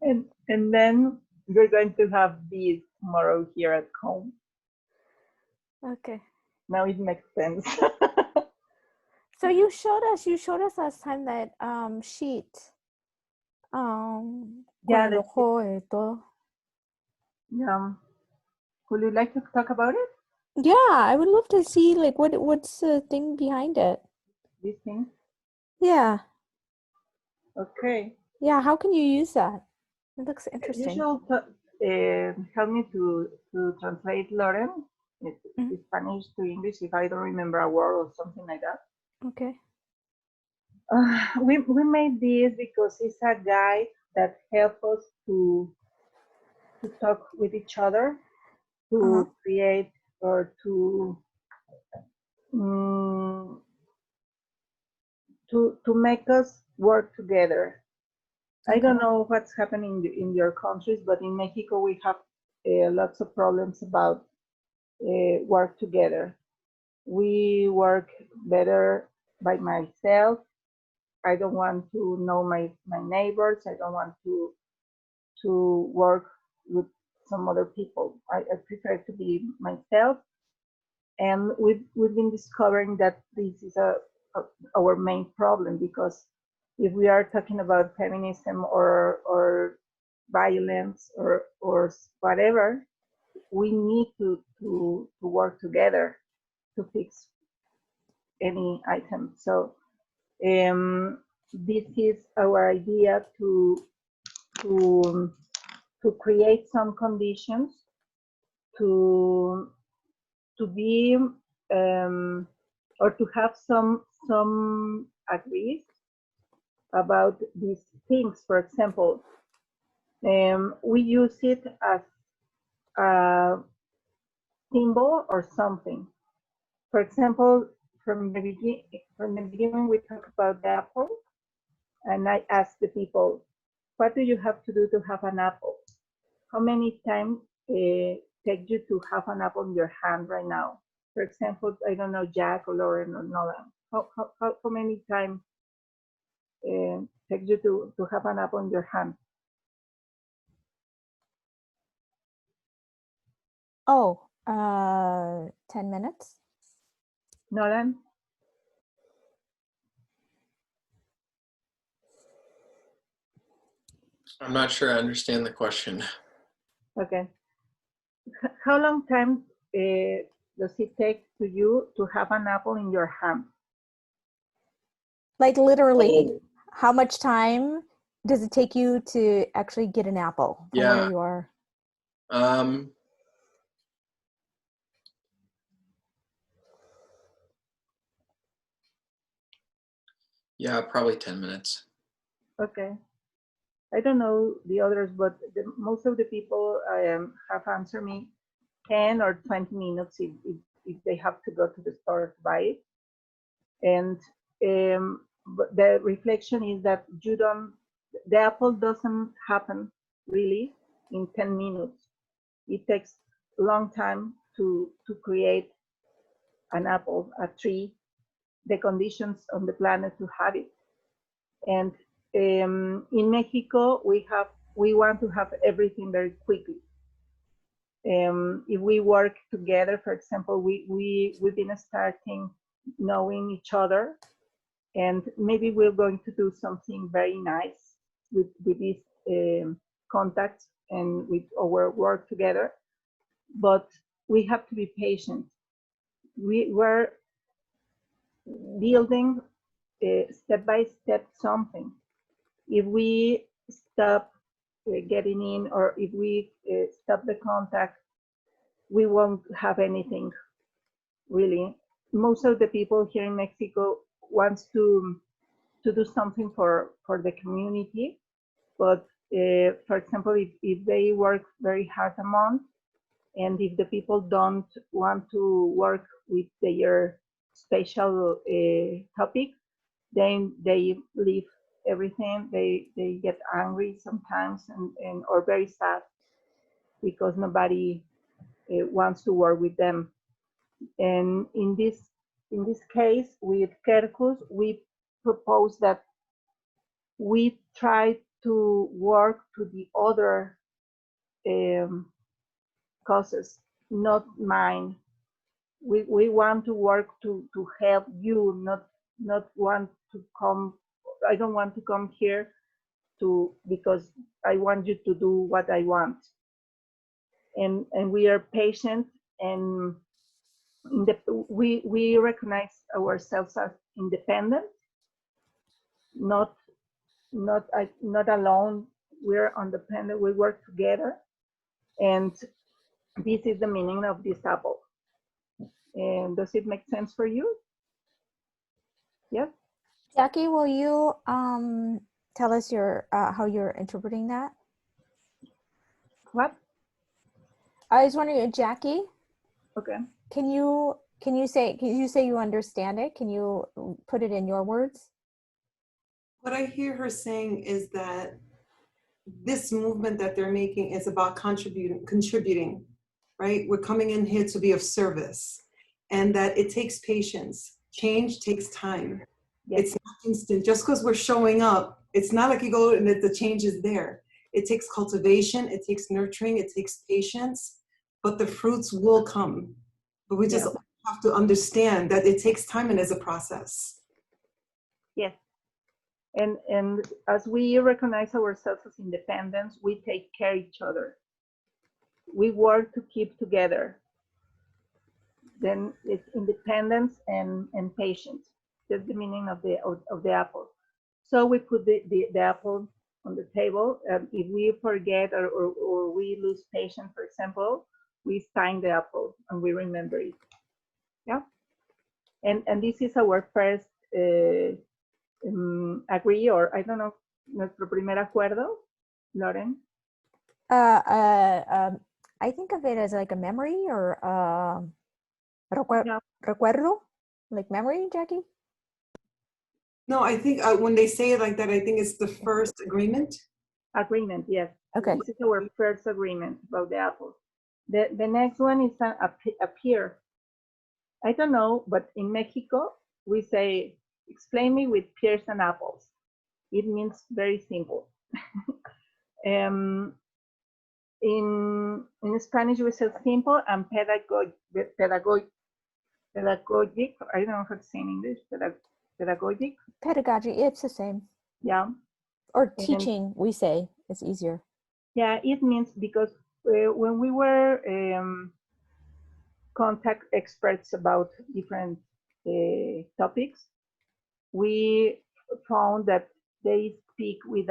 and then we're going to have bees tomorrow here at home. Okay. Now it makes sense. So you showed us last time that sheet. Yeah. Yeah. Would you like to talk about it? Yeah, I would love to see like what's the thing behind it. This thing? Yeah. Okay. Yeah, how can you use that? It looks You interesting. should help me to translate, Lauren, Mhm. Spanish to English if I don't remember a word or something like that. Okay. We made this because it's a guide that helps us to talk with each other, Uh-huh. to create or to mm, to make us work together. I don't know what's happening in your countries, but in Mexico we have lots of problems about work together. We work better by myself. I don't want to know my neighbors. I don't want to work with some other people. I prefer to be myself. And we've been discovering that this is our main problem, because if we are talking about feminism or violence or whatever, we need to work together to fix any item. So this is our idea to to create some conditions to be or to have some agrees about these things. For example, we use it as a symbol or something. For example, from the beginning, we talk about the apple, and I asked the people, "What do you have to do to have an apple? How many times take you to have an apple in your hand right now?" For example, I don't know, Jacque or Lauren or Nolan. How many times take you to have an apple in your hand? Oh, 10 minutes. Nolan? I'm not sure I understand the question. Okay. How long time does it take to you to have an apple in your hand? Like literally, how much time does it take you to actually get an apple from where you are? Yeah, probably 10 minutes. Okay. I don't know the others, but most of the people have answered me 10 or 20 minutes if they have to go to the store to buy it. And but the reflection is that the apple doesn't happen really in 10 minutes. It takes a long time to create an apple, a tree, the conditions on the planet to have it. And in Mexico, we want to have everything very quickly. If we work together, for example, we've been starting knowing each other, and maybe we're going to do something very nice with these contacts and with our work together. But we have to be patient. We're building step by step something. If we stop getting in, or if we stop the contact, we won't have anything really. Most of the people here in Mexico wants to do something for the community, but for example, if they work very hard a month, and if the people don't want to work with their special topic, then they leave everything. They get angry sometimes and or very sad because nobody wants to work with them. And in this case with Kerkus, we propose that we try to work to the other causes, not mine. We want to work to help you, not want to come. I don't want to come here because I want you to do what I want. And we are patient, and we recognize ourselves as independent, not not alone. We're independent. We work together, and this is the meaning of this apple. And does it make sense for you? Yes. Jackie, will you tell us your how you're interpreting that? What? I was wondering, Jackie, Okay. can you say you understand it? Can you put it in your words? What I hear her saying is that this movement that they're making is about contributing, right? We're coming in here to be of service, and that it takes patience. Change takes time. Yes. It's not instant. Just because we're showing up, it's not like you go and the change is there. It takes cultivation, it takes nurturing, it takes patience, but the fruits will come. But we just have to understand that it takes time and is a process. Yes. And as we recognize ourselves as independents, we take care of each other. We work to keep together. Then it's independence and patience. That's the meaning of the apple. So we put the apple on the table. If we forget or we lose patience, for example, we sign the apple and we remember it. Yeah. And this is our first agree, or I don't know, nuestro primer acuerdo, Lauren? I think of it as like a memory or recuerdo, like memory, Jackie? No, I think when they say it like that, I think it's the first agreement. Agreement, yes. Okay. This is our first agreement about the apple. The next one is a peer. I don't know, but in Mexico, we say, explain me with pears and apples. It means very simple. In Spanish, we say simple and pedagogic. I don't know how to say in English. Pedagogic. Pedagogy, it's the same. Yeah. Or teaching, we say, it's easier. Yeah, it means because when we were contact experts about different topics, we found that they speak with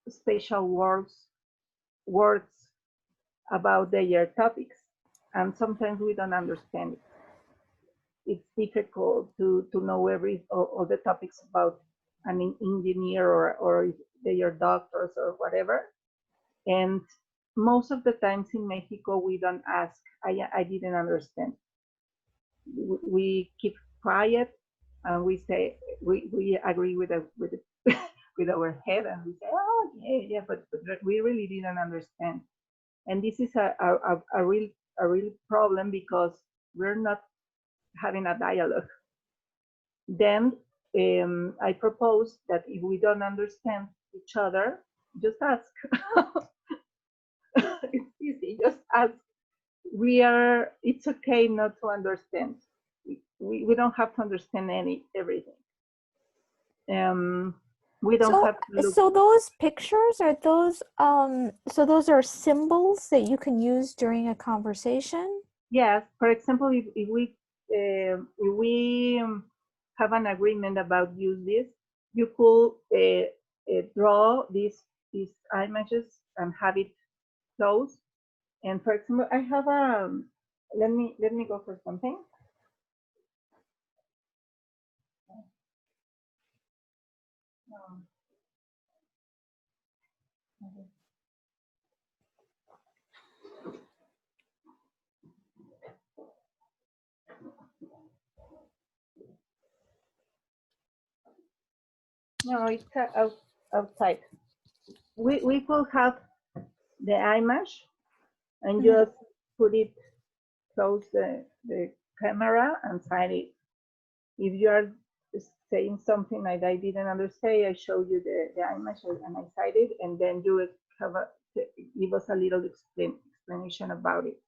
special words about their topics, and sometimes we don't understand it. It's difficult to know all the topics about an engineer or if they are doctors or whatever. And most of the times in Mexico, we don't ask, I didn't understand. We keep quiet and we say, we agree with with our head and we say, oh, yeah, but we really didn't understand. And this is a real problem because we're not having a dialogue. Then I propose that if we don't understand each other, just ask. It's easy, just ask. It's okay not to understand. We don't have to understand everything. We don't have to look. So those pictures are those so those are symbols that you can use during a conversation? Yes, for example, if we have an agreement about use this, you could draw these images and have it close. And for example, I have let me go for something. No, it's outside. We could have the image and just put it close the camera and sign it. If you are saying something like I didn't understand, I show you the image and I cite it, and then you have give us a little explanation about it.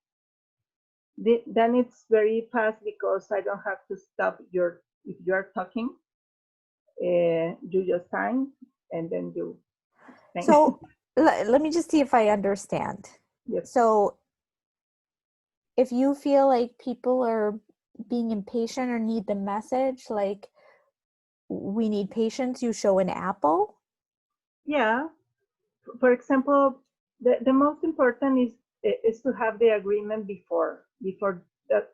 Then it's very fast because I don't have to stop if you are talking, you just sign and then you. So let me just see if I understand. Yes. So if you feel like people are being impatient or need the message, like we need patience, you show an apple. Yeah. For example, the most important is to have the agreement before that.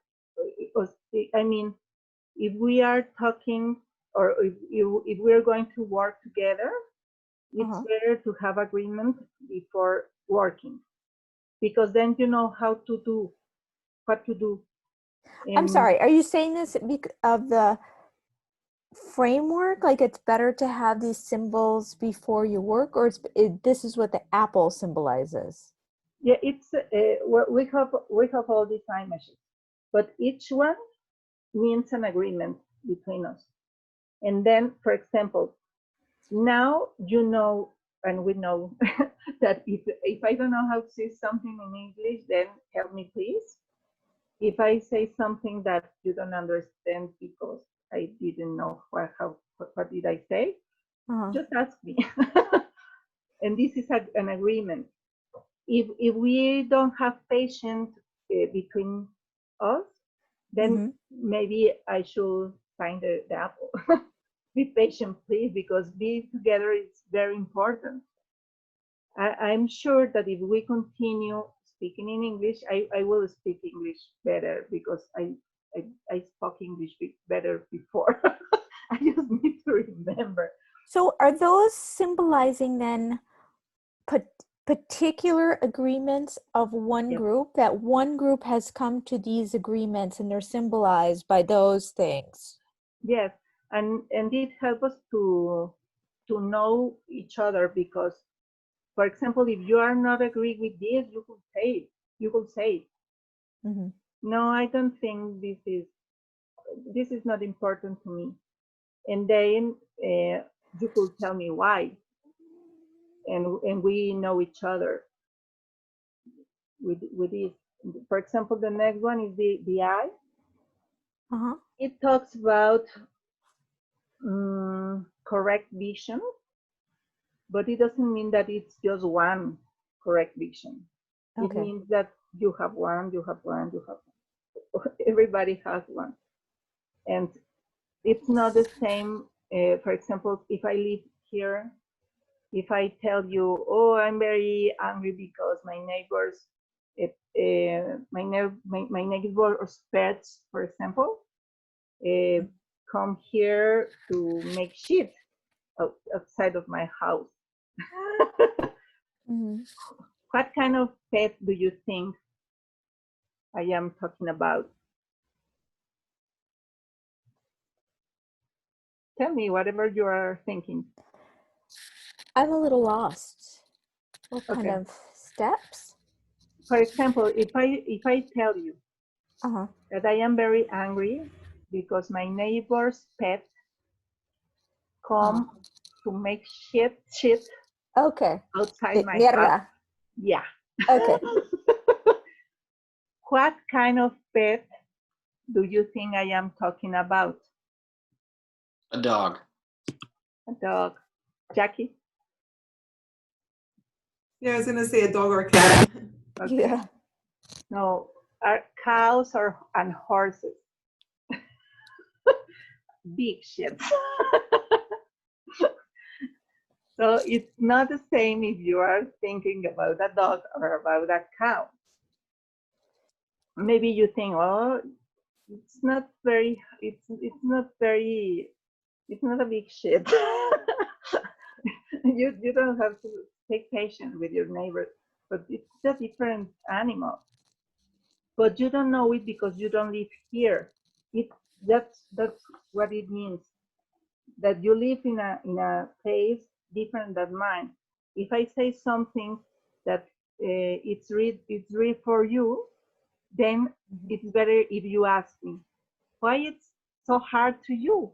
Because, I mean, if we are talking or if we're going to work together, it's better to have agreement before working, because then you know how to do what to do. I'm sorry, are you saying this because of the framework? Like it's better to have these symbols before you work, or this is what the apple symbolizes? Yeah, it's we have all these images, but each one means an agreement between us. And then, for example, now you know, and we know that if I don't know how to say something in English, then help me please. If I say something that you don't understand because I didn't know what did I say, just ask me. And this is an agreement. If we don't have patience between us, then maybe I should find the apple. Be patient, please, because being together is very important. I'm sure that if we continue speaking in English, I will speak English better because I spoke English better before. I just need to remember. So are those symbolizing then particular agreements of one group, that one group has come to these agreements and they're symbolized by those things? Yes, and it helps us to know each other, because, for example, if you are not agree with this, you could say it. You could say, no, I don't think this is not important to me, and then you could tell me why, and we know each other with this. For example, the next one is the I. It talks about correct vision, but it doesn't mean that it's just one correct vision. It means that you have one, everybody has one. And it's not the same. For example, if I live here, if I tell you, oh, I'm very angry because my neighbors, my neighbor's pets, for example, come here to make shit outside of my house. What kind of pet do you think I am talking about? Tell me whatever you are thinking. I'm a little lost. What kind of steps? For example, if I tell you that I am very angry because my neighbor's pet come to make shit outside my house. Yeah. Okay. What kind of pet do you think I am talking about? A dog. A dog. Jackie? Yeah, I was gonna say a dog or a cat. Okay. Yeah. No, cows and horses. Big shit. So it's not the same if you are thinking about a dog or about a cow. Maybe you think, oh, it's not a big shit. you don't have to take patience with your neighbor, but it's a different animal. But you don't know it because you don't live here. That's what it means. That you live in a place different than mine. If I say something that it's real for you, then it's better if you ask me why it's so hard to you.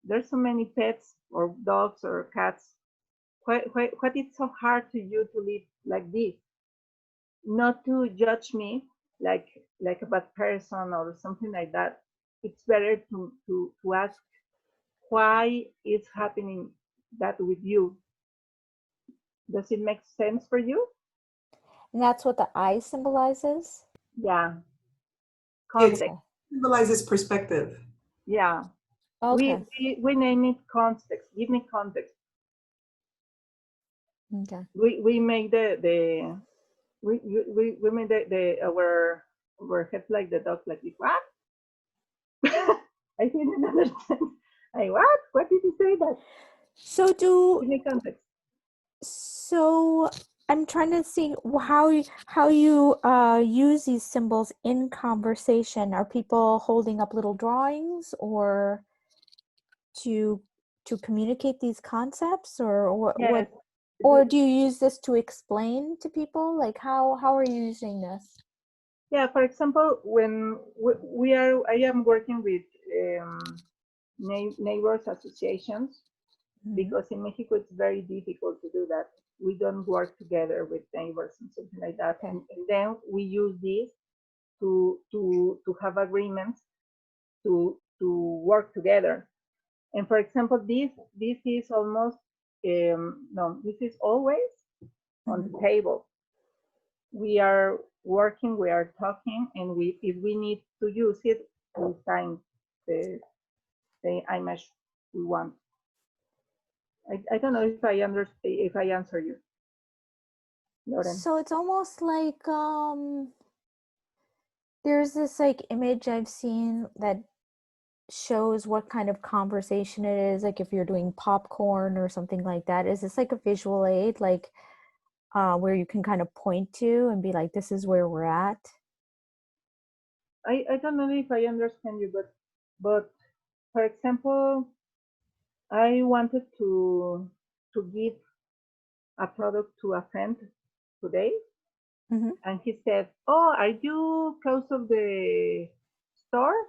There's so many pets or dogs or cats. What it's so hard to you to live like this? Not to judge me like a bad person or something like that. It's better to ask why it's happening that with you. Does it make sense for you? And that's what the eye symbolizes? Yeah. Context. It symbolizes perspective. Yeah. Okay. We name it context. Give me context. Okay. We make we made our head like the dog, like this. What? I didn't understand. Like, what? What did you say that? So Give me context. So I'm trying to see how you use these symbols in conversation. Are people holding up little drawings or to communicate these concepts, or what? Yes. Or do you use this to explain to people? Like how are you using this? Yeah. For example, when I am working with neighbors associations, because in Mexico it's very difficult to do that. We don't work together with neighbors and something like that. Okay. And then we use this to have agreements to work together. And for example, this is almost no, this is always on the table. We are working, we are talking, and if we need to use it, we sign the image we want. I don't know if I answer you, Lauren. So it's almost like there's this like image I've seen that shows what kind of conversation it is, like if you're doing popcorn or something like that. Is this like a visual aid, like where you can kind of point to and be like, this is where we're at? I don't know if I understand you, but for example, I wanted to give a product to a friend today, and he said, "Oh, are you close of the store?"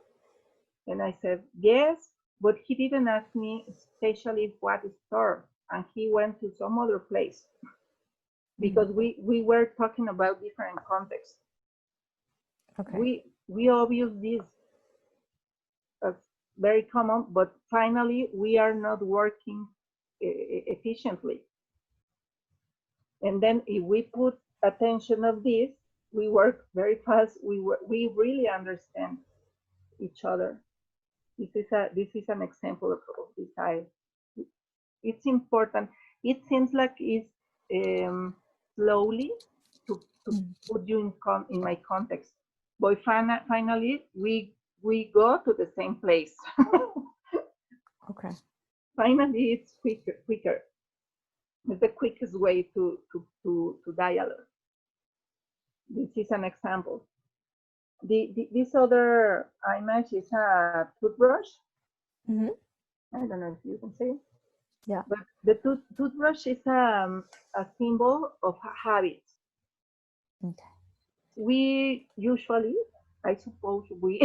And I said, "Yes," but he didn't ask me especially what store, and he went to some other place because we were talking about different contexts. Okay. We obvious this as very common, but finally we are not working efficiently. And then if we put attention of this, we work very fast. We really understand each other. This is an example of this. It's important. It seems like it's slowly to put you in my context. But finally, we go to the same place. Okay. Finally, it's quicker. It's the quickest way to dialogue. This is an example. This other image is a toothbrush. I don't know if you can see it. Yeah. But the toothbrush is a symbol of habits. Okay. We usually, I suppose, we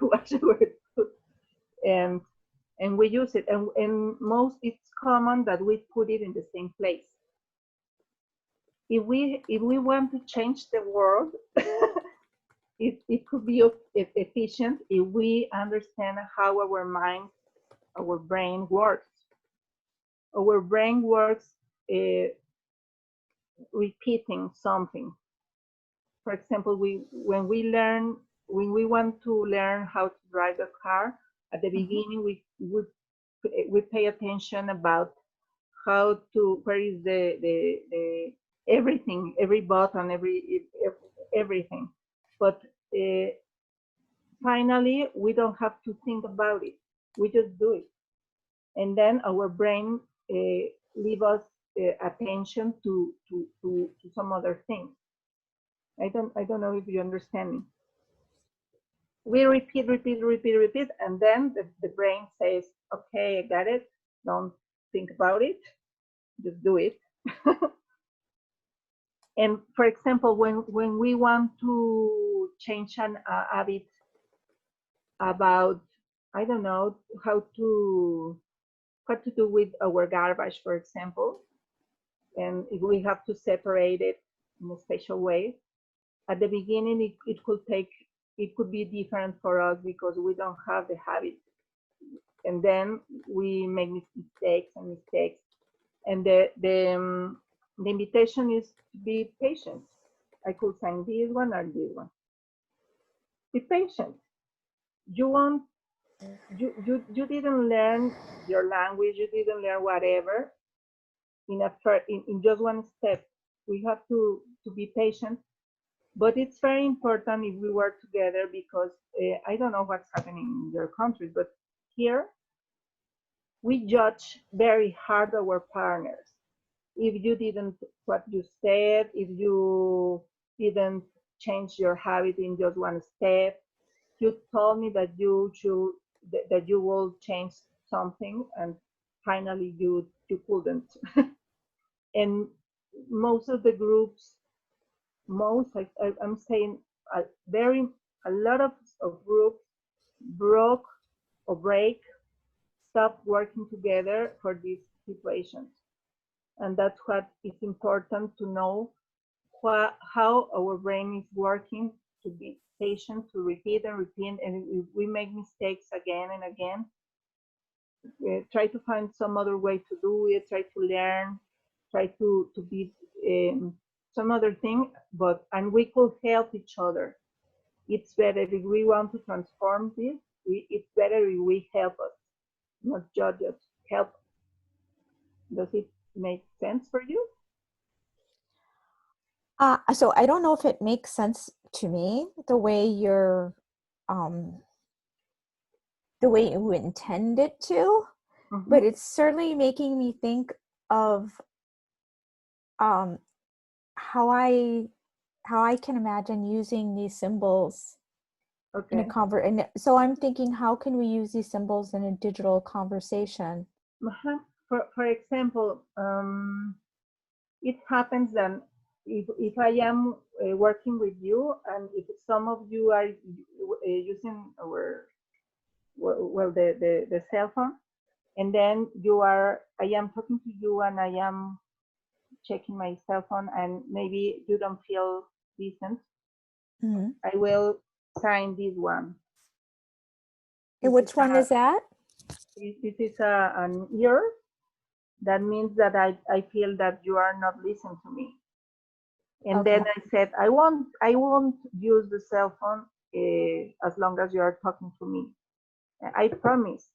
wash our tooth and we use it. And most, it's common that we put it in the same place. If we want to change the world, it could be efficient if we understand how our mind, our brain works. Our brain works repeating something. For example, when we want to learn how to drive a car, at the beginning we pay attention about how to, where is the everything, every button, everything. But finally, we don't have to think about it. We just do it. And then our brain leave us attention to some other things. I don't know if you understand me. We repeat, and then the brain says, okay, I got it. Don't think about it. Just do it. And for example, when we want to change an habit about, I don't know, what to do with our garbage, for example, and if we have to separate it in a special way, at the beginning it could be different for us because we don't have the habit, and then we make mistakes, and the invitation is to be patient. I could sign this one or this one. Be patient. You didn't learn your language, you didn't learn whatever in just one step. We have to be patient, but it's very important if we work together because I don't know what's happening in your countries, but here we judge very hard our partners. If you didn't what you said, if you didn't change your habit in just one step, you told me that you should that you will change something, and finally you couldn't. And most of the groups, I'm saying a lot of groups broke or stopped working together for these situations. And that's what is important to know how our brain is working, to be patient, to repeat and repeat. And if we make mistakes again and again, try to find some other way to do it, try to learn, try to be some other thing, and we could help each other. It's better if we want to transform this, it's better if we help us, not judge us, help. Does it make sense for you? So I don't know if it makes sense to me the way you intend it to, Mm-hmm. but it's certainly making me think of how I can imagine using these symbols in a and so I'm thinking, how can we use these symbols in a digital conversation? Uh-huh. For example, it happens that if I am working with you, and if some of you are using the cell phone, and then I am talking to you and I am checking my cell phone, and maybe you don't feel decent, Mm-hmm. I will sign this one. And which one is that? This is an ear. That means that I feel that you are not listening to me. And Okay. then I said, I won't use the cell phone as long as you are talking to me. I promise.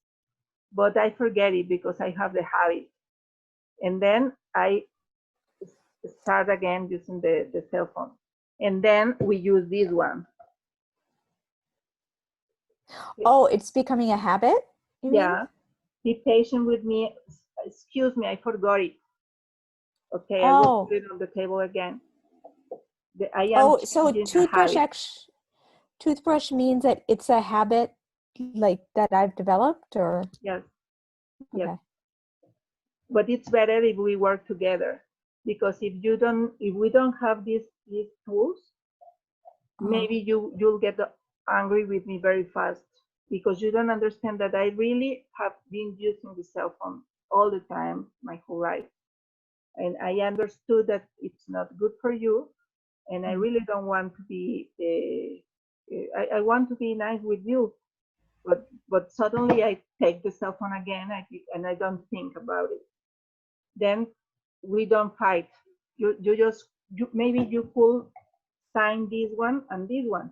But I forget it because I have the habit. And then I start again using the cell phone. And then we use this one. Oh, it's becoming a habit? Yeah. Be patient with me. Excuse me, I forgot it. Okay, I will put it on the table again. So toothbrush means that it's a habit like that I've developed, or? Yes. Okay. Yes. But it's better if we work together, because if we don't have these tools, maybe you'll get angry with me very fast, because you don't understand that I really have been using the cell phone all the time, my whole life. And I understood that it's not good for you, and I really don't want to be, I want to be nice with you, but suddenly I take the cell phone again, and I don't think about it. Then we don't fight. Maybe you could sign this one and this one.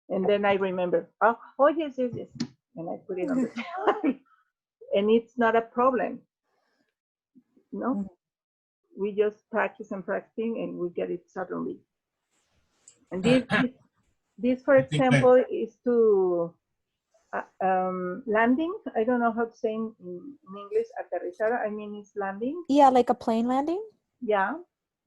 And then I remember, oh yes, and I put it on the table. And it's not a problem. No, we just practice and practicing, and we get it suddenly. And this for example, is to landing. I don't know how to say in English, aterrizar. I mean, it's landing. Yeah, like a plane landing? Yeah.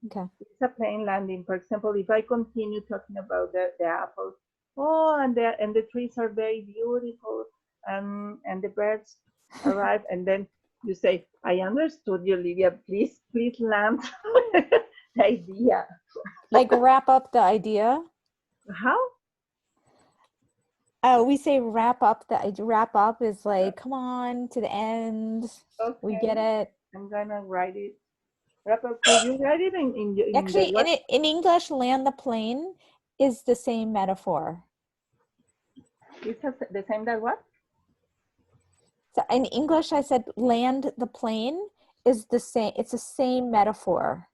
Okay. It's a plane landing. For example, if I continue talking about the apples, and the trees are very beautiful, and the birds arrive, and then you say, I understood you, Livia. Please land the idea. Like wrap up the idea? How? We say wrap up. Wrap up is like, come on to the end. Okay. We get it. I'm gonna write it. Wrap up. Could you write it in Actually, in English, land the plane is the same metaphor. It's the same that what? So in English, I said land the plane is the same. It's the same metaphor.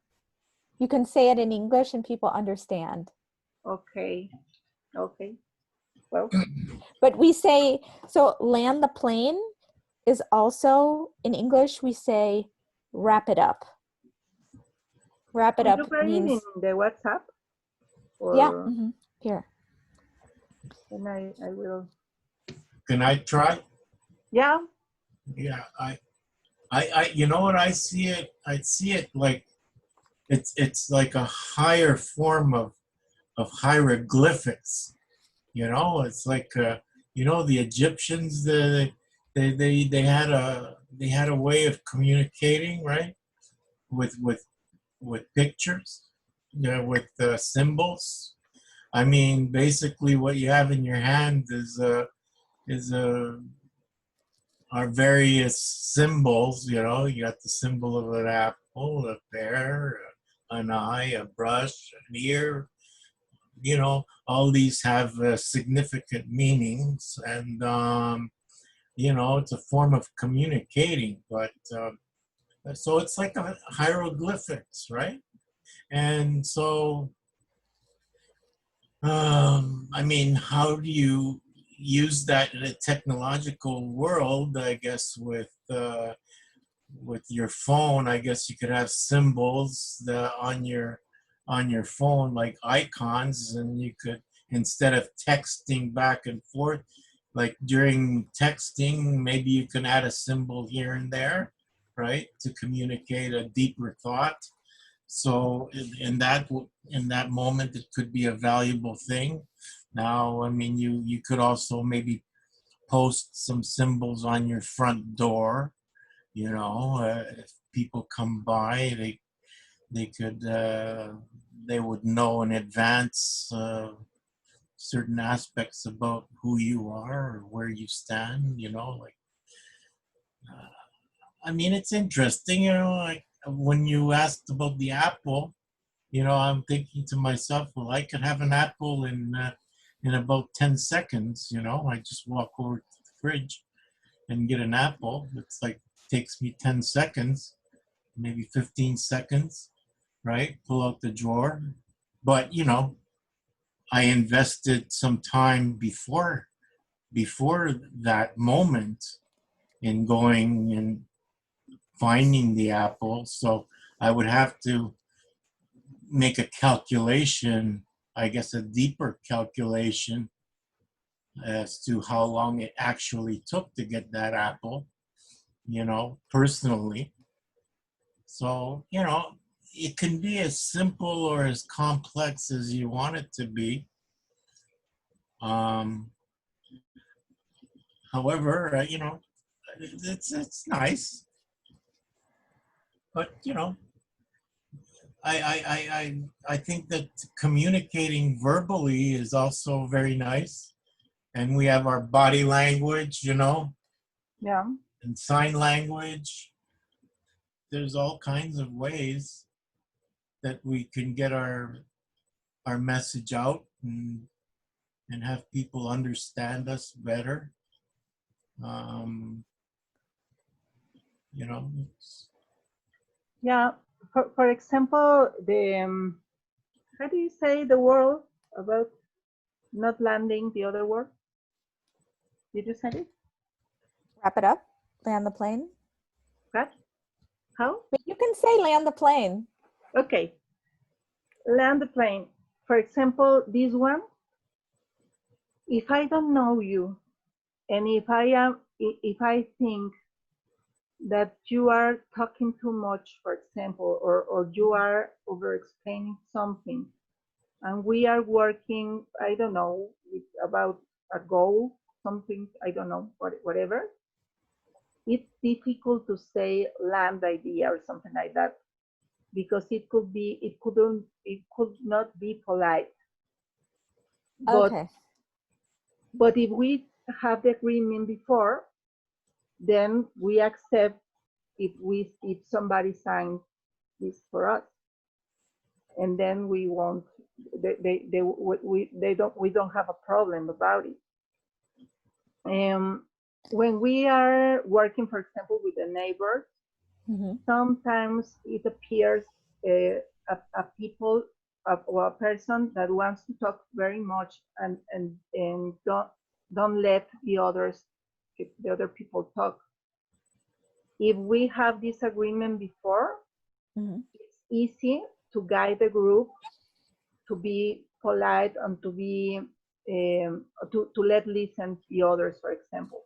You can say it in English and people understand. Okay. Okay. Well. But we say, so land the plane is also, in English, we say wrap it up. Wrap it Could up you write it in means, the WhatsApp? Or, yeah, here. and I will. Can I try? Yeah. Yeah, you know what I see it? I see it like it's like a higher form of hieroglyphics. You know, it's like you know, the Egyptians, they had a way of communicating, right? With pictures, with symbols. I mean, basically, what you have in your hand is are various symbols. You know, you got the symbol of an apple, a pear, an eye, a brush, an ear. You know, all these have significant meanings, and you know, it's a form of communicating. But so it's like a hieroglyphics, right? And so, I mean, how do you use that in a technological world? I guess with your phone, I guess you could have symbols on your phone, like icons, and you could, instead of texting back and forth, like during texting, maybe you can add a symbol here and there, right, to communicate a deeper thought. So in that moment, it could be a valuable thing. Now, I mean, you could also maybe post some symbols on your front door. You know, if people come by, they could they would know in advance certain aspects about who you are or where you stand. You know, like I mean, it's interesting. You know, like when you asked about the apple, you know, I'm thinking to myself, well, I could have an apple in about 10 seconds. You know, I just walk over to the fridge and get an apple. It's like takes me 10 seconds, maybe 15 seconds, right? Pull out the drawer. But, you know, I invested some time before that moment in going and finding the apple. So I would have to make a calculation, I guess a deeper calculation as to how long it actually took to get that apple, you know, personally. So, you know, it can be as simple or as complex as you want it to be. Um, However, you know, it's nice, but you know, I think that communicating verbally is also very nice, and we have our body language, you know, Yeah. and sign language. There's all kinds of ways that we can get our message out and have people understand us better. Um, you know, Yeah. For example, the how do you say the word about not landing the other word? Did you say it? Wrap it up, land the plane. What? How? But you can say land the plane. Okay. Land the plane. For example, this one, if I don't know you, and if I think that you are talking too much, for example, or you are over explaining something, and we are working, I don't know, about a goal, something, I don't know, whatever, it's difficult to say land idea or something like that, because it could not be polite. Okay. But if we have the agreement before, then we accept if somebody signs this for us, and then we won't. We don't have a problem about it. When we are working, for example, with the neighbors, sometimes it appears a people or a person that wants to talk very much and don't let the other people talk. if we have this agreement before, Mm-hmm. it's easy to guide the group to be polite and to be to let listen the others, for example.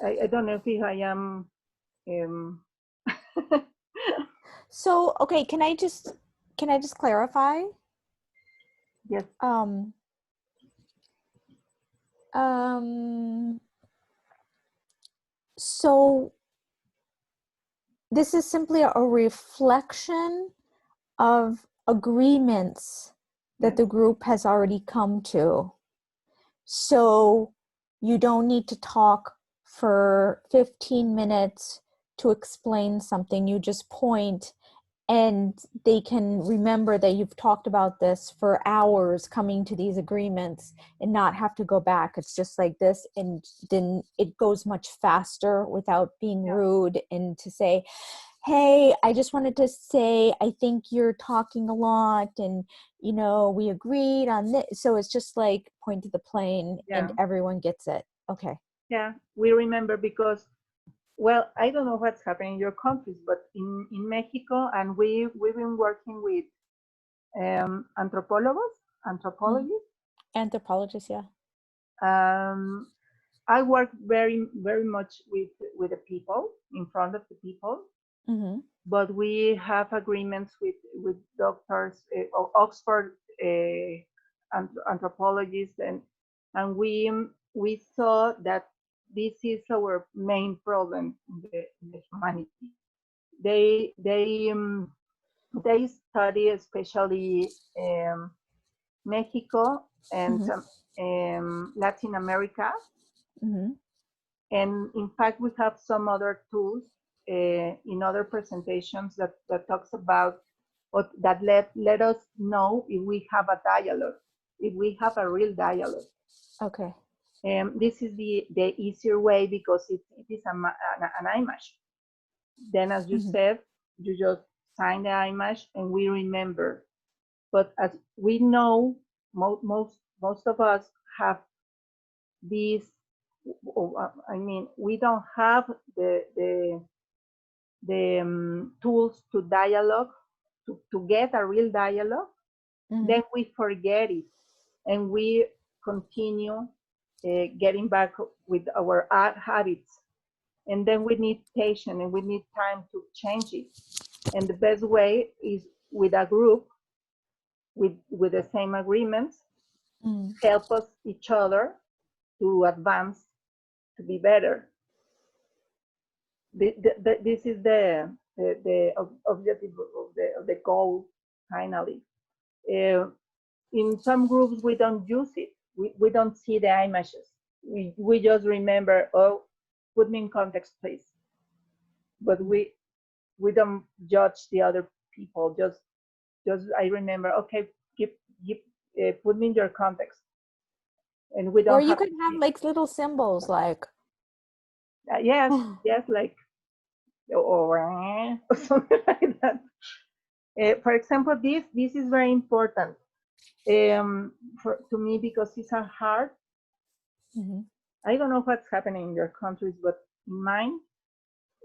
I don't know if I am So, okay, can I just clarify? yes. So this is simply a reflection of agreements that the group has already come to. So you don't need to talk for 15 minutes to explain something. You just point and they can remember that you've talked about this for hours coming to these agreements and not have to go back. It's just like this, and then it goes much faster without being rude, and to say, hey, I just wanted to say, I think you're talking a lot, and you know, we agreed on this. So it's just like point to the plane and everyone gets it. Okay. Yeah, we remember because, well, I don't know what's happening in your countries, but in Mexico, and we've been working with anthropologists. Anthropologists, yeah. I work very much with the people, in front of the people. Mm-hmm. But we have agreements with doctors, Oxford anthropologists, and we saw that this is our main problem in the humanity. They study especially Mexico and Latin America. Mm-hmm. And in fact, we have some other tools in other presentations that talks about what that let us know if we have a dialogue, if we have a real dialogue. Okay. This is the easier way because it is an image. Then, as you said, you just sign the image and we remember. But as we know, most of us have these. I mean, we don't have the tools to dialogue, to get a real dialogue. Then we forget it and we continue getting back with our habits. And then we need patience and we need time to change it. And the best way is with a group with the same agreements, help us each other to advance, to be better. This is the objective of the goal, finally. In some groups, we don't use it. We don't see the images. We just remember, oh, put me in context, please. But we don't judge the other people. Just I remember, okay, put me in your context. And we don't. Or you can have like little symbols, like yes, like or something like that. For example, this is very important to me because it's a hard. I don't know what's happening in your countries, but in mine,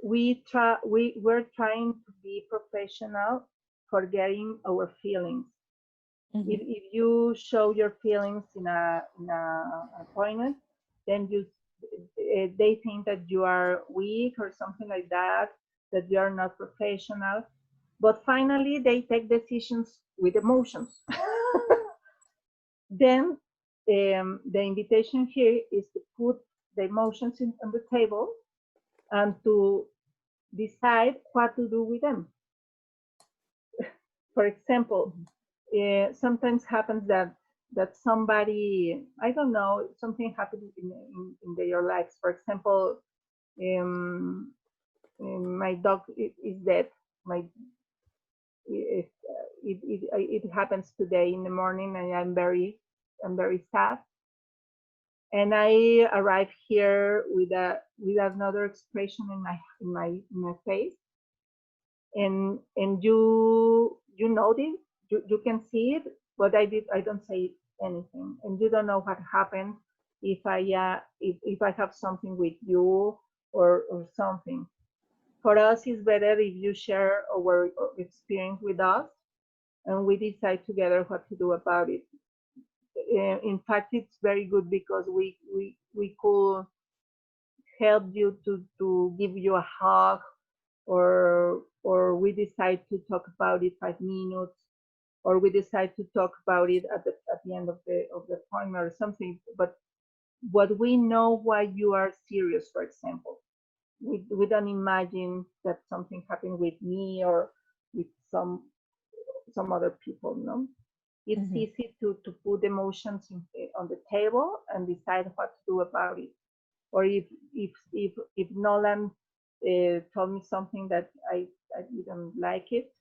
we're trying to be professional, forgetting our feelings. If you show your feelings in a appointment, then they think that you are weak or something like that you are not professional. But finally, they take decisions with emotions. Then the invitation here is to put the emotions on the table and to decide what to do with them. For example, sometimes happens that somebody, I don't know, something happens in their lives. For example, my dog is dead. It happens today in the morning, and I'm very sad. And I arrive here with another expression in my face, and you know this, you can see it, but I don't say anything, and you don't know what happened if I have something with you, or something. For us, it's better if you share our experience with us and we decide together what to do about it. In fact, it's very good because we could help you to give you a hug, or we decide to talk about it 5 minutes, or we decide to talk about it at the end of the appointment or something. But what we know why you are serious, for example. We don't imagine that something happened with me or with some other people, no? It's Mhm. easy to put emotions on the table and decide what to do about it. Or if Nolan told me something that I didn't like it,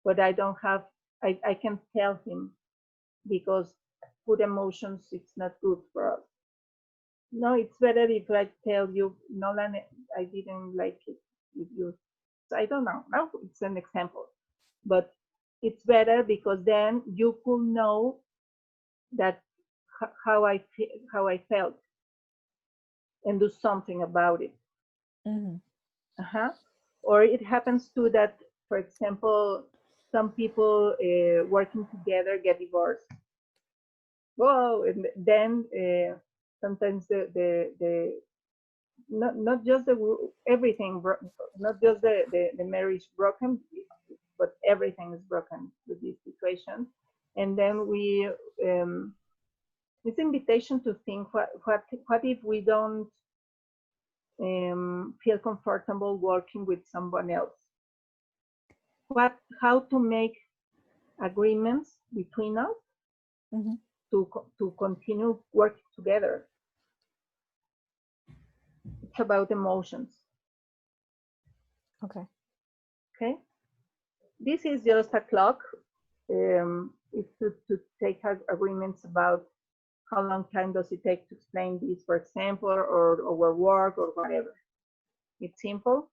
but I don't have, I can tell him, because put emotions, it's not good for us. No, it's better if I tell you, Nolan, I didn't like it. If you, I don't know. No, it's an example, but it's better because then you could know that how I felt and do something about it. Mhm. Or it happens too that, for example, some people working together get divorced. Whoa, and then sometimes the not just everything, not just the marriage broken, but everything is broken with this situation. And then it's invitation to think what if we don't feel comfortable working with someone else? How to make agreements between us Mhm. to continue working together. It's about emotions. Okay. Okay. This is just a clock. It's to take agreements about how long time does it take to explain this, for example, or our work or whatever. It's simple.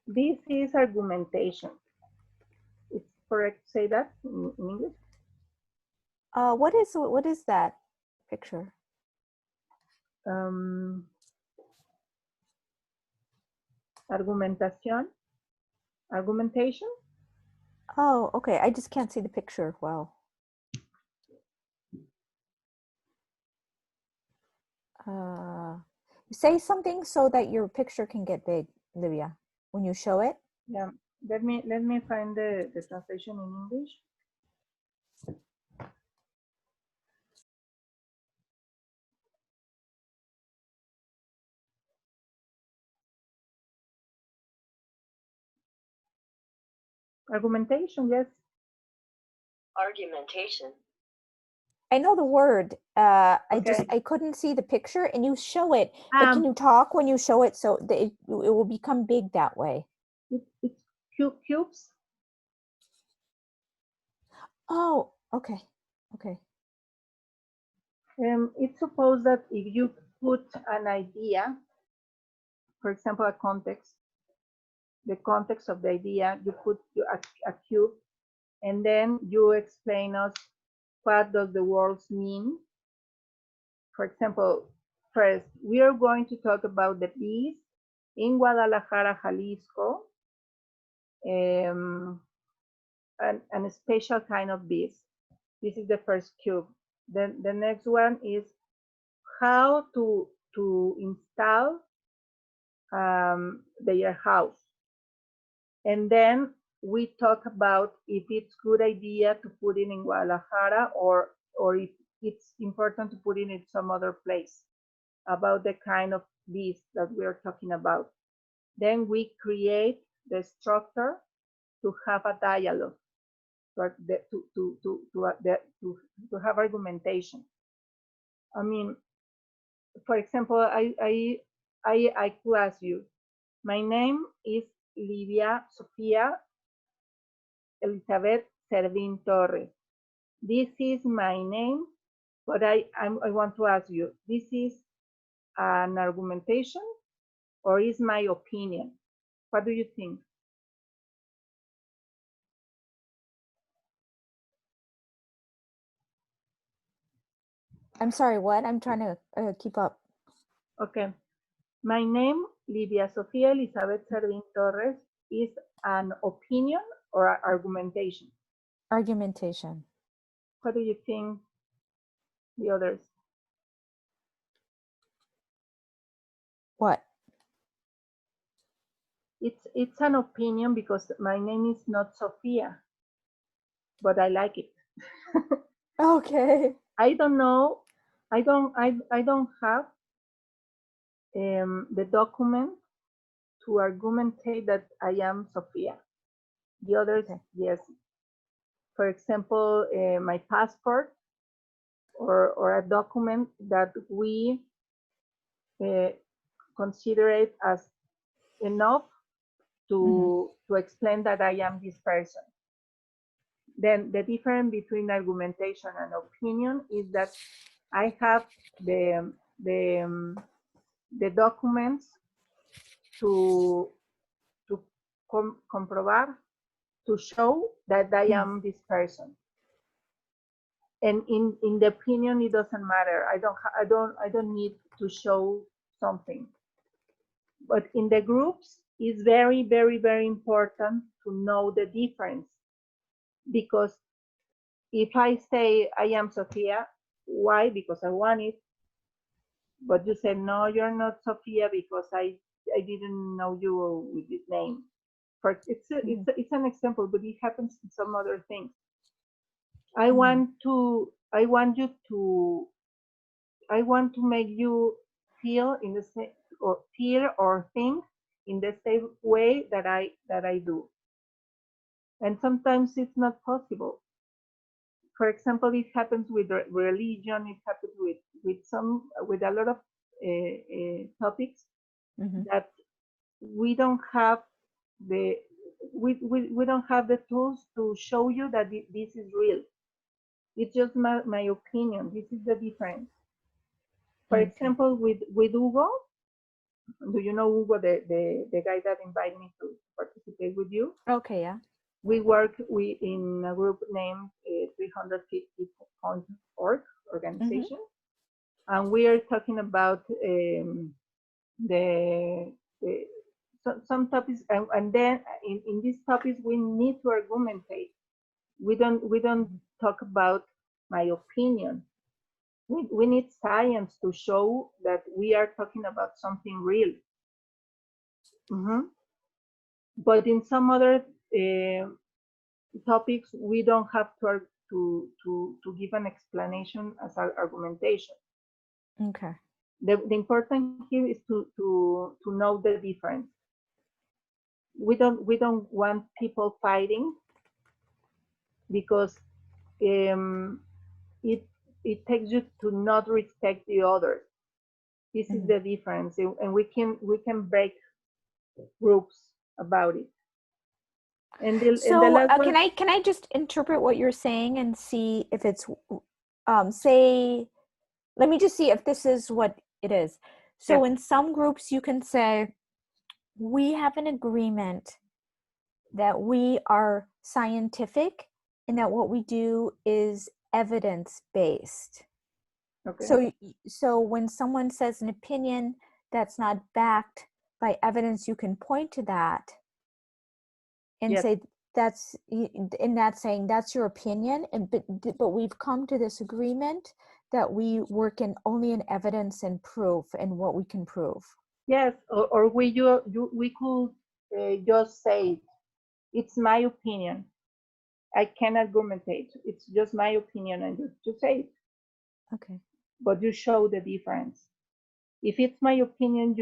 This is argumentation. It's correct to say that in English? What is that picture? Argumentation. Oh, okay. I just can't see the picture well. Say something so that your picture can get big, Livia, when you show it. Yeah. Let me find the translation in English. Argumentation, yes. Argumentation. I know the word. Okay. I couldn't see the picture, and you show it. But can you talk when you show it so that it will become big that way? It's cubes. Oh, okay, okay. It's supposed that if you put an idea, for example, a context, the context of the idea, you put a cube, and then you explain us what does the words mean. For example, first, we are going to talk about the bees in Guadalajara, Jalisco, and a special kind of bees. This is the first cube. Then the next one is how to install their house. And then we talk about if it's good idea to put it in Guadalajara or if it's important to put it in some other place, about the kind of bees that we are talking about. Then we create the structure to have a dialogue, to have argumentation. I mean, for example, I could ask you, my name is Livia Sofia Elizabeth Servin Torres. This is my name, but I want to ask you, this is an argumentation or is my opinion? What do you think? I'm sorry, what? I'm trying to keep up. Okay. My name Livia Sofia Elizabeth Servin Torres, is an opinion or an argumentation? Argumentation. What do you think, the others? What? It's an opinion because my name is not Sofia, but I like it. Okay. I don't know. I don't have the document to argumentate that I am Sofia. The others, Okay. yes. For example, my passport or a document that we consider it as enough to explain that I am this person. Then the difference between argumentation and opinion is that I have the documents to comprobar, to show that I am this person. And in the opinion, it doesn't matter. I don't need to show something. But in the groups, it's very, very, very important to know the difference. Because if I say I am Sofia, why? Because I want it. But you said, no, you're not Sofia because I didn't know you with this name. It's an example, but it happens in some other things. I want to make you feel in the same, or feel or think in the same way that I do. And sometimes it's not possible. For example, it happens with religion. It happens with a lot of topics that we don't have the tools to show you that this is real. It's just my opinion. This is the difference. For example, with Hugo, do you know Hugo, the guy that invited me to participate with you? Okay, yeah. We work in a group named 350.org organization, and we are talking about some topics, and then in these topics we need to argumentate. We don't talk about my opinion. We need science to show that we are talking about something real. But in some other topics, we don't have to give an explanation as an argumentation. Okay. The important here is to know the difference. We don't want people fighting because it takes you to not respect the others. This is the difference, and we can break groups about it. And can I just interpret what you're saying and see if it's let me just see if this is what it is. So in some groups you can say, we have an agreement that we are scientific and that what we do is evidence-based. Okay. So when someone says an opinion that's not backed by evidence, you can point to that and say that's saying that's your opinion, but we've come to this agreement that we work only in evidence and proof and what we can prove. Yes, or we could just say it's my opinion. I cannot argumentate. It's just my opinion, and you say it. Okay. But you show the difference. If it's my opinion,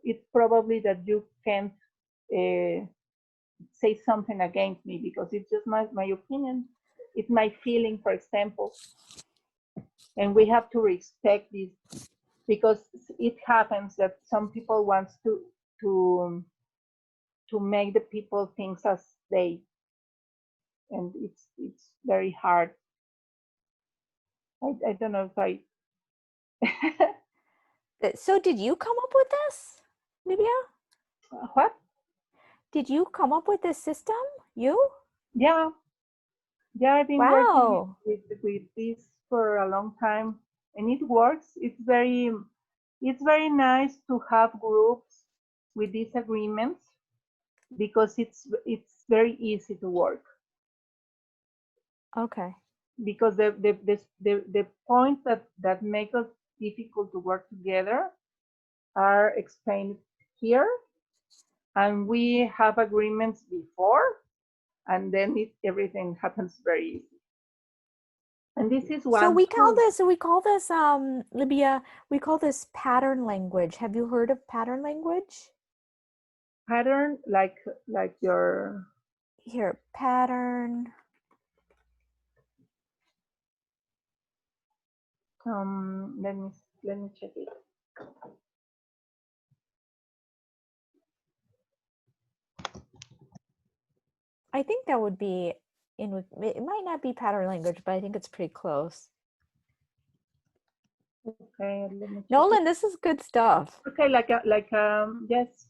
it's probably that you can't say something against me because it's just my opinion. It's my feeling, for example. And we have to respect this because it happens that some people want to make the people think as they, and it's very hard. I don't know if I. So did you come up with this, Livia? What? Did you come up with this system? You? Yeah, I've been working with this for a long time, and it works. It's very nice to have groups with these agreements because it's very easy to work. Okay. Because the points that make us difficult to work together are explained here, and we have agreements before, and then everything happens very easy. And this is one. So we call this Libya, we call this pattern language. Have you heard of pattern language? Pattern, like your Here, pattern. Let me check it. I think that would be it might not be pattern language, but I think it's pretty close. Okay, let me check Nolan, it. this is good stuff. Okay, yes.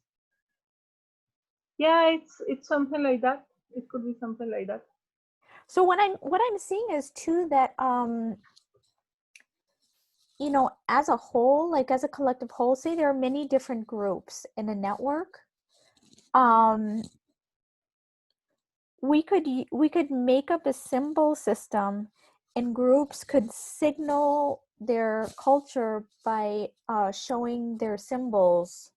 Yeah, it's something like that. It could be something like that. So what I'm seeing is too that you know, as a whole, like as a collective whole, say there are many different groups in a network. We could make up a symbol system, and groups could signal their culture by showing their symbols,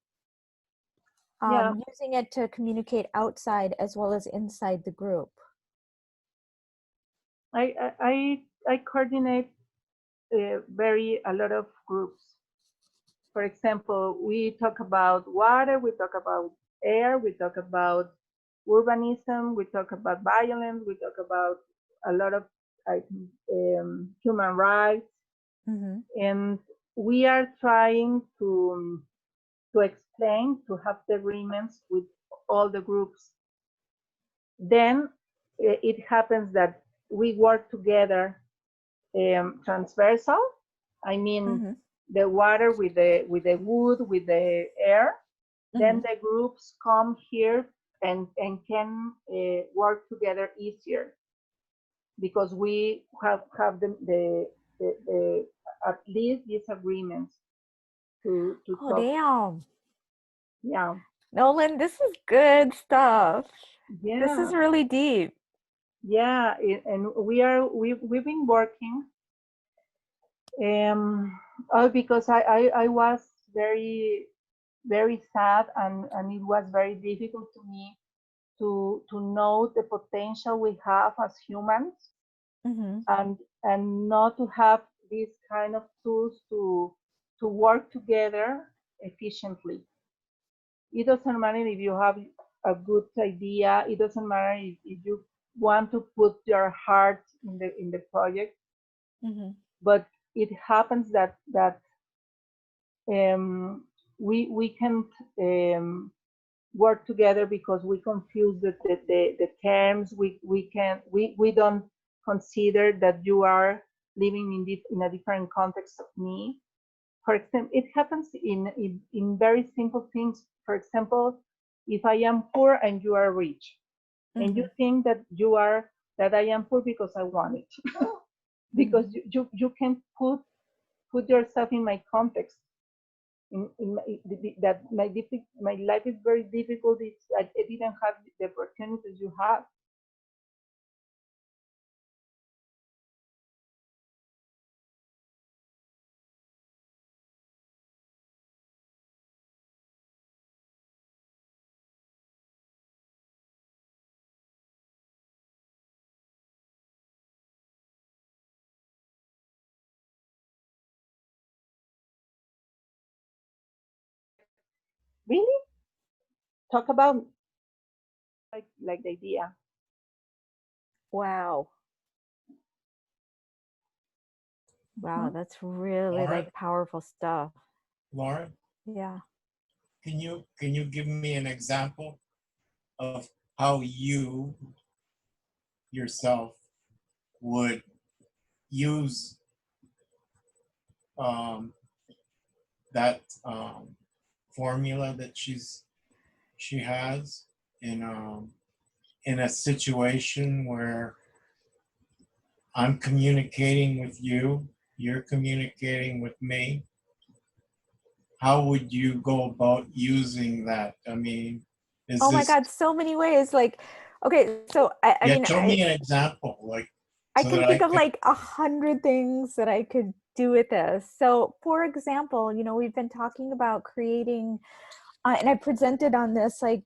using it to communicate outside as well as inside the group. I coordinate a lot of groups. For example, we talk about water, we talk about air, we talk about urbanism, we talk about violence, we talk about a lot of human rights, and we are trying to explain, to have the agreements with all the groups. Then it happens that we work together transversal. I mean, the water with the wood, with the air. Then the groups come here and can work together easier because we have the at least these agreements to talk. Damn. Yeah. Nolan, this is good stuff. Yeah. This is really deep. Yeah, and we've been working because I was very sad, and it was very difficult to me to know the potential we have as humans, and not to have these kind of tools to work together efficiently. It doesn't matter if you have a good idea. It doesn't matter if you want to put your heart in the project, but it happens that we can't work together because we confuse the terms. We don't consider that you are living in a different context of me. For example, it happens in very simple things. For example, if I am poor and you are rich, and you think that I am poor because I want it, because you can put yourself in my context. That my life is very difficult. I didn't have the opportunities you have. Really? Talk about like the idea. Wow. Wow, that's really like powerful stuff. Lauren? Yeah. Can you give me an example of how you yourself would use that formula that she has in a situation where I'm communicating with you, you're communicating with me. how would you go about using that? I mean, is Oh my this, God, so many ways. Like, okay, so I yeah, mean, show me an example, like, I so can that think I of can, like 100 things that I could do with this. So, for example, we've been talking about creating, and I presented on this like,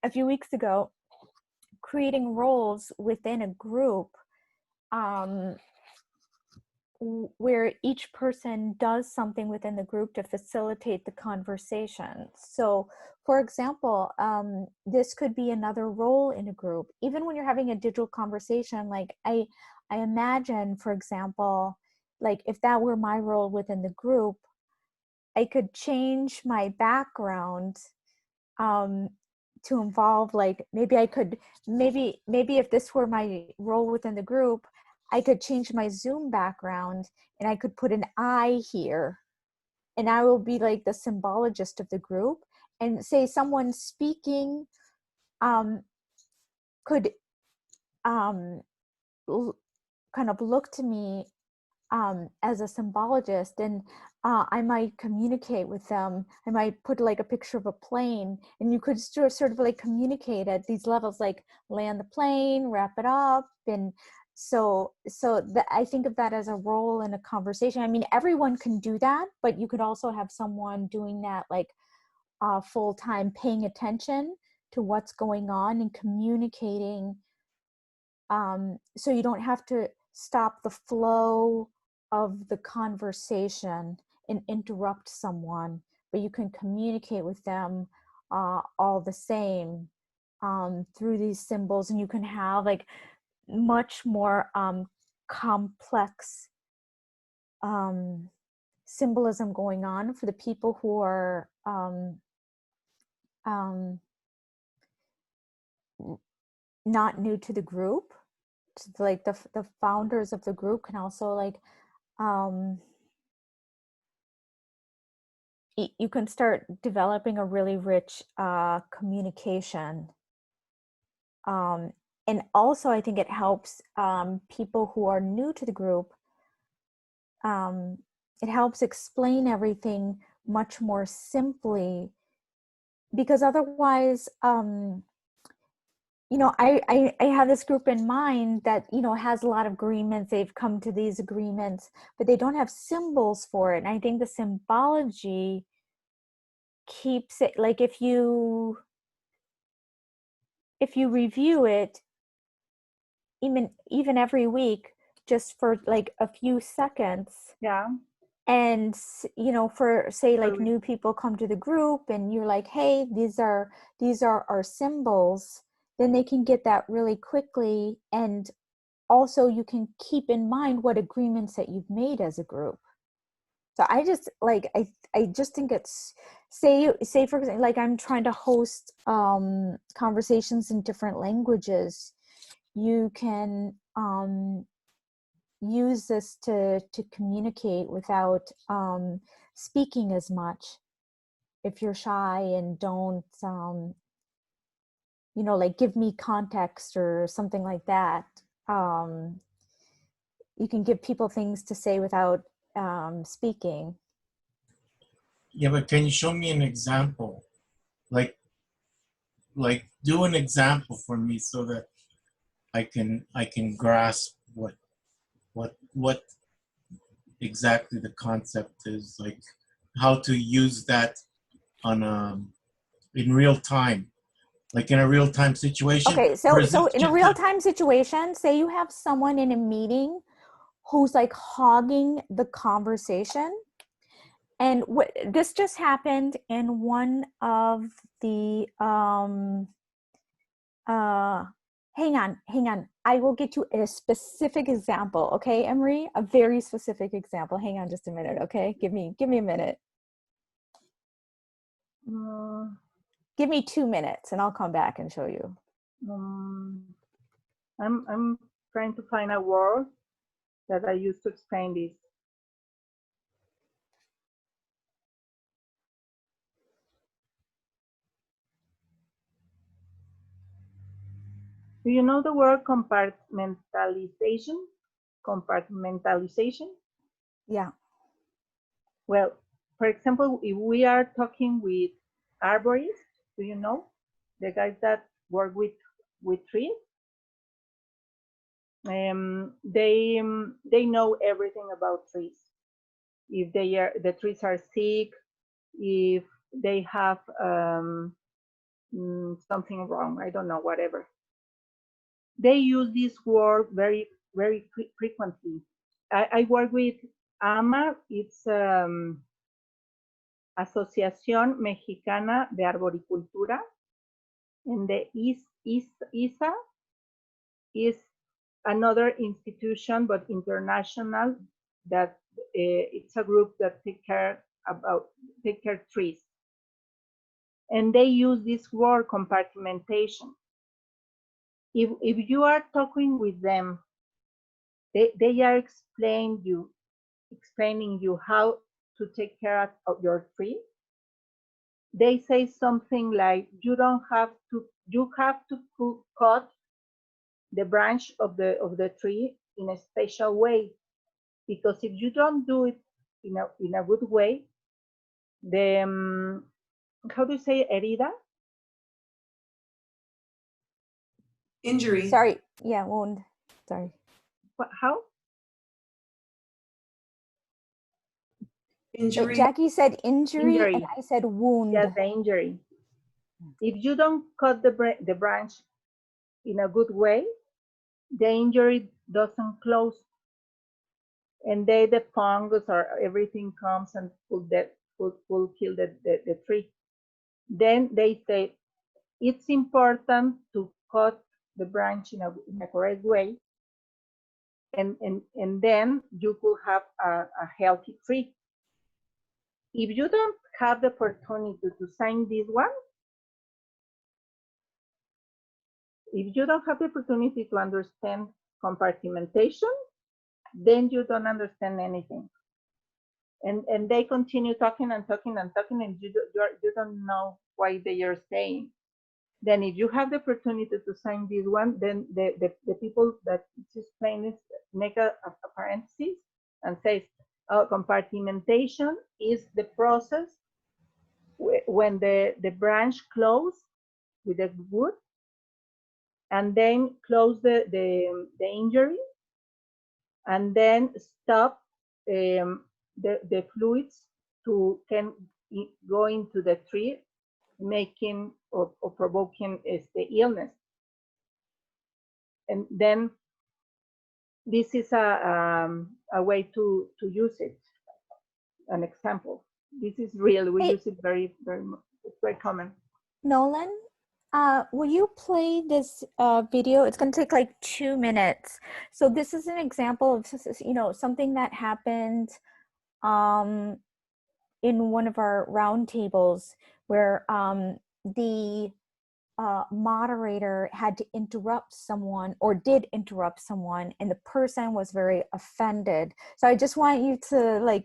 a few weeks ago, creating roles within a group um, where each person does something within the group to facilitate the conversation. So, for example, this could be another role in a group. Even when you're having a digital conversation, like I imagine, for example, like if that were my role within the group, I could change my background um, to involve, like maybe if this were my role within the group, I could change my Zoom background and I could put an I here, and I will be like the symbologist of the group, and say someone speaking could kind of look to me as a symbologist, and I might communicate with them. I might put like a picture of a plane, and you could sort of like communicate at these levels, like land the plane, wrap it up. And so I think of that as a role in a conversation. I mean, everyone can do that, but you could also have someone doing that like full time, paying attention to what's going on and communicating, so you don't have to stop the flow of the conversation and interrupt someone, but you can communicate with them all the same through these symbols, and you can have like much more complex symbolism going on for the people who are not new to the group. Like the founders of the group can also like you can start developing a really rich communication, and also I think it helps people who are new to the group. It helps explain everything much more simply, because otherwise I have this group in mind that, has a lot of agreements. They've come to these agreements, but they don't have symbols for it. And I think the symbology keeps it, like if you review it, even every week, just for like a few seconds. Yeah. And, for say like new people come to the group and you're like, hey, these are our symbols, then they can get that really quickly. And also you can keep in mind what agreements that you've made as a group. So I just like, I just think it's, say for example, like I'm trying to host conversations in different languages. You can use this to communicate without speaking as much. If you're shy and don't like give me context or something like that, you can give people things to say without speaking. yeah, but can you show me an example? Like do an example for me so that I can grasp what exactly the concept is, like how to use that on in real time, like in a real time situation. Okay, so in a just real time situation, say you have someone in a meeting who's like hogging the conversation. And this just happened in one of the hang on, I will get you a specific example, okay, Emery? A very specific example. Hang on just a minute, okay? Give me a minute. Give me 2 minutes and I'll come back and show you. I'm trying to find a word that I use to explain this. Do you know the word compartmentalization? Compartmentalization? Yeah. Well, for example, if we are talking with arborists, do you know, the guys that work with trees? They know everything about trees. If the trees are sick, if they have something wrong, I don't know, whatever. They use this word very, very frequently. I work with AMA, it's Asociación Mexicana de Arboricultura, and the ISA is another institution, but international, that it's a group that take care of trees. And they use this word compartmentation. If you are talking with them, they are explaining you how to take care of your tree. They say something like, you have to cut the branch of the tree in a special way, because if you don't do it in a good way, the how do you say herida? Injury. Sorry, yeah, wound. Sorry. How? Injury. Jackie said injury, and I said wound. Yes, the injury. If you don't cut the branch in a good way, the injury doesn't close, and the fungus or everything comes and will kill the tree. Then they say it's important to cut the branch in a correct way, and then you could have a healthy tree. If you don't have the opportunity to sign this one, if you don't have the opportunity to understand compartmentation, then you don't understand anything. And they continue talking and talking and talking, and you don't know why they are saying. Then if you have the opportunity to sign this one, then the people that explain this make a parenthesis and says, compartmentation is the process when the branch close with the wood, and then close the injury, and then stop the fluids can go into the tree, making or provoking the illness. And then this is a way to use it. An example. This is real. We use it very, very much. It's very common. Nolan, will you play this video? It's going to take like 2 minutes. So this is an example of, something that happened in one of our roundtables where the moderator had to interrupt someone, or did interrupt someone, and the person was very offended. So I just want you to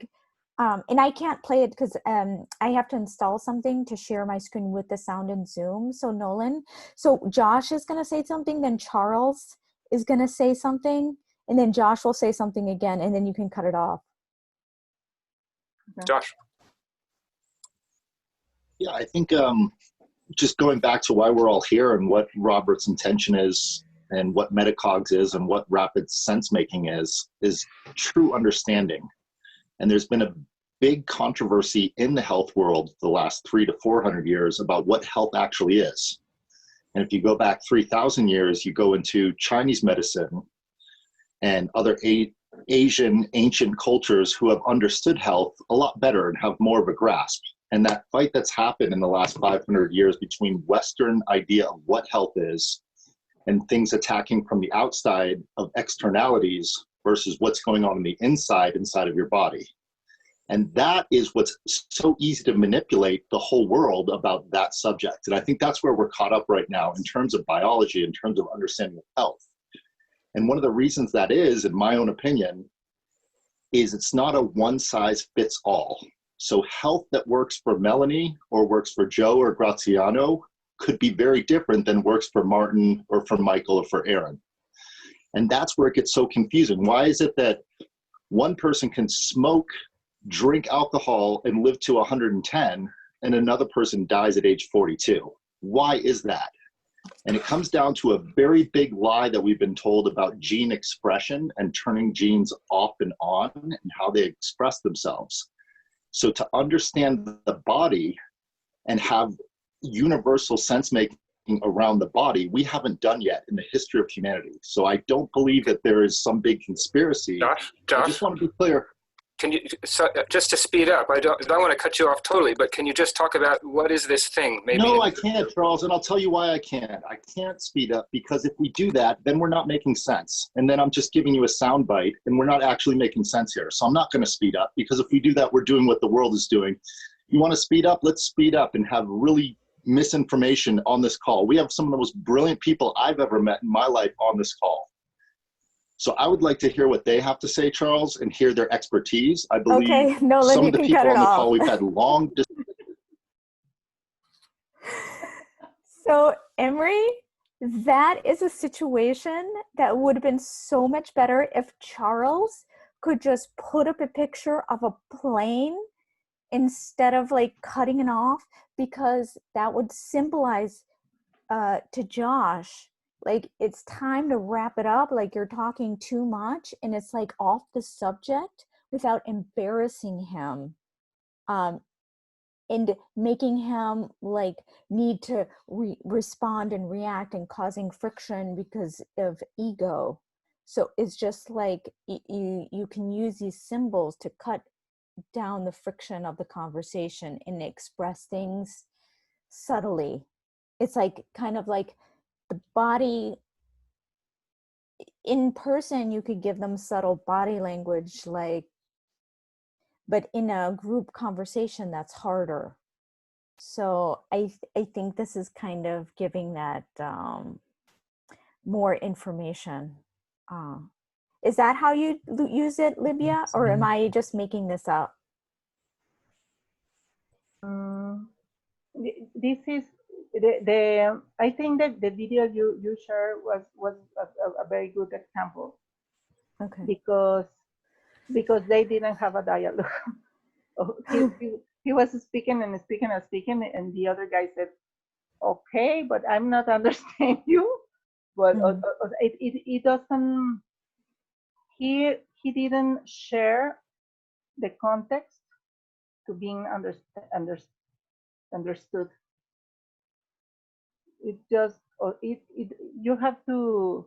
and I can't play it because I have to install something to share my screen with the sound in Zoom. So Nolan, so Josh is going to say something, then Charles is going to say something, and then Josh will say something again, and then you can cut it off. Okay. Josh. Yeah, I think just going back to why we're all here and what Robert's intention is and what metacogs is and what rapid sense making is true understanding. And there's been a big controversy in the health world the last 300 to 400 years about what health actually is. And if you go back 3,000 years, you go into Chinese medicine and other Asian ancient cultures who have understood health a lot better and have more of a grasp. And that fight that's happened in the last 500 years between Western idea of what health is and things attacking from the outside of externalities versus what's going on the inside of your body. And that is what's so easy to manipulate the whole world about that subject. And I think that's where we're caught up right now in terms of biology, in terms of understanding of health. And one of the reasons that is, in my own opinion, is it's not a one size fits all. So health that works for Melanie or works for Joe or Graziano could be very different than works for Martin or for Michael or for Aaron. And that's where it gets so confusing. Why is it that one person can smoke drink alcohol and live to 110, and another person dies at age 42. Why is that? And it comes down to a very big lie that we've been told about gene expression and turning genes off and on and how they express themselves. So to understand the body and have universal sense making around the body, we haven't done yet in the history of humanity. So I don't believe that there is some big conspiracy. Josh, I just want to be clear. can you, so, just to speed up, I don't want to cut you off totally, but can you just talk about what is this thing? Maybe. No, I can't, Charles, and I'll tell you why I can't. I can't speed up because if we do that, then we're not making sense. And then I'm just giving you a sound bite and we're not actually making sense here. So I'm not going to speed up because if we do that, we're doing what the world is doing. You want to speed up? Let's speed up and have really misinformation on this call. We have some of the most brilliant people I've ever met in my life on this call. So I would like to hear what they have to say, Charles, and hear their expertise. I believe Okay, Nolan, some you of the can people cut it on the off. call we've had long So, Emery, that is a situation that would have been so much better if Charles could just put up a picture of a plane instead of like cutting it off, because that would symbolize to Josh, like it's time to wrap it up, like you're talking too much and it's like off the subject without embarrassing him. And making him like need to respond and react and causing friction because of ego. So it's just like you can use these symbols to cut down the friction of the conversation and express things subtly. It's like kind of like the body in person, you could give them subtle body language, like, but in a group conversation, that's harder. So I think this is kind of giving that more information. Is that how you use it, Libya, or am I just making this up? This is the I think that the video you shared was a very good example. Okay. Because they didn't have a dialogue. He was speaking and speaking and speaking, and the other guy said, "Okay, but I'm not understanding you." But it doesn't. He didn't share the context to being understood. It just you have to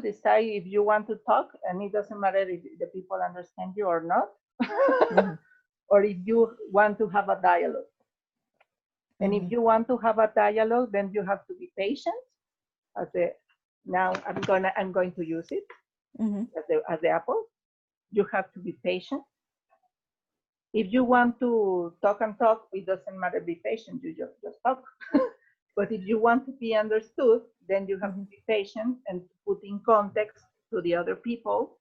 decide if you want to talk, and it doesn't matter if the people understand you or not, or if you want to have a dialogue. And if you want to have a dialogue, then you have to be patient. Now I'm going to use it as the apple. You have to be patient. If you want to talk and talk, it doesn't matter. Be patient. You just talk. But if you want to be understood, then you have to be patient and put in context to the other people,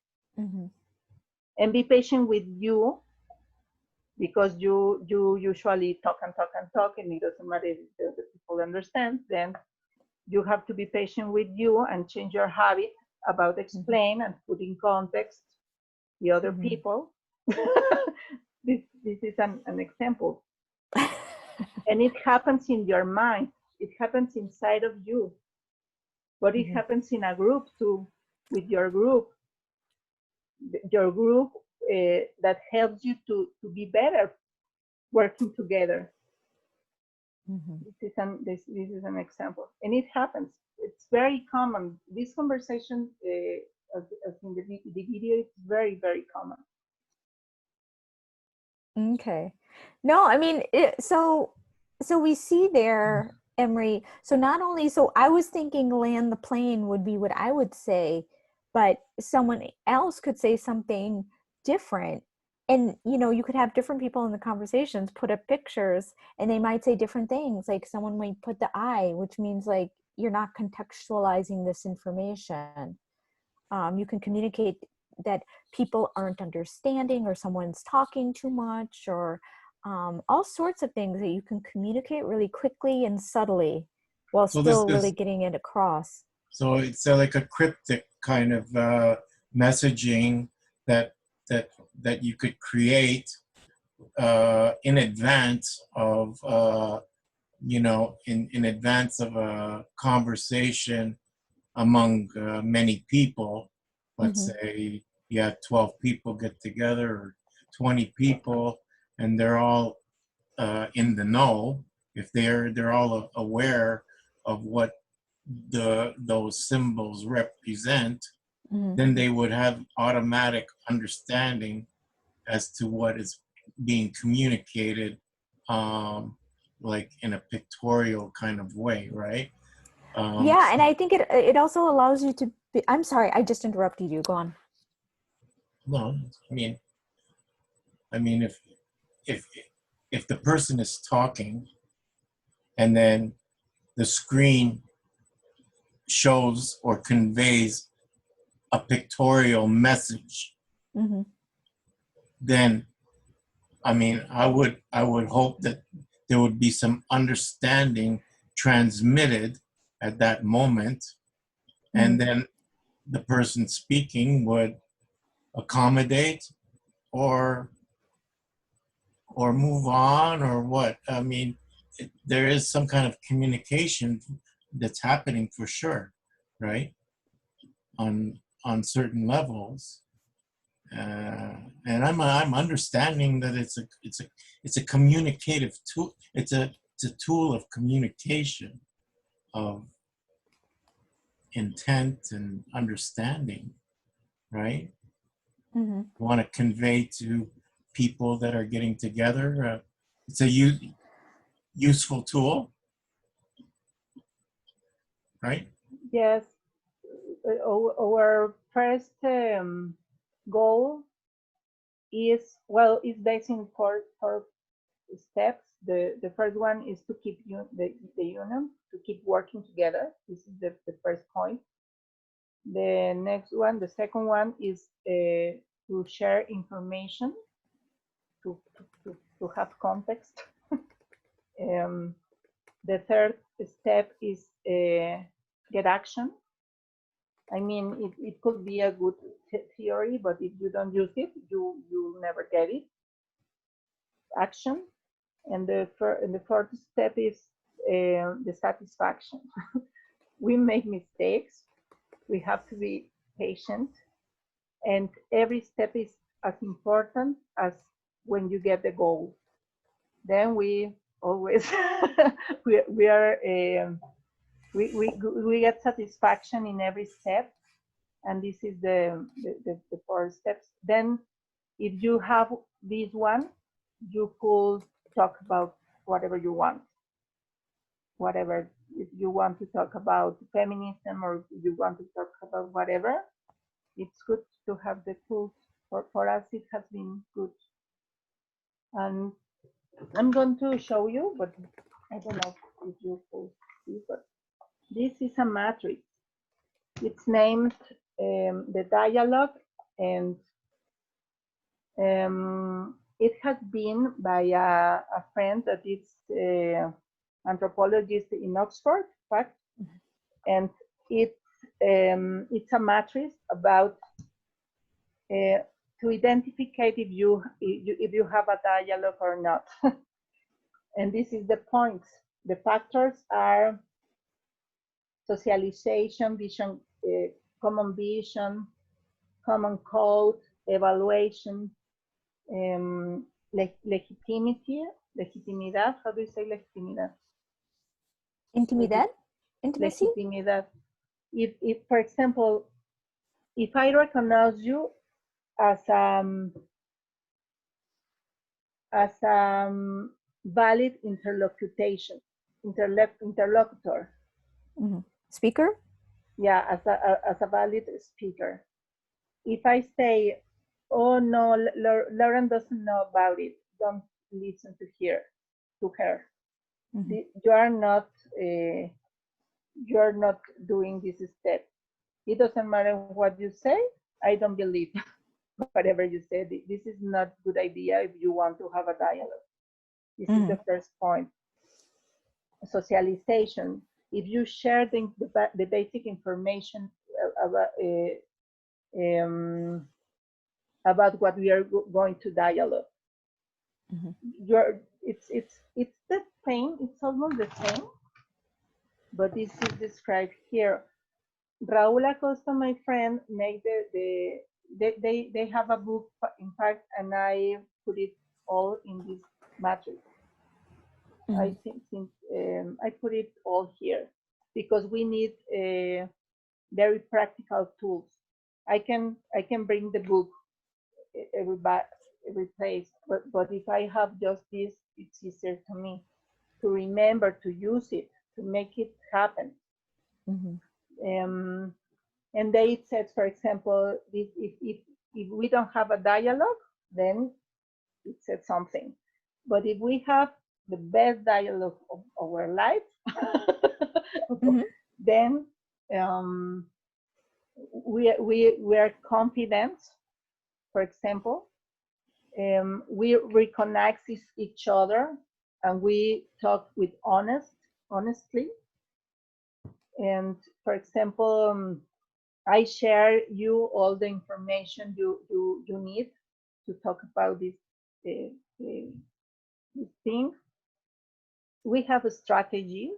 and be patient with you, because you usually talk and talk and talk, and it doesn't matter if the people understand. Then you have to be patient with you and change your habit about explain and put in context the other people. This is an example. And it happens in your mind. It happens inside of you. But it happens in a group too, with your group. Your group that helps you to be better working together. This is an example. And it happens. It's very common. This conversation, as in the video, it's very, very common. Okay. No, I mean, so we see there, Emery, so not only, so I was thinking land the plane would be what I would say, but someone else could say something different. And, you know, you could have different people in the conversations put up pictures and they might say different things. Like someone might put the eye, which means like you're not contextualizing this information. You can communicate that people aren't understanding, or someone's talking too much, or all sorts of things that you can communicate really quickly and subtly while still really getting it across. So it's like a cryptic kind of messaging that that you could create in advance of, in advance of a conversation among many people. Let's say you have 12 people get together, or 20 people, and they're all in the know. If they're all aware of what those symbols represent, then they would have automatic understanding as to what is being communicated, like in a pictorial kind of way, right? Yeah, and I think it also allows you to be, I'm sorry, I just interrupted you. Go on. No, I mean, if the person is talking, and then the screen shows or conveys a pictorial message, then I mean, I would hope that there would be some understanding transmitted at that moment, and then the person speaking would accommodate or move on, or what. I mean, there is some kind of communication that's happening for sure, right? On certain levels. And I'm understanding that it's a communicative tool. It's a tool of communication, of intent and understanding, right? You want to convey to people that are getting together. It's a useful tool, right? Yes. Our first goal is based in four steps. The first one is to keep the union, to keep working together. This is the first point. The next one, the second one, is to share information, to have context. The third step is get action. I mean, it could be a good theory, but if you don't use it, you'll never get it. Action. And the fourth step is the satisfaction. We make mistakes. We have to be patient. And every step is as important as when you get the goal. Then we always, we get satisfaction in every step. And this is the 4 steps. Then if you have this one, you could talk about whatever you want. Whatever, if you want to talk about feminism, or you want to talk about whatever, it's good to have the tools. For us, it has been good. And I'm going to show you, but I don't know if you will see, but this is a matrix. It's named the dialogue, and it has been by a friend that is anthropologist in Oxford, in fact, and it's a matrix about to identify if you have a dialogue or not. And this is the points. The factors are socialization, vision, common vision, common code, evaluation, legitimidad. How do you say legitimidad? Intimidad? Intimacy? Legitimidad. If, for example, if I recognize you as valid interlocutor. Speaker? Yeah, as a valid speaker. If I say, oh no, Lauren doesn't know about it, don't listen to her. You are not doing this step. It doesn't matter what you say, I don't believe whatever you said. This is not a good idea if you want to have a dialogue. This is the first point. Socialization. If you share the basic information about about what we are going to dialogue. It's the same. It's almost the same, but this is described here. Raúl Acosta, my friend, made they have a book, in fact, and I put it all in this matrix. I think I put it all here because we need very practical tools. I can bring the book every place, but if I have just this, it's easier to me to remember to use it, to make it happen. And they said, for example, if we don't have a dialogue, then it said something. But if we have the best dialogue of our life, then we are confident. For example, we recognize each other, and we talk with honestly. And for example, I share you all the information you need to talk about this thing. We have a strategy.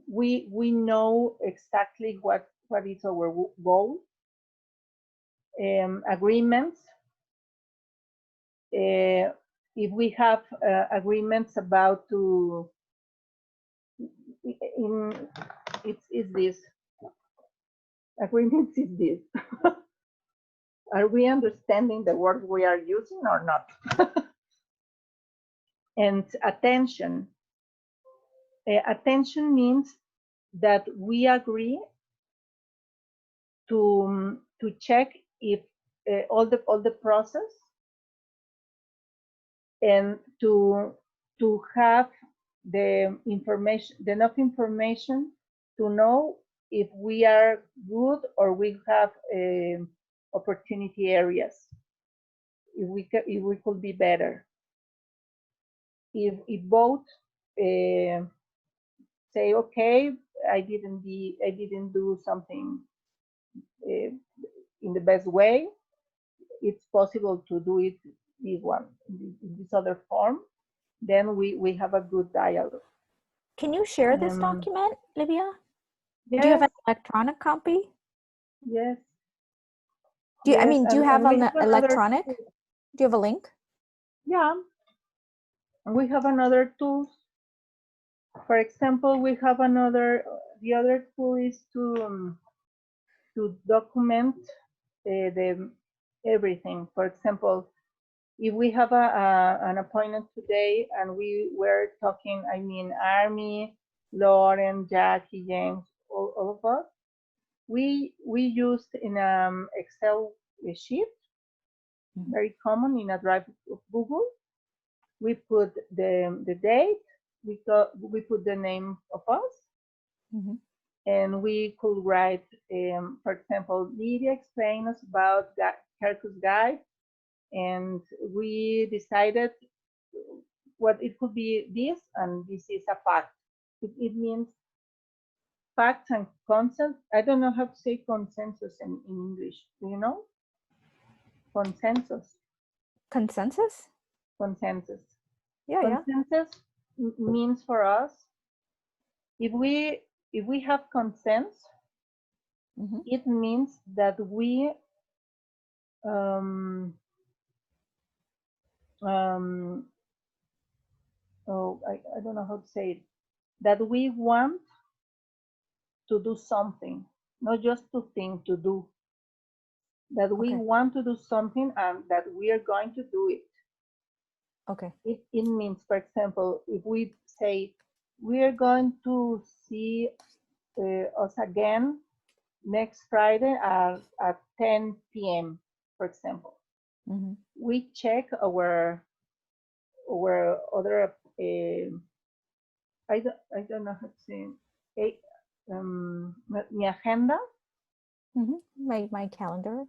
We know exactly what is our goal. Agreements. If we have agreements about it's this. Agreements is this. Are we understanding the words we are using or not? And attention. Attention means that we agree to check if all the process, and to have the information, enough information to know if we are good or we have opportunity areas, if we could be better. If both say, okay, I didn't do something in the best way, it's possible to do it this one, in this other form, then we have a good dialogue. Can you share this document, Livia? Yes. Do you have an electronic copy? Yes. Do you, yes. do you have an electronic? Tool. Do you have a link? Yeah. And we have another tool. For example, we have the other tool is to document everything. For example, if we have an appointment today and we were talking, I mean, Army, Lauren, Jackie, James, all of us, we used in Excel sheet, very common in a drive of Google. We put the date, we put the name of us, and we could write, for example, Lydia explained us about Circus Guide, and we decided what it could be this, and this is a fact. It means facts and consensus. I don't know how to say consensus in English. Do you know? Consensus. Consensus? Consensus. Yeah, consensus means for us, if we have consent, it means that we I don't know how to say it, that we want to do something, not just to think, to do. That we want to do something and that we are going to do it. Okay. It means, for example, if we say we are going to see us again next Friday at 10 p.m., for example, we check our other I don't know how to say my agenda. My calendar.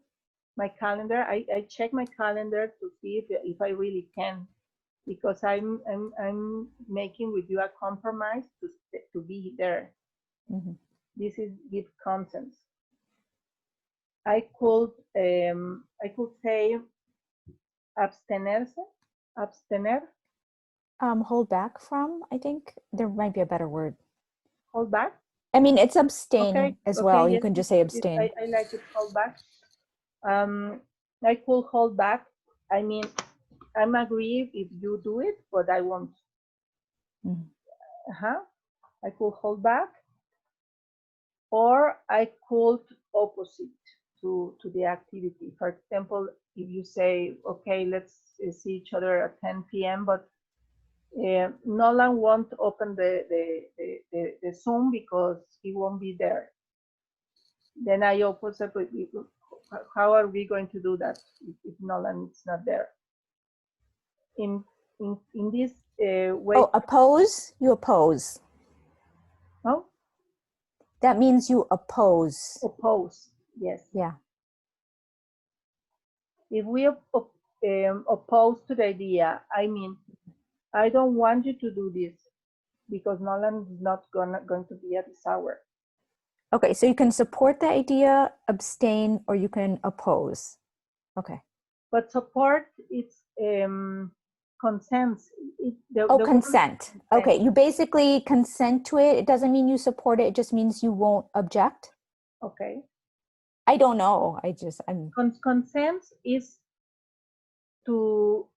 My calendar. I check my calendar to see if I really can, because I'm making with you a compromise to be there. This is give consent. I could say abstenerse, abstener, Hold back from, I think there might be a better word. hold back. I mean, it's abstain Okay, as well. You yes, can just say abstain. I like it, hold back. I could hold back. I mean, I'm agree if you do it, but I won't. Mhm. I could hold back, or I could opposite to the activity. For example, if you say, okay, let's see each other at 10 p.m., but Nolan won't open the Zoom because he won't be there. Then I opposite, how are we going to do that if Nolan is not there? In this way. Oh, oppose, you oppose. No? That means you oppose. Oppose, yes. Yeah. If we oppose to the idea, I mean, I don't want you to do this because Nolan is not going to be at this hour. Okay, so you can support the idea, abstain, or you can oppose. Okay. But support, it's consent. Consent. Okay, you basically consent to it. It doesn't mean you support it. It just means you won't object. Okay. I don't know. Consent is to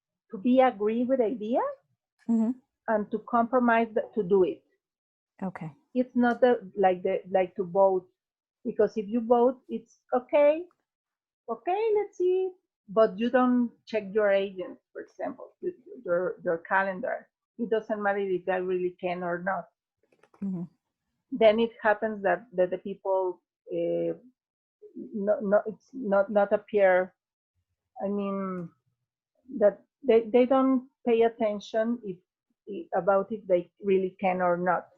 be agree with the idea and to compromise to do it. Okay. It's not like to vote, because if you vote, it's okay, let's see, but you don't check your agent, for example, your calendar. It doesn't matter if I really can or not. Then it happens that the people it's not appear. I mean, that they don't pay attention about if they really can or not.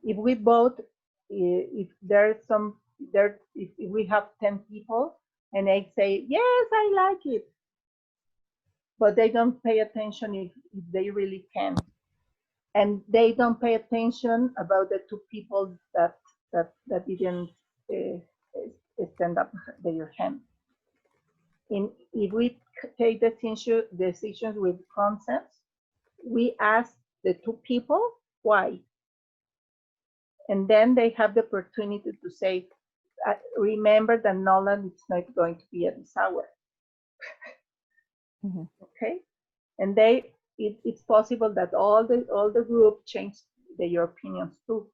If we vote, if we have 10 people and they say, yes, I like it, but they don't pay attention if they really can. And they don't pay attention about the 2 people that didn't stand up their hand. If we take decisions with consent, we ask the 2 people why. And then they have the opportunity to say, remember that Nolan is not going to be at this hour. Okay? And it's possible that all the group change their opinions too,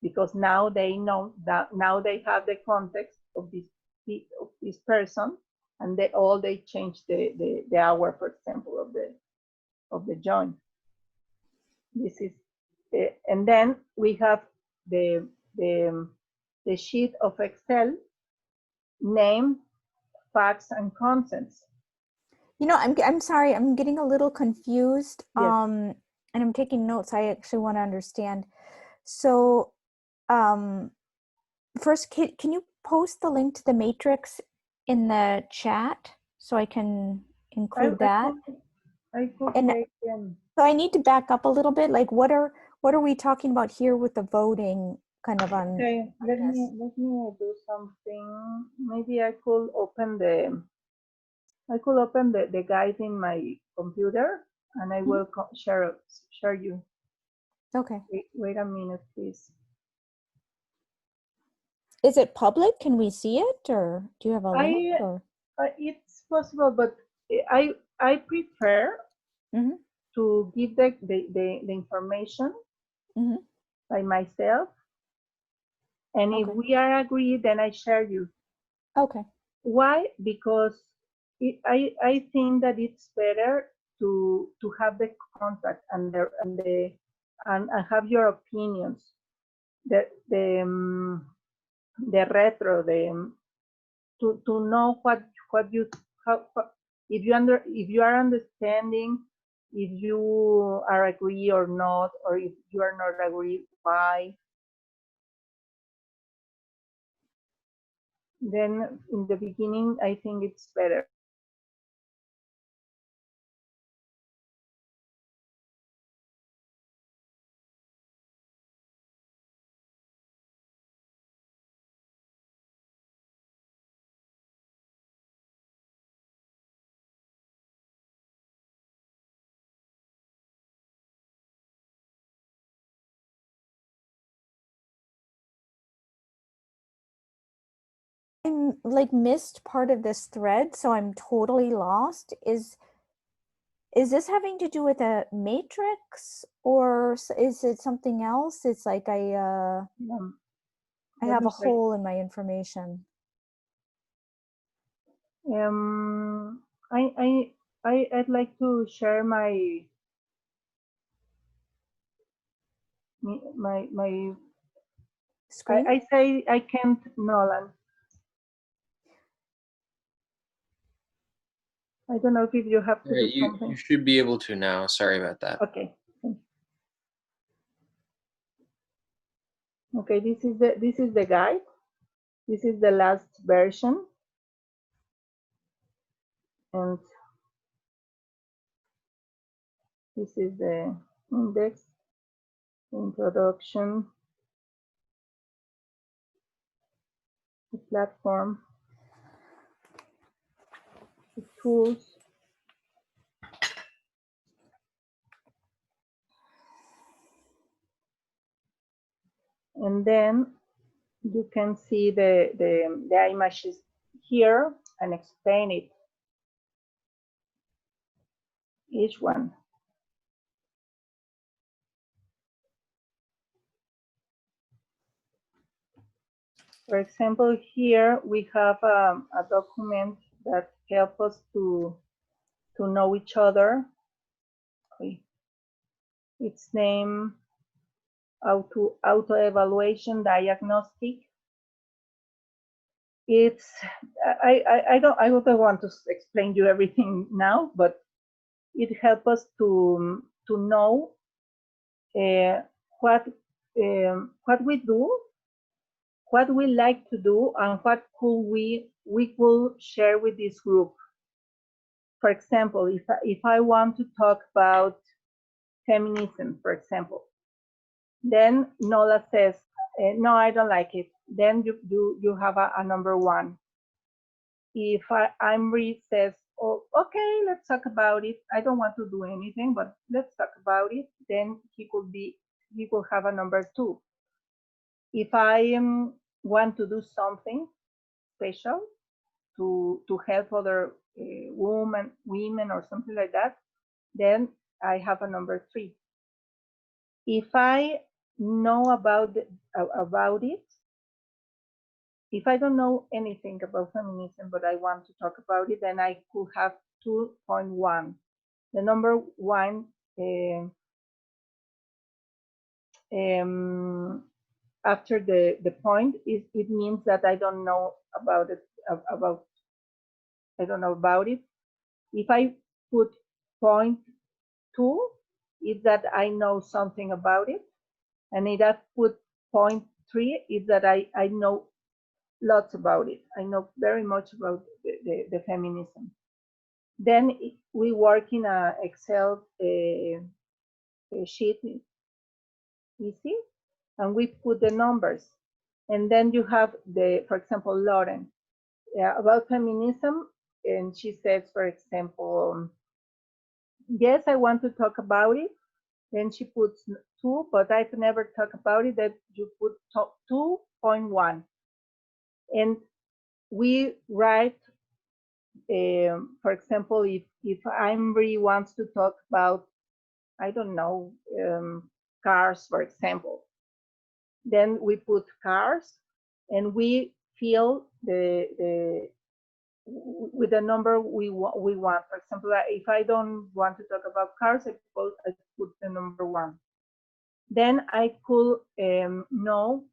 because now they know that now they have the context of this person, and they change the hour, for example, of the join. This is, and then we have the sheet of Excel, name, facts, and consents. You know, I'm sorry, I'm getting a little confused. Yes. And I'm taking notes. I actually want to understand. So, first, can you post the link to the matrix in the chat so I can include that? I could and make so I need to back up a little bit. Like, what are we talking about here with the voting kind of on? Okay, let me do something. Maybe I could open the guide in my computer, and I will share you. Okay. Wait a minute, please. Is it public? Can we see it, or do you have a link? It's possible, but I prefer to give the information by myself, and if we are agreed, then I share you. Okay. Why? Because I think that it's better to have the contact and have your opinions. The retro, to know what you if you are understanding, if you are agree or not, or if you are not agree, why. Then in the beginning, I think it's better. like missed part of this thread, so I'm totally lost. Is this having to do with a matrix, or is it something else? It's like I have a hole in my information. I'd like to share my screen. I say I can't, Nolan. I don't know if you have to do something. You should be able to now. Sorry about that. Okay. Okay, this is the guide. This is the last version. And this is the index, introduction, the platform, the tools. And then you can see the images here and explain it, each one. For example, here we have a document that helps us to know each other. Okay. Its name, auto-evaluation diagnostic. It's I don't want to explain you everything now, but it helps us to know what we do, what we like to do, and what could we could share with this group. For example, if I want to talk about feminism, for example, then Nola says, no, I don't like it. Then you have a number one. If Amri says, oh, okay, let's talk about it. I don't want to do anything, but let's talk about it. Then he could have a number two. If I want to do something special to help other women or something like that, then I have a number three. If I know about it, if I don't know anything about feminism, but I want to talk about it, then I could have 2.1. The number one after the point it means that I don't know about it. I don't know about it. If I put 0.2, it's that I know something about it, and if I put 0.3, it's that I know lots about it. I know very much about the feminism. Then we work in a Excel sheet, easy, and we put the numbers. And then you have for example, Lauren, about feminism, and she says, for example, yes, I want to talk about it. Then she puts 2, but I've never talked about it. That you put 2.1. And we write, for example, if Amri wants to talk about, I don't know, cars, for example, then we put cars, and we fill with the number we want. For example, if I don't want to talk about cars, I put the number 1. Then I could know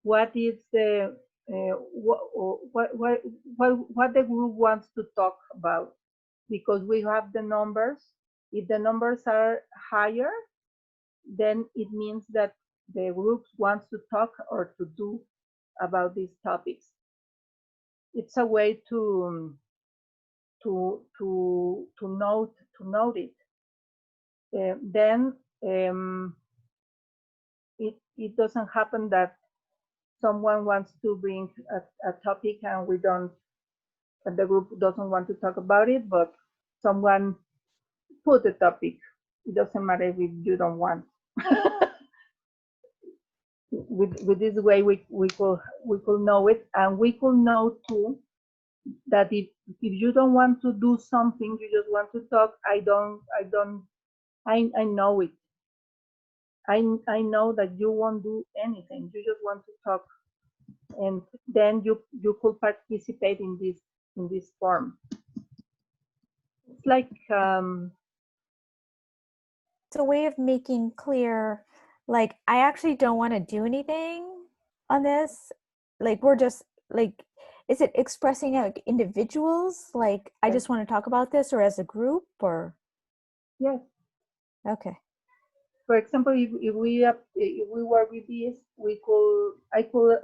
what is the what the group wants to talk about, because we have the numbers. If the numbers are higher, then it means that the group wants to talk or to do about these topics. It's a way to note it. Then it doesn't happen that someone wants to bring a topic and the group doesn't want to talk about it, but someone put the topic. It doesn't matter if you don't want. with this way we could know it, and we could know too that if you don't want to do something, you just want to talk. I know it. I know that you won't do anything. You just want to talk, and then you could participate in this form. It's like it's a way of making clear, like, I actually don't want to do anything on this. Like, we're just like, is it expressing like individuals? Like, I just want to talk about this, or as a group, or? Yes. Okay. For example, if we work with this, I could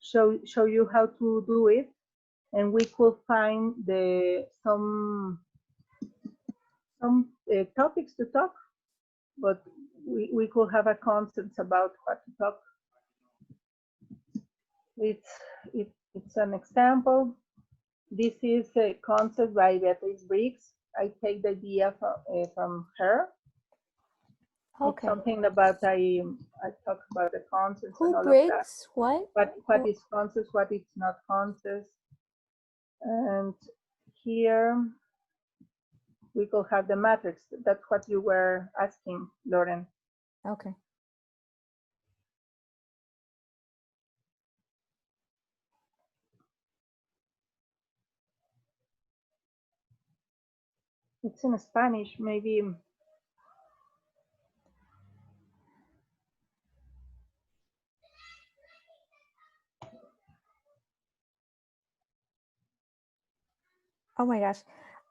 show you how to do it, and we could find some topics to talk, but we could have a concept about what to talk. It's an example. This is a concept by Beatrice Briggs. I take the idea from her. Okay. It's something about I talk about the concepts. Who and all Briggs? Of that. What is conscious? What is not conscious? And here we could have the matrix. That's what you were asking, Lauren. Okay. It's in Spanish, maybe. Oh my gosh.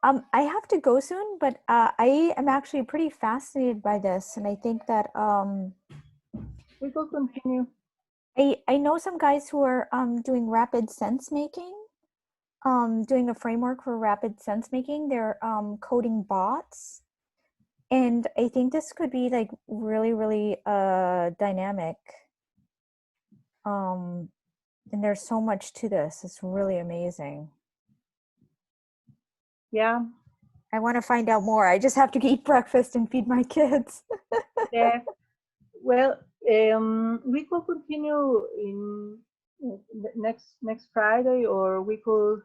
I have to go soon, but I am actually pretty fascinated by this, and I think that we will continue. I know some guys who are doing rapid sense making, doing a framework for rapid sense making. They're coding bots, and I think this could be like really, really dynamic. And there's so much to this. It's really amazing. Yeah. I want to find out more. I just have to eat breakfast and feed my kids. Yeah. Well, we could continue in next Friday, or we could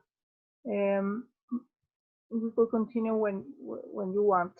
continue when you want.